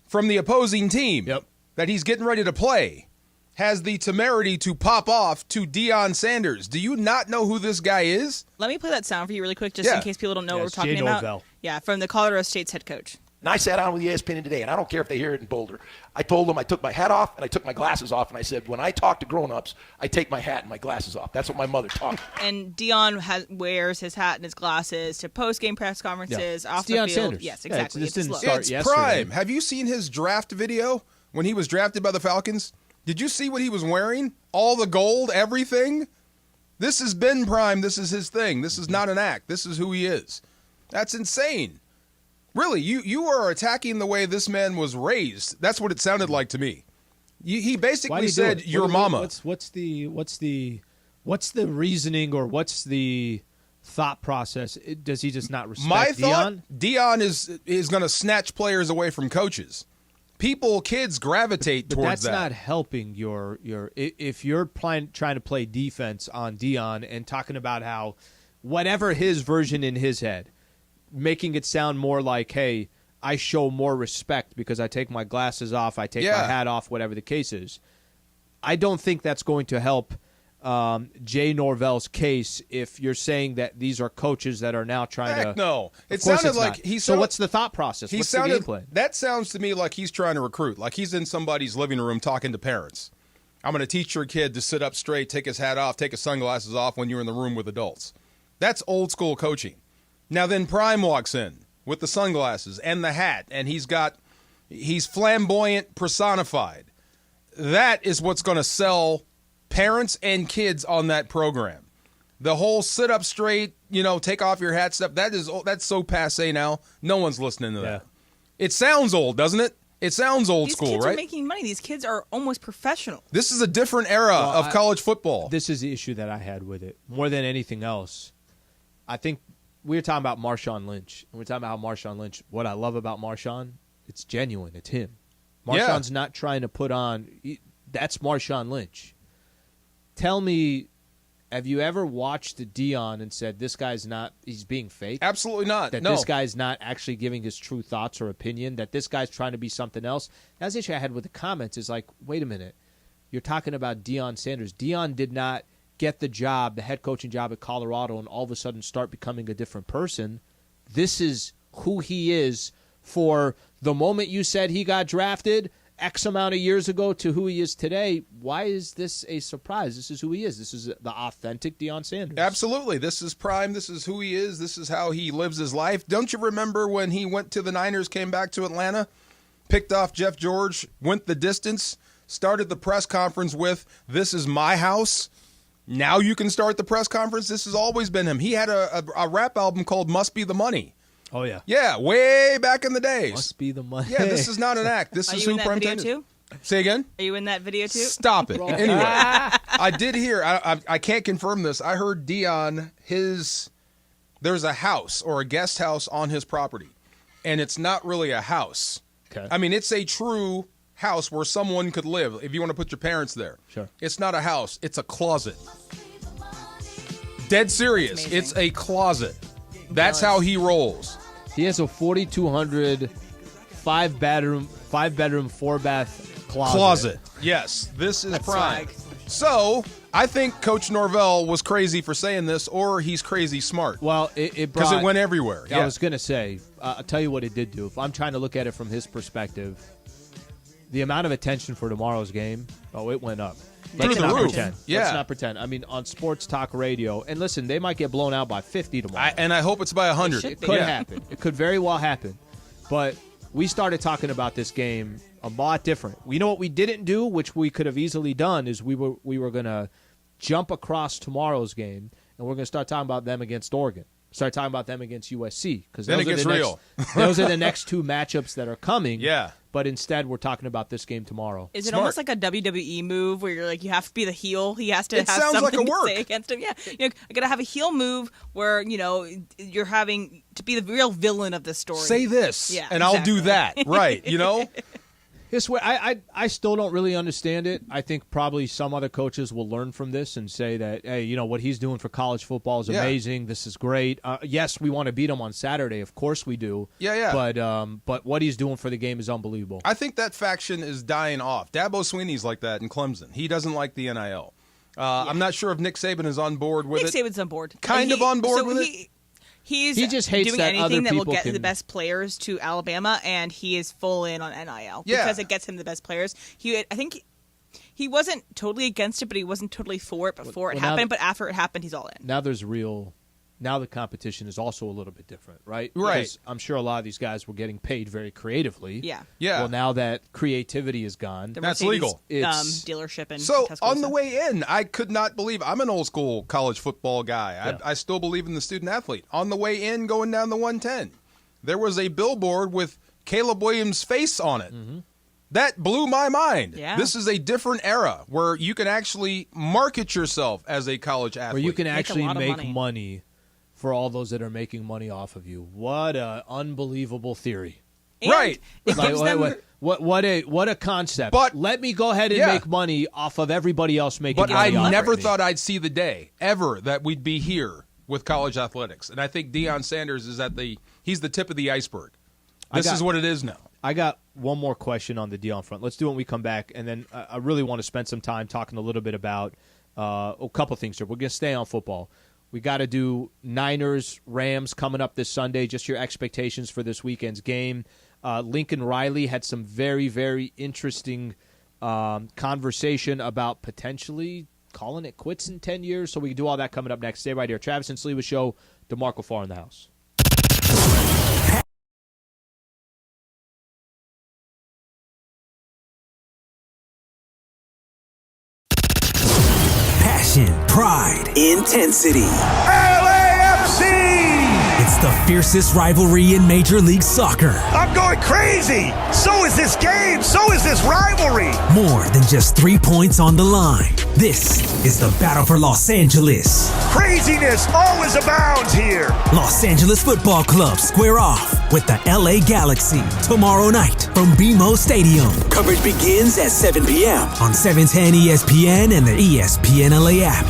from the opposing team that he's getting ready to play has the temerity to pop off to Deion Sanders. Do you not know who this guy is? Let me play that sound for you really quick, just in case people don't know what we're talking about. Yeah, from the Colorado State's head coach. And I sat down with ESPN today, and I don't care if they hear it in Boulder. I told them I took my hat off and I took my glasses off, and I said, when I talk to grown-ups, I take my hat and my glasses off. That's what my mother taught me. And Deion wears his hat and his glasses to post-game press conferences, off the Deion field. Sanders. Yes, exactly. It's prime. Have you seen his draft video when he was drafted by the Falcons? Did you see what he was wearing? All the gold, everything? This has been prime. This is his thing. This is not an act. This is who he is. That's insane. Really, you are attacking the way this man was raised. That's what it sounded like to me. He basically said, "Your mama." What's the reasoning, or what's the thought process? Does he just not respect My Deion? thought, Deion is going to snatch players away from coaches. Kids gravitate But towards that's that. not helping your if you're trying to play defense on Deion and talking about how whatever his version in his head, making it sound more like, hey, I show more respect because I take my glasses off, I take my hat off, whatever the case is. I don't think that's going to help Jay Norvell's case if you're saying that these are coaches that are now trying to. No. It Of course sounded it's like not. he. So what's the thought process? What's the game plan? That sounds to me like he's trying to recruit. Like he's in somebody's living room talking to parents. I'm going to teach your kid to sit up straight, take his hat off, take his sunglasses off when you're in the room with adults. That's old school coaching. Now then Prime walks in with the sunglasses and the hat, and he's flamboyant personified. That is what's going to sell parents and kids on that program. The whole sit up straight, take off your hat stuff, that's so passé now. No one's listening to that. It sounds old, doesn't it? It sounds old school, right? These kids are making money. These kids are almost professional. This is a different era of college football. This is the issue that I had with it. More than anything else, I think we were talking about Marshawn Lynch. And we're talking about how Marshawn Lynch, what I love about Marshawn, it's genuine. It's him. Marshawn's not trying to put on, that's Marshawn Lynch. Tell me, have you ever watched Deion and said, this guy's he's being fake? Absolutely not. That this guy's not actually giving his true thoughts or opinion, that this guy's trying to be something else? That's the issue I had with the comments is like, wait a minute. You're talking about Deion Sanders. Deion did not get the job, the head coaching job at Colorado, and all of a sudden start becoming a different person. This is who he is for the moment you said he got drafted X amount of years ago to who he is today. Why is this a surprise? This is who he is. This is the authentic Deion Sanders. Absolutely. This is prime. This is who he is. This is how he lives his life. Don't you remember when he went to the Niners, came back to Atlanta, picked off Jeff George, went the distance, started the press conference with, "This is my house"? Now you can start the press conference. This has always been him. He had a rap album called Must Be the Money. Oh, yeah. Yeah, way back in the days. Must be the money. Yeah, this is not an act. This is who Prime video Time too? Say again? Are you in that video too? Stop it. Anyway, I did hear, I can't confirm this. I heard Deion, there's a house or a guest house on his property, and it's not really a house. Okay. I mean, it's a true house where someone could live if you want to put your parents there. Sure. It's not a house. It's a closet. Dead serious. It's a closet. That's how he rolls. He has a 4,200 five-bedroom, 4-bath closet. Yes, this is prime. So I think Coach Norvell was crazy for saying this, or he's crazy smart. Well, because it went everywhere. I was going to say, I'll tell you what it did do. If I'm trying to look at it from his perspective, the amount of attention for tomorrow's game, it went up. Let's not pretend. Let's not pretend. I mean, on sports talk radio, and listen, they might get blown out by 50 tomorrow. And I hope it's by 100. It could happen. It could very well happen. But we started talking about this game a lot different. We know what we didn't do, which we could have easily done, is we were going to jump across tomorrow's game, and we're going to start talking about them against Oregon. Start talking about them against USC. Because then it gets real. Those are the next two matchups that are coming. Yeah. But instead, we're talking about this game tomorrow. Is it almost like a WWE move where you're like, you have to be the heel? He has to have something like a to work. say against him. Yeah, I got to have a heel move where you're having to be the real villain of the story. Say this, and I'll do that. Right? This way, I still don't really understand it. I think probably some other coaches will learn from this and say that, hey, what he's doing for college football is amazing. This is great. Yes, we want to beat him on Saturday. Of course we do. Yeah. But what he's doing for the game is unbelievable. I think that faction is dying off. Dabo Swinney's like that in Clemson. He doesn't like the NIL. I'm not sure if Nick Saban is on board with it. Nick Saban's on board. Kind of on board with it. He just hates doing that anything other that will people get can- the best players to Alabama, and he is full in on NIL Yeah. because it gets him the best players. I think he wasn't totally against it, but he wasn't totally for it before it now- happened. But after it happened, he's all in. Now the competition is also a little bit different, right? Right. Because I'm sure a lot of these guys were getting paid very creatively. Yeah. Well, now that creativity is gone, The That's Mercedes, legal. dealership in So Tuscaloosa. on the way in, I could not believe I'm an old school college football guy. I still believe in the student athlete. On the way in, going down the 110, there was a billboard with Caleb Williams' face on it. Mm-hmm. That blew my mind. Yeah. This is a different era where you can actually market yourself as a college athlete. where you can actually lot of make money. money for all those that are making money off of you. What a unbelievable theory! And Right. It gives them. What a concept! But- let me go ahead and Yeah. make money off of everybody else making But money. I off never of me. thought I'd see the day ever that we'd be here with college athletics. And I think Deion Sanders is he's the tip of the iceberg. This is what it is now. I got one more question on the Deion front. Let's do it when we come back, and then I really want to spend some time talking a little bit about a couple things here. We're going to stay on football. We got to do Niners, Rams coming up this Sunday. Just your expectations for this weekend's game. Lincoln Riley had some very, very interesting conversation about potentially calling it quits in 10 years. So we can do all that coming up next. Stay right here. Travis and Sliwa Show. DeMarco Farr in the house. Passion, pride, intensity. LAFC! It's the fiercest rivalry in Major League Soccer. I'm going crazy! So is this game! So is this rivalry! More than just 3 points on the line. This is the battle for Los Angeles. Craziness always abounds here! Los Angeles Football Club square off with the LA Galaxy tomorrow night from BMO Stadium. Coverage begins at 7 p.m. on 710 ESPN and the ESPN LA app.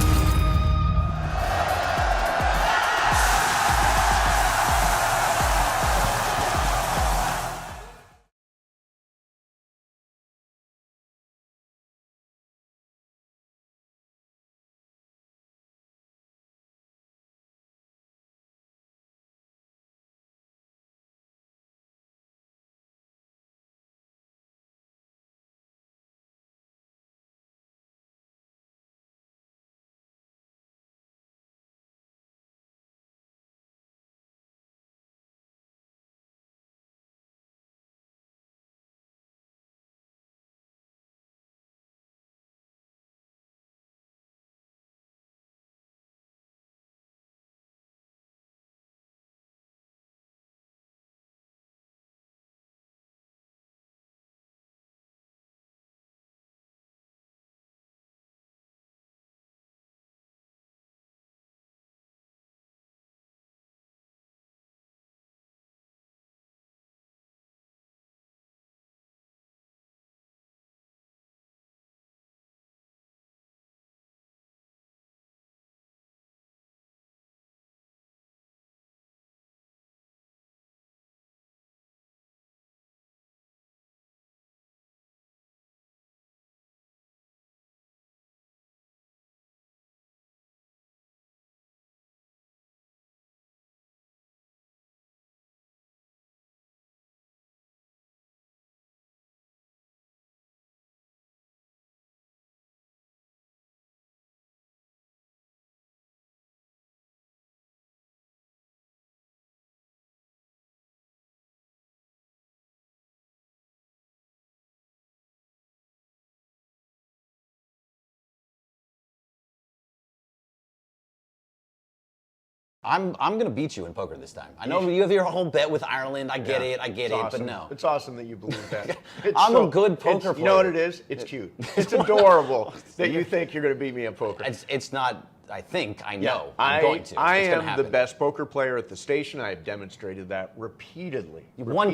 I'm going to beat you in poker this time. I know you have your whole bet with Ireland. I get it, awesome. but no. It's awesome that you believe that. I'm a good poker player. You know what it is? It's cute. It's adorable that you think you're going to beat me in poker. It's not, I think, I know. Yeah, I'm going to. I It's gonna am happen. the best poker player at the station. I have demonstrated that repeatedly. One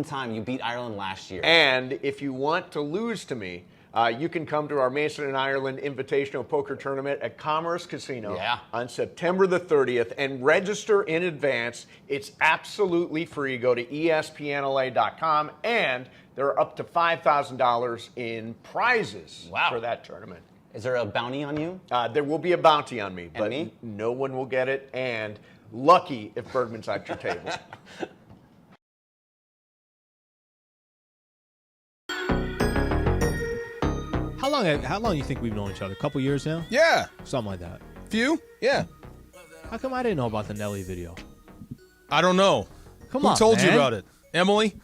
time you beat Ireland last year. And if you want to lose to me, you can come to our Mason and Ireland Invitational Poker Tournament at Commerce Casino on September the 30th and register in advance. It's absolutely free. Go to espnla.com, and there are up to $5,000 in prizes for that tournament. Is there a bounty on you? There will be a bounty on me, but me? no one will get it, and lucky if Bergman's at your table. How long you think we've known each other? A couple years now? Yeah. Something like that. Few? Yeah. How come I didn't know about the Nelly video? I don't know. Come Who on, told man. you about it? Emily?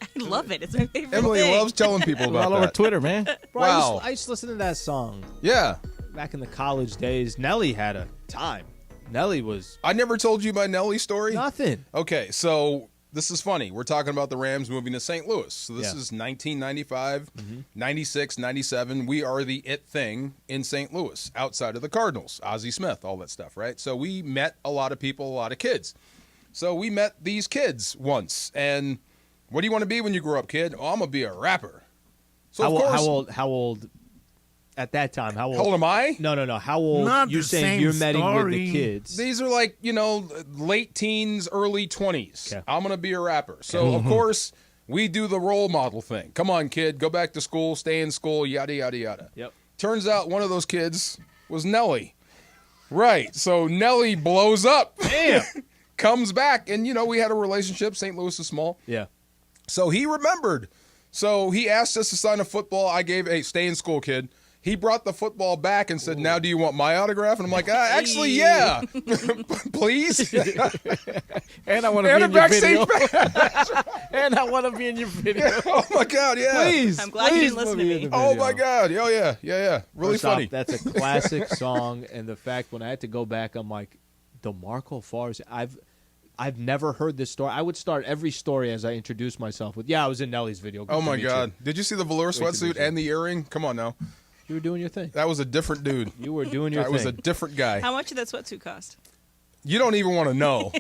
I love it. It's my favorite Emily thing. loves telling people about all that. over Twitter, man. Bro, Wow. I used to listen to that song. Yeah. Back in the college days, Nelly had a time. Nelly was... I never told you my Nelly story? Nothing. Okay, so this is funny. We're talking about the Rams moving to St. Louis. So this is 1995, 96, 97. We are the it thing in St. Louis, outside of the Cardinals. Ozzie Smith, all that stuff, right? So we met a lot of people, a lot of kids. So we met these kids once. And what do you want to be when you grow up, kid? Oh, I'm going to be a rapper. So of course, How old at that time? How old am I? No. How old? Not You're the saying same you're meeting with story. the kids. These are like, late teens, early 20s. Okay. I'm going to be a rapper. So, of course, we do the role model thing. Come on, kid, go back to school, stay in school, yada, yada, yada. Yep. Turns out one of those kids was Nelly. Right. So Nelly blows up. Damn. Comes back. And, we had a relationship. St. Louis is small. Yeah. So he remembered. So he asked us to sign a football. I gave, hey, stay in school, kid. He brought the football back and said, now do you want my autograph? And I'm like, actually, yeah. Please. And I want to be in your video. And I want to be in your video. Yeah. Oh, my God, yeah. Please. I'm glad you didn't listen to me. Oh, my God. Oh, yeah. Really First off, funny. that's a classic song, and the fact when I had to go back, I'm like, DeMarco Farrs. I've never heard this story. I would start every story as I introduce myself with, I was in Nelly's video. Good Oh, to my meet God. you. Did you see the velour Great to meet sweatsuit you. and the earring? Come on now. You were doing your thing. That was a different dude. You were doing your That thing. was a different guy. How much did that sweatsuit cost? You don't even want to know.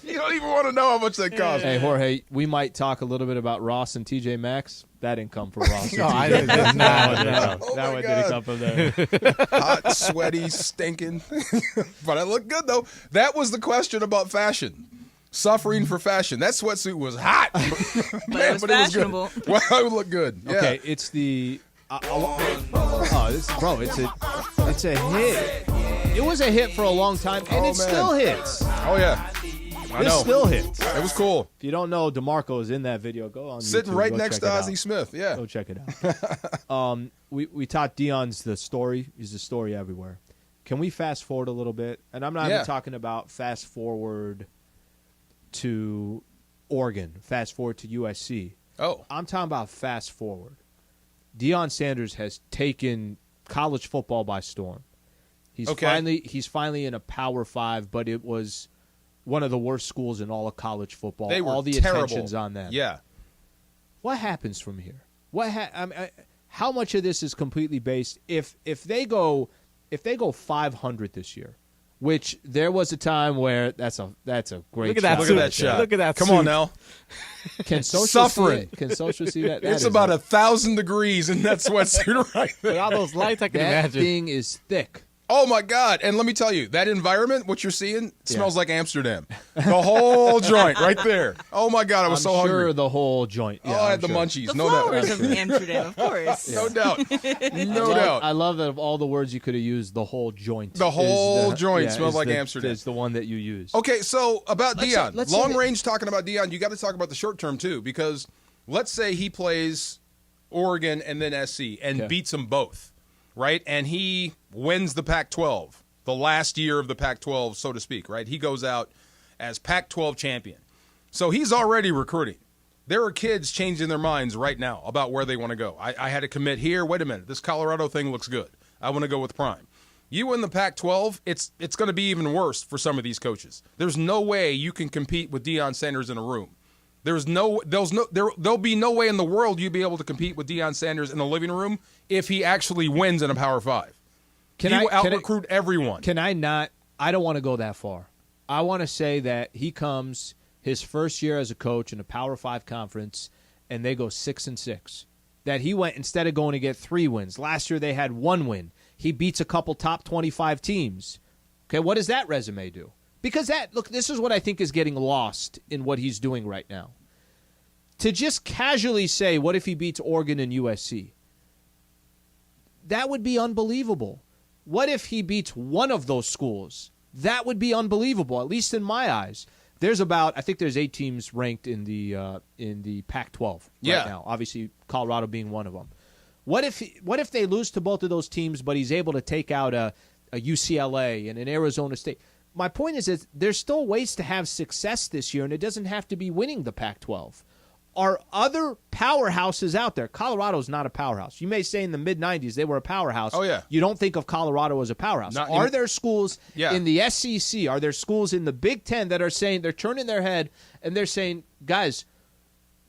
You don't even want to know how much that cost. Hey, Jorge, we might talk a little bit about Ross and TJ Maxx. That didn't come from Ross. No, I did not. That Oh, one my didn't God. come from there. Hot, sweaty, stinking. But I look good, though. That was the question about fashion. Suffering for fashion. That sweatsuit was hot. But it was fashionable. Good. Well, it would look good. Yeah. Okay, it's the. It's a hit. It was a hit for a long time, and Oh, it man. still hits. Oh, yeah. I It know. still hits. It was cool. If you don't know, DeMarco is in that video. Go on Sitting YouTube, right go next check to it out. Ozzie Smith. Yeah. Go check it out. We taught Dion's the story. He's the story everywhere. Can we fast forward a little bit? And I'm not even talking about fast forward to Oregon, fast forward to USC. Oh. I'm talking about fast forward. Deion Sanders has taken college football by storm. He's finally in a Power 5, but it was one of the worst schools in all of college football. They were all the terrible. attention's on them. Yeah. What happens from here? How much of this is completely based if they go 500 this year, which there was a time where that's a great Look at that shot. Look at that shot. Look at that Come suit. on now. Can social Suffering. see it? Can social see that? It's about 1,000 degrees in that sweatsuit right there. With all those lights, I can that imagine. thing is thick. Oh, my God. And let me tell you, that environment, what you're seeing, smells like Amsterdam. The whole joint right there. Oh, my God. I was I'm so sure hungry. the whole joint. Oh, Yeah, I I'm had the sure. munchies. The No doubt. flowers of Amsterdam, of course. No doubt. No doubt. I love that of all the words you could have used, the whole joint. The whole joint smells is like the- Amsterdam. Is the one that you use. Okay, so about Deion. let's say Long that- range talking about Deion, you got to talk about the short term, too, because let's say he plays Oregon and then SC and beats them both, right? And he wins the Pac-12, the last year of the Pac-12, so to speak, right? He goes out as Pac-12 champion. So he's already recruiting. There are kids changing their minds right now about where they want to go. I had to commit here. Wait a minute. This Colorado thing looks good. I want to go with Prime. You win the Pac-12, it's going to be even worse for some of these coaches. There's no way you can compete with Deion Sanders in a room. There'll be no way in the world you'd be able to compete with Deion Sanders in the living room if he actually wins in a Power 5. He will out-recruit everyone. Can I not? I don't want to go that far. I want to say that he comes his first year as a coach in a Power 5 conference, and they go 6-6. That he went, instead of going to get 3 wins. Last year they had 1 win. He beats a couple top 25 teams. Okay, what does that resume do? Because this is what I think is getting lost in what he's doing right now. To just casually say, what if he beats Oregon and USC? That would be unbelievable. What if he beats one of those schools? That would be unbelievable, at least in my eyes. I think there's 8 teams ranked in the Pac-12 right now. Obviously, Colorado being one of them. What if they lose to both of those teams, but he's able to take out a UCLA and an Arizona State? My point is that there's still ways to have success this year, and it doesn't have to be winning the Pac-12. Are other powerhouses out there? Colorado's not a powerhouse. You may say in the mid-'90s they were a powerhouse. Oh, yeah. You don't think of Colorado as a powerhouse. Are there schools in the SEC, are there schools in the Big Ten that are saying, they're turning their head and they're saying, guys,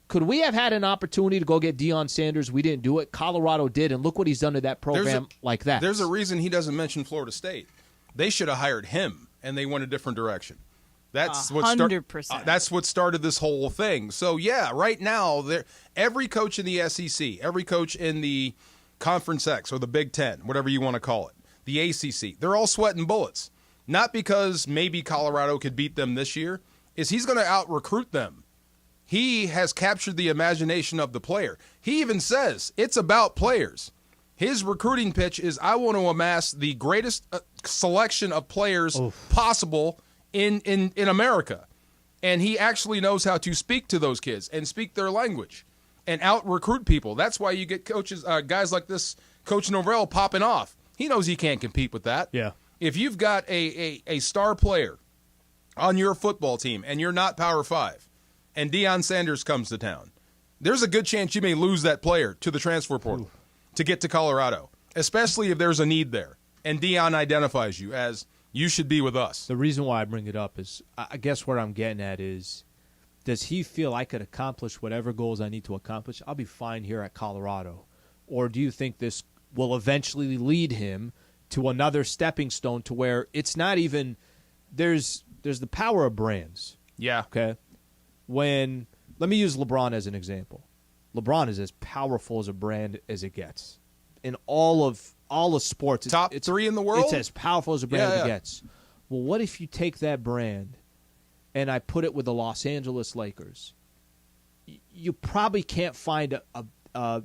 could we have had an opportunity to go get Deion Sanders? We didn't do it. Colorado did, and look what he's done to that program like that. There's a reason he doesn't mention Florida State. They should have hired him, and they went a different direction. That's 100%. That's what started this whole thing. So, yeah, right now, every coach in the SEC, every coach in the Conference X or the Big Ten, whatever you want to call it, the ACC, they're all sweating bullets. Not because maybe Colorado could beat them this year, is he's going to out-recruit them. He has captured the imagination of the player. He even says it's about players. His recruiting pitch is, I want to amass the greatest selection of players possible in America. And he actually knows how to speak to those kids and speak their language and out-recruit people. That's why you get coaches, guys like this, Coach Norvell, popping off. He knows he can't compete with that. Yeah. If you've got a star player on your football team and you're not Power 5, and Deion Sanders comes to town, there's a good chance you may lose that player to the transfer portal to get to Colorado, especially if there's a need there. And Deion identifies you as, you should be with us. The reason why I bring it up is, I guess where I'm getting at is, does he feel I could accomplish whatever goals I need to accomplish? I'll be fine here at Colorado. Or do you think this will eventually lead him to another stepping stone to where it's not even, there's the power of brands. Yeah. Okay. Let me use LeBron as an example. LeBron is as powerful as a brand as it gets. In all of sports. Top 3 in the world? It's as powerful as a brand as it gets. Well, what if you take that brand and I put it with the Los Angeles Lakers? You probably can't find a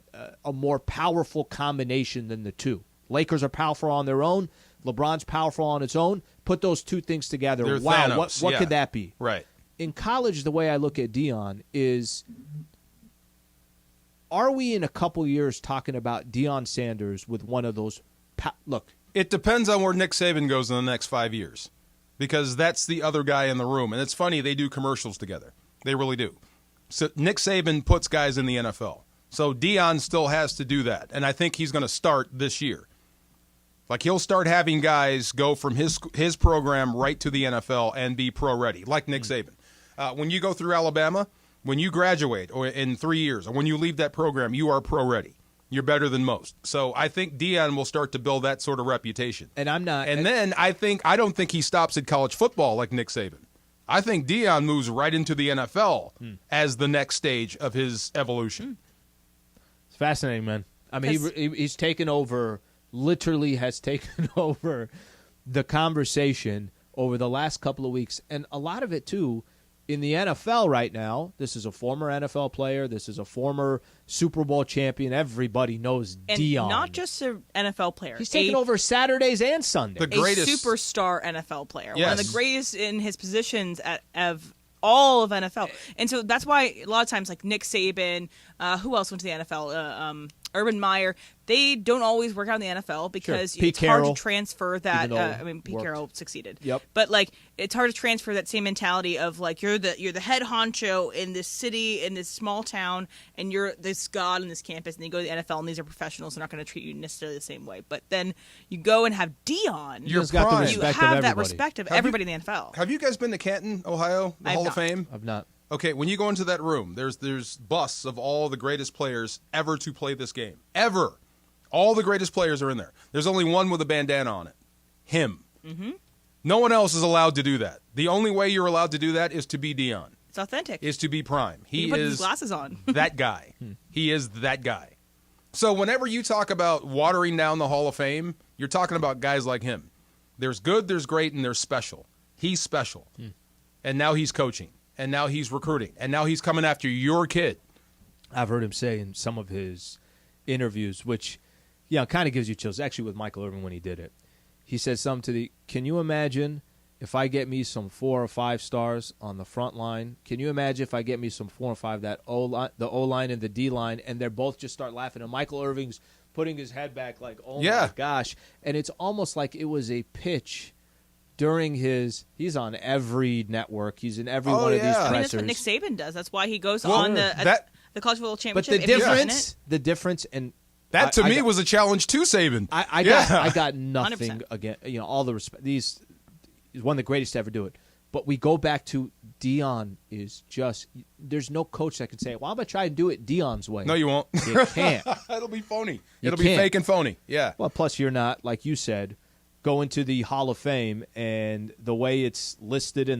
more powerful combination than the two. Lakers are powerful on their own. LeBron's powerful on its own. Put those two things together. They're wow, Thanos. what could that be? Right. In college, the way I look at Deion is, are we in a couple years talking about Deion Sanders with one of those? Look, it depends on where Nick Saban goes in the next 5 years, because that's the other guy in the room. And it's funny, they do commercials together. They really do. So Nick Saban puts guys in the NFL. So Deion still has to do that. And I think he's going to start this year. Like, he'll start having guys go from his program right to the NFL and be pro-ready, like Nick Saban. When you go through Alabama, when you graduate or in 3 years, or when you leave that program, you are pro-ready. You're better than most. So I think Deion will start to build that sort of reputation. And I'm not. And then I don't think he stops at college football like Nick Saban. I think Deion moves right into the NFL as the next stage of his evolution. It's fascinating, man. I mean, he's taken over, literally has taken over the conversation over the last couple of weeks. And a lot of it, too, in the NFL right now, this is a former NFL player. This is a former Super Bowl champion. Everybody knows Deion. And not just an NFL player. He's taking over Saturdays and Sundays. The greatest. A superstar NFL player. Yes. One of the greatest in his positions of all of NFL. And so that's why a lot of times, like Nick Saban, who else went to the NFL? Urban Meyer, they don't always work out in the NFL because Pete it's hard Carroll, to transfer that. Pete worked. Carroll succeeded. Yep. But like, it's hard to transfer that same mentality of like you're the head honcho in this city, in this small town, and you're this god in this campus, and you go to the NFL, and these are professionals. They're not going to treat you necessarily the same way. But then you go and have Deion. You're got the prime. respect You of have that everybody. respect of Have everybody you- in the NFL. Have you guys been to Canton, Ohio, the I have Hall of not. Fame? I've not. Okay, when you go into that room, there's busts of all the greatest players ever to play this game. Ever. All the greatest players are in there. There's only one with a bandana on it. Him. Mm-hmm. No one else is allowed to do that. The only way you're allowed to do that is to be Deion. It's authentic. Is to be prime. He He put is his glasses on. that guy. He is that guy. So whenever you talk about watering down the Hall of Fame, you're talking about guys like him. There's good, there's great, and there's special. He's special. And now he's coaching. And now he's recruiting. And now he's coming after your kid. I've heard him say in some of his interviews, which, kind of gives you chills. Actually, with Michael Irvin when he did it, he said something can you imagine if I get me some 4 or 5 stars on the front line? Can you imagine if I get me some 4 or 5 the O-line and the D-line, and they're both just start laughing, and Michael Irving's putting his head back like, oh my gosh. And it's almost like it was a pitch during he's on every network. He's in every one of these pressers. I mean, that's what Nick Saban does. That's why he goes on the college football championship. But the difference, and that to me was a challenge to Saban. I got nothing 100%. against all the respect. He's one of the greatest to ever do it. But we go back to Deion is just there's no coach that can say, well, I'm gonna try and do it Deion's way. No, you won't. You can't. It'll be phony. You It'll be can't. fake and phony. Yeah. Well, plus you're not, like you said, going to the Hall of Fame, and the way it's listed in the